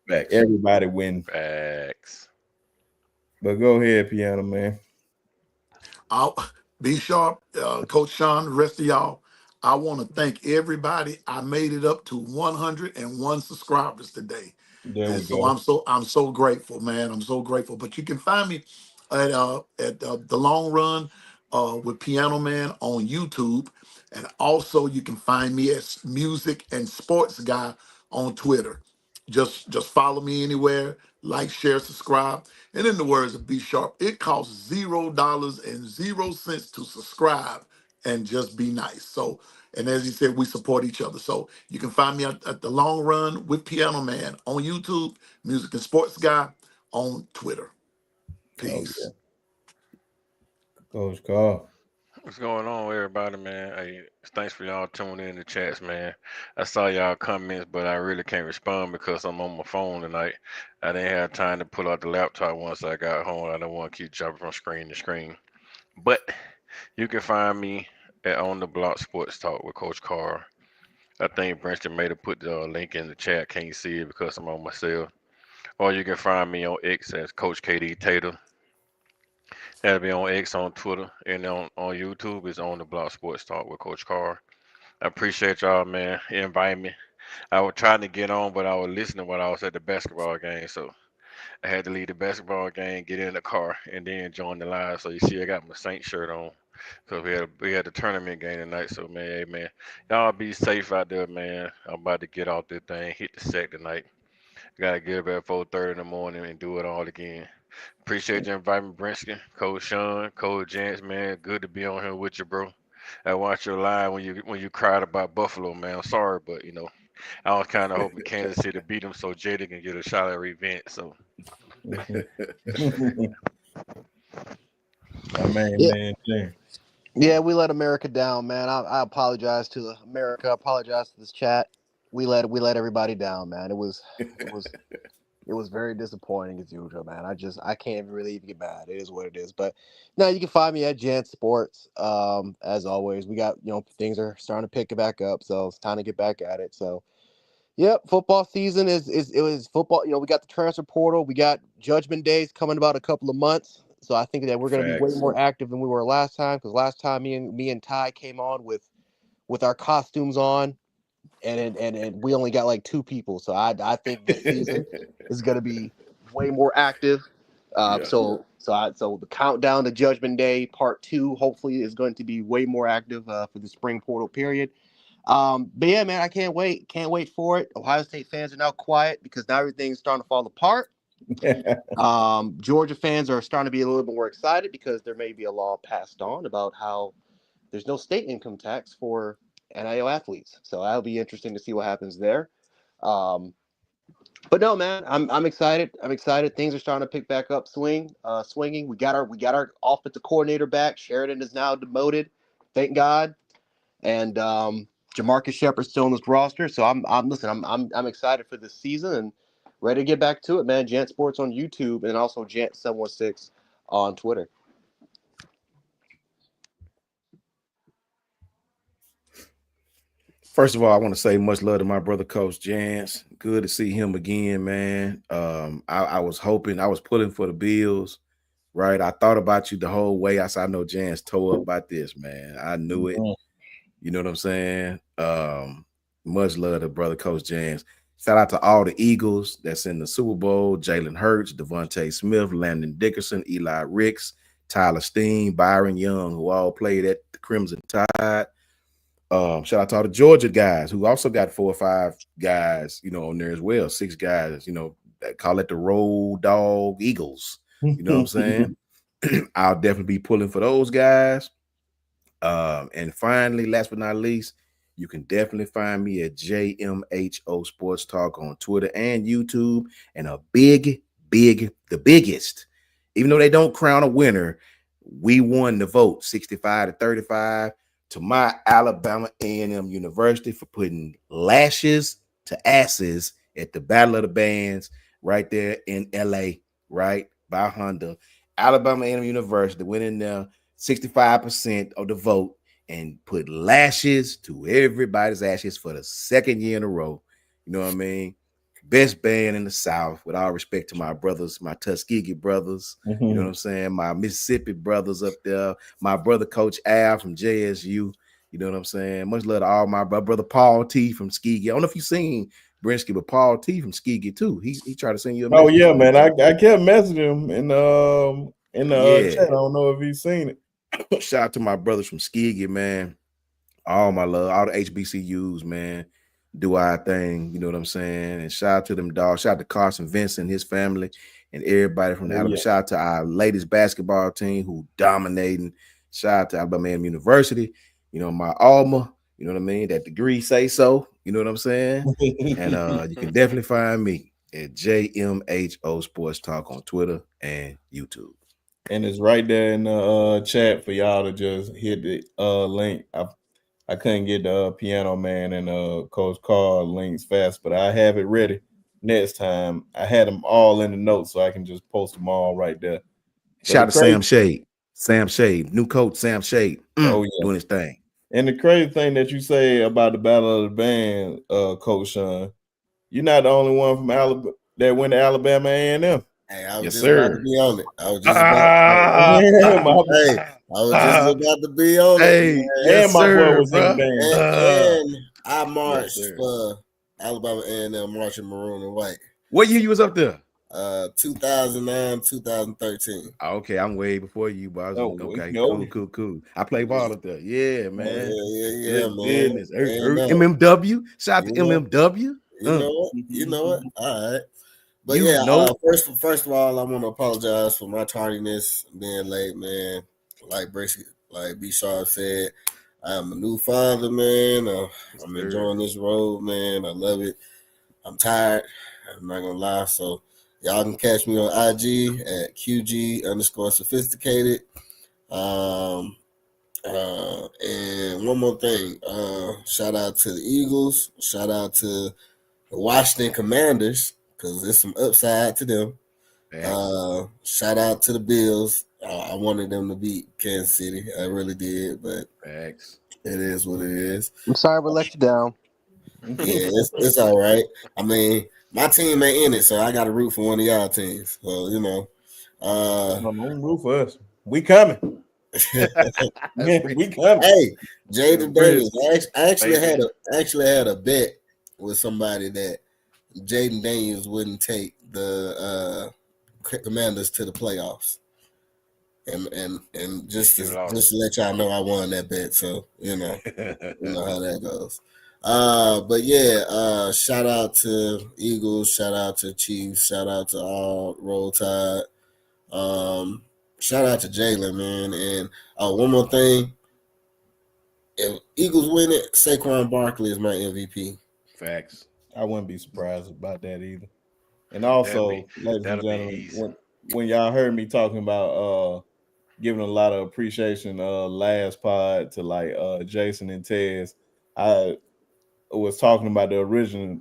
Facts. Everybody win. Facts. But go ahead, Piano Man. I'll be sharp, Coach Sean, the rest of y'all. I want to thank everybody. I made it up to 101 subscribers today. There And we so go. I'm so grateful, man. I'm so grateful. But you can find me at the Long Run with Piano Man on YouTube, and also you can find me as Music and Sports Guy on Twitter. Just follow me anywhere, like, share, subscribe. And in the words of B Sharp, it costs $0.00 to subscribe and just be nice. So, and as he said, we support each other. So you can find me at the Long Run with Piano Man on YouTube, Music and Sports Guy on Twitter. Peace. Oh, yeah. Coach Carl. What's going on, everybody, man? Hey, thanks for y'all tuning in the chats, man. I saw y'all comments, but I really can't respond because I'm on my phone tonight. I didn't have time to pull out the laptop once I got home. I don't want to keep jumping from screen to screen. But you can find me at On the Block Sports Talk with Coach Carr. I think Princeton may have put the link in the chat. Can't see it because I'm on my cell. Or you can find me on X as Coach KD Tater. That'll be on X, on Twitter, and on YouTube is On the Block Sports Talk with Coach Carr. I appreciate y'all, man. Invite me. I was trying to get on, but I was listening while I was at the basketball game, so I had to leave the basketball game, get in the car, and then join the live. So you see, I got my Saint shirt on because we had the tournament game tonight. So man, hey man, y'all be safe out there, man. I'm about to get off this thing, hit the sack tonight. Gotta get up at 4:30 in the morning and do it all again. Appreciate you inviting me, Brinsky, Coach Sean, Coach Jance, man. Good to be on here with you, bro. I watched your live when you cried about Buffalo, man. I'm sorry, but I was kind of hoping Kansas City beat them so Jada can get a shot at revenge. So My man, Yeah, James. yeah, we let America down, man. I apologize to America. I apologize to this chat. We let everybody down, man. It was very disappointing as usual, man. I can't really even get mad. It is what it is. But now you can find me at Jan Sports. As always, we got things are starting to pick it back up, so it's time to get back at it. So yep, football season it was football. We got the transfer portal. We got Judgment Days coming about a couple of months. So I think that we're going to be way Facts. more active than we were last time. Because last time me and Ty came on with our costumes on, and we only got like 2 people. So I think this season is going to be way more active. Yeah. So the countdown to Judgment Day Part 2 hopefully is going to be way more active for the spring portal period. But yeah, man, I can't wait. Can't wait for it. Ohio State fans are now quiet because now everything's starting to fall apart. Georgia fans are starting to be a little bit more excited because there may be a law passed on about how there's no state income tax for NIL athletes. So that'll be interesting to see what happens there. But no, man, I'm excited. I'm excited. Things are starting to pick back up, swinging. We got our offensive coordinator back. Sheridan is now demoted. Thank God. And Jamarcus Shepard's still on this roster. So I'm excited for this season and ready to get back to it, man. Jant Sports on YouTube and also Jant716 on Twitter. First of all, I want to say much love to my brother, Coach Jance. Good to see him again, man. I was hoping, I was pulling for the Bills, right? I thought about you the whole way. I said, I know Jance tore up about this, man. I knew it. You know what I'm saying? Much love to brother Coach Jans. Shout out to all the Eagles that's in the Super Bowl: Jalen Hurts, Devontae Smith, Landon Dickerson, Eli Ricks, Tyler Steen, Byron Young, who all played at the Crimson Tide. Shout out to all the Georgia guys who also got 4 or 5 guys, on there as well. 6 guys, that call it the Road Dog Eagles. You know what I'm saying? I'll definitely be pulling for those guys. And finally, last but not least, you can definitely find me at JMHO Sports Talk on Twitter and YouTube. And the biggest, even though they don't crown a winner, we won the vote 65-35 to my Alabama A&M University for putting lashes to asses at the Battle of the Bands right there in LA, right by Honda. Alabama A&M University went in there 65% of the vote and put lashes to everybody's ashes for the second year in a row. You know what I mean? Best band in the South, with all respect to my brothers, my Tuskegee brothers, you know what I'm saying? My Mississippi brothers up there, my brother Coach Al from JSU, you know what I'm saying? Much love to all my brother Paul T from Skegee. I don't know if you've seen Brinsky, but Paul T from Skegee too. He tried to send you a message. Oh yeah, man. I kept messaging him in the chat. I don't know if he's seen it. Shout out to my brothers from Skegee, man. All my love, all the HBCUs, man. Do our thing, you know what I'm saying? And shout out to them dogs. Shout out to Carson Vincent and his family and everybody from the Alabama. Yeah. Shout out to our ladies basketball team who dominating. Shout out to Alabama University. My alma, you know what I mean? That degree say so, you know what I'm saying? And you can definitely find me at JMHO Sports Talk on Twitter and YouTube. And it's right there in the chat for y'all to just hit the link. I couldn't get the Piano Man and Coach Carl links fast, but I have it ready next time. I had them all in the notes, so I can just post them all right there. Shout out to Sam Shade. Sam Shade, new coach Sam Shade. Doing his thing. And the crazy thing that you say about the Battle of the Band, Coach Sean, you're not the only one from Alabama that went to Alabama A&M. Hey, I was just about to be on it. I was just about to be on it. Hey, and my boy was in the band. And I marched for Alabama A&M marching maroon and white. What year you was up there? 2009, 2013. Okay, I'm way before you, but okay, cool. I play ball up there. Yeah, man. Yeah, man. MMW. Shout out to MMW. You know what? All right. But first of all, I want to apologize for my tardiness, being late, man. Like B. Sharp said, I am a new father, man. I'm enjoying this road, man. I love it. I'm tired. I'm not gonna lie. So y'all can catch me on IG at QG_sophisticated. And one more thing. Shout out to the Eagles. Shout out to the Washington Commanders, because there's some upside to them. Shout out to the Bills. I wanted them to beat Kansas City. I really did, but it is what it is. I'm sorry we let you down. Yeah, it's all right. I mean, my team ain't in it, so I got to root for one of y'all teams. So, don't root for us. We coming. We coming. Hey, Jaden Daniels. I actually had a bet with somebody that Jaden Daniels wouldn't take the Commanders to the playoffs, and just to let y'all know, I won that bet. So you know how that goes. But yeah, shout out to Eagles, shout out to Chiefs, shout out to all Roll Tide. Shout out to Jalen, man, and one more thing. If Eagles win it, Saquon Barkley is my MVP. Facts. I wouldn't be surprised about that either. And also, ladies and gentlemen, when y'all heard me talking about giving a lot of appreciation last pod to like Jason and Tez, I was talking about the original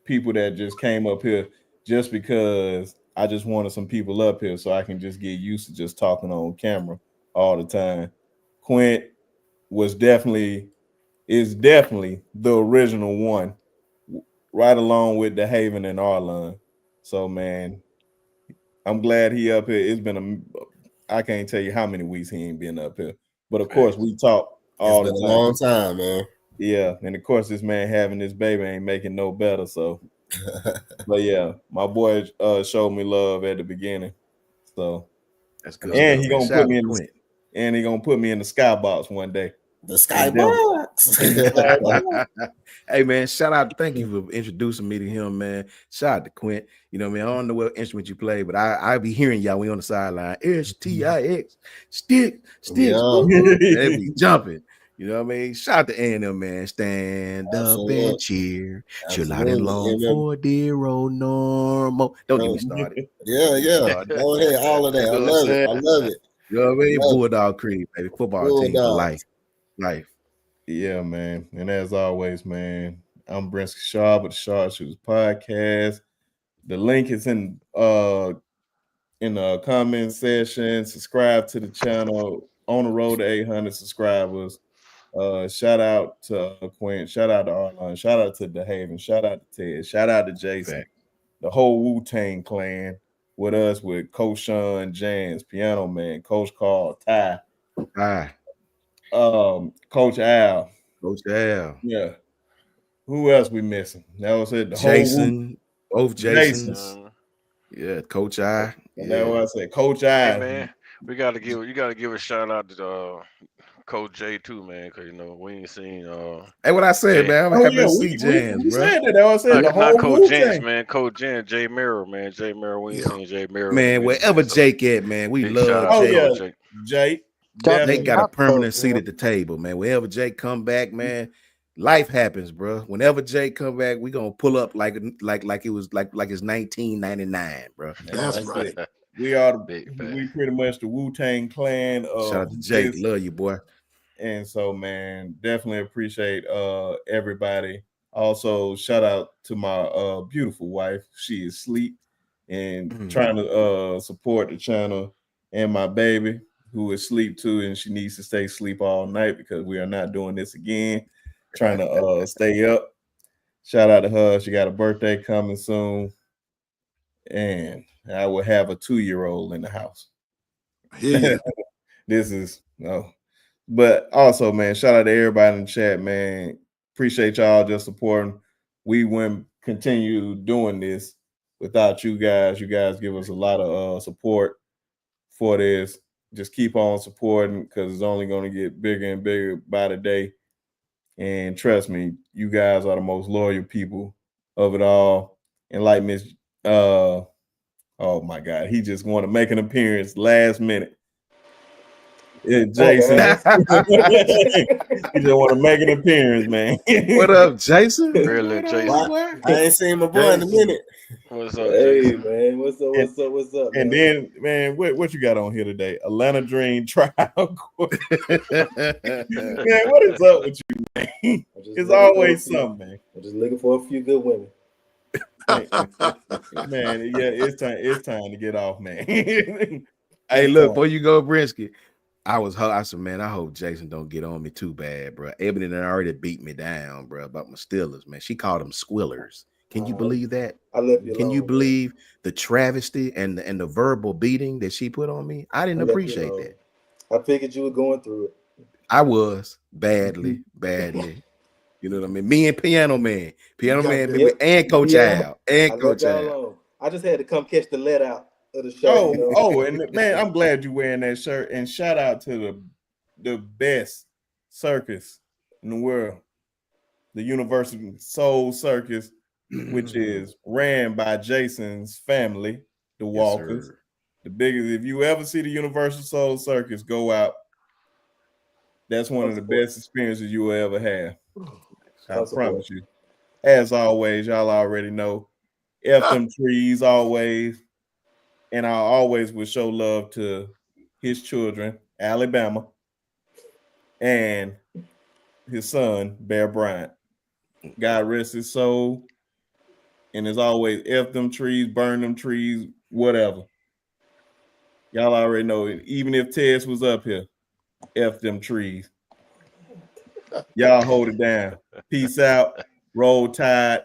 people that just came up here just because I just wanted some people up here so I can just get used to just talking on camera all the time. Quint was definitely is definitely the original one, right along with the Haven and Arlon. So man, I'm glad he up here. It's been I can't tell you how many weeks he ain't been up here. But of course, we talk It's all been the a time. long time, man. Yeah, and of course, this man having this baby ain't making no better. So, but yeah, my boy showed me love at the beginning. So, That's good and stuff, he man. gonna Shout put out me to in Quint. and he gonna put me in the skybox one day. The In Denver. skybox. In the skybox. Hey man, shout out. Thank you for introducing me to him, man. Shout out to Quint. You know, man, I don't know what instrument you play, but I be hearing y'all when on the sideline. STIX, sticks, Yeah, woo, woo. They be jumping. You know what I mean? Shout out to A&M, man. Stand up absolutely. and cheer. Chill out and Absolutely. long And, for dear old normal. Don't get me started. yeah, Don't get me yeah. started. Go ahead, all of that. You I know what I'm love it. saying? I love it. You know what I mean? Love it. Bulldog Creed, baby. Football team for life. Bulldogs. Life. Yeah, man. And as always, man, I'm Brinsky Shaw with the Shaw Shooters Podcast. The link is in the comment section. Subscribe to the channel. On the road to 800 subscribers. Shout out to Quint. Shout out to Arlon. Shout out to DeHaven. Shout out to Ted. Shout out to Jason. Fact. The whole Wu-Tang clan with us with Coach Sean, Jans, Piano Man, Coach Carl, Ty, Hi, Coach Al. Coach Al. Yeah. Who else we missing? That was it. The whole Jason, both Jasons. Jason. Yeah, Coach I. And that's what Yeah. I said. Coach Hey I. man, you gotta give a shout out to Coach J too, man, because you know we ain't seen Hey, what I said, Jay. man. I'm Oh happy yeah, to see Jans, we bro. said that. That was it. The Not whole Coach Jens, Wu-Tang. man. Coach Jen, Jay Merrill, man. Jay Merrill, we ain't Yeah. seen Jay Merrill in a Man, minute, wherever man. So Jake at, man, we big shout love out Oh to Jake. yeah, Coach Jake. Jake. Shout Jake Definitely. got a out to permanent Coach, seat man. at the table, man. Whenever Jake come back, man, life happens, bro. Whenever Jake come back, we gonna pull up like it was like it's 1999, bro. That's That's right. it. We are Big we fact. pretty much the Wu-Tang clan Shout of out to Jake. this. Love you, boy. And so, man, definitely appreciate everybody. Also, shout out to my beautiful wife. She is asleep and trying to support the channel, and my baby who is asleep too, and she needs to stay asleep all night because we are not doing this again. Trying to stay up. Shout out to her. She got a birthday coming soon, and I will have a 2-year-old in the house. Here. This is no. But also, man, shout out to everybody in the chat, man. Appreciate y'all just supporting. We wouldn't continue doing this without you guys. You guys give us a lot of support for this. Just keep on supporting because it's only going to get bigger and bigger by the day. And trust me, you guys are the most loyal people of it all. And like Miss, oh my God, he just want to make an appearance last minute. Jason, Okay. he just want to make an appearance, man. What up, Jason? Really, What up, Jason. boy? I ain't seen my boy in a minute. What's up, Hey Jason? man, what's up, And man? then, man, what you got on here today? Atlanta Dream trial court. Man, what is up with you, man? It's always something, man. I'm just looking for a few good women. Man, yeah, it's time to get off, man. Hey, look, before you go, Brinsky, I said, man, I hope Jason don't get on me too bad, bro. Ebony done already beat me down, bro, about my Steelers, man. She called them squillers. Can you believe that? I left you Can alone, you man. believe the travesty and the verbal beating that she put on me? I didn't I left you appreciate alone. that. I figured you were going through it. I was badly. You know what I mean? Me and Piano Man, Yep. and Coach Yeah. Al, and I Coach left y'all Al. alone. I just had to come catch the let out of the show. You know? And man, I'm glad you're wearing that shirt. And shout out to the best circus in the world, the Universal Soul Circus, which is ran by Jason's family, the Walkers. sir. The biggest. If you ever see the Universal Soul Circus, go out. That's one of the best experiences you will ever have. I promise you. As always, y'all already know. F them trees always. And I always will show love to his children, Alabama, and his son, Bear Bryant. God rest his soul. And as always, F them trees, burn them trees, whatever. Y'all already know it. Even if Tess was up here, F them trees. Y'all hold it down. Peace out. Roll Tide.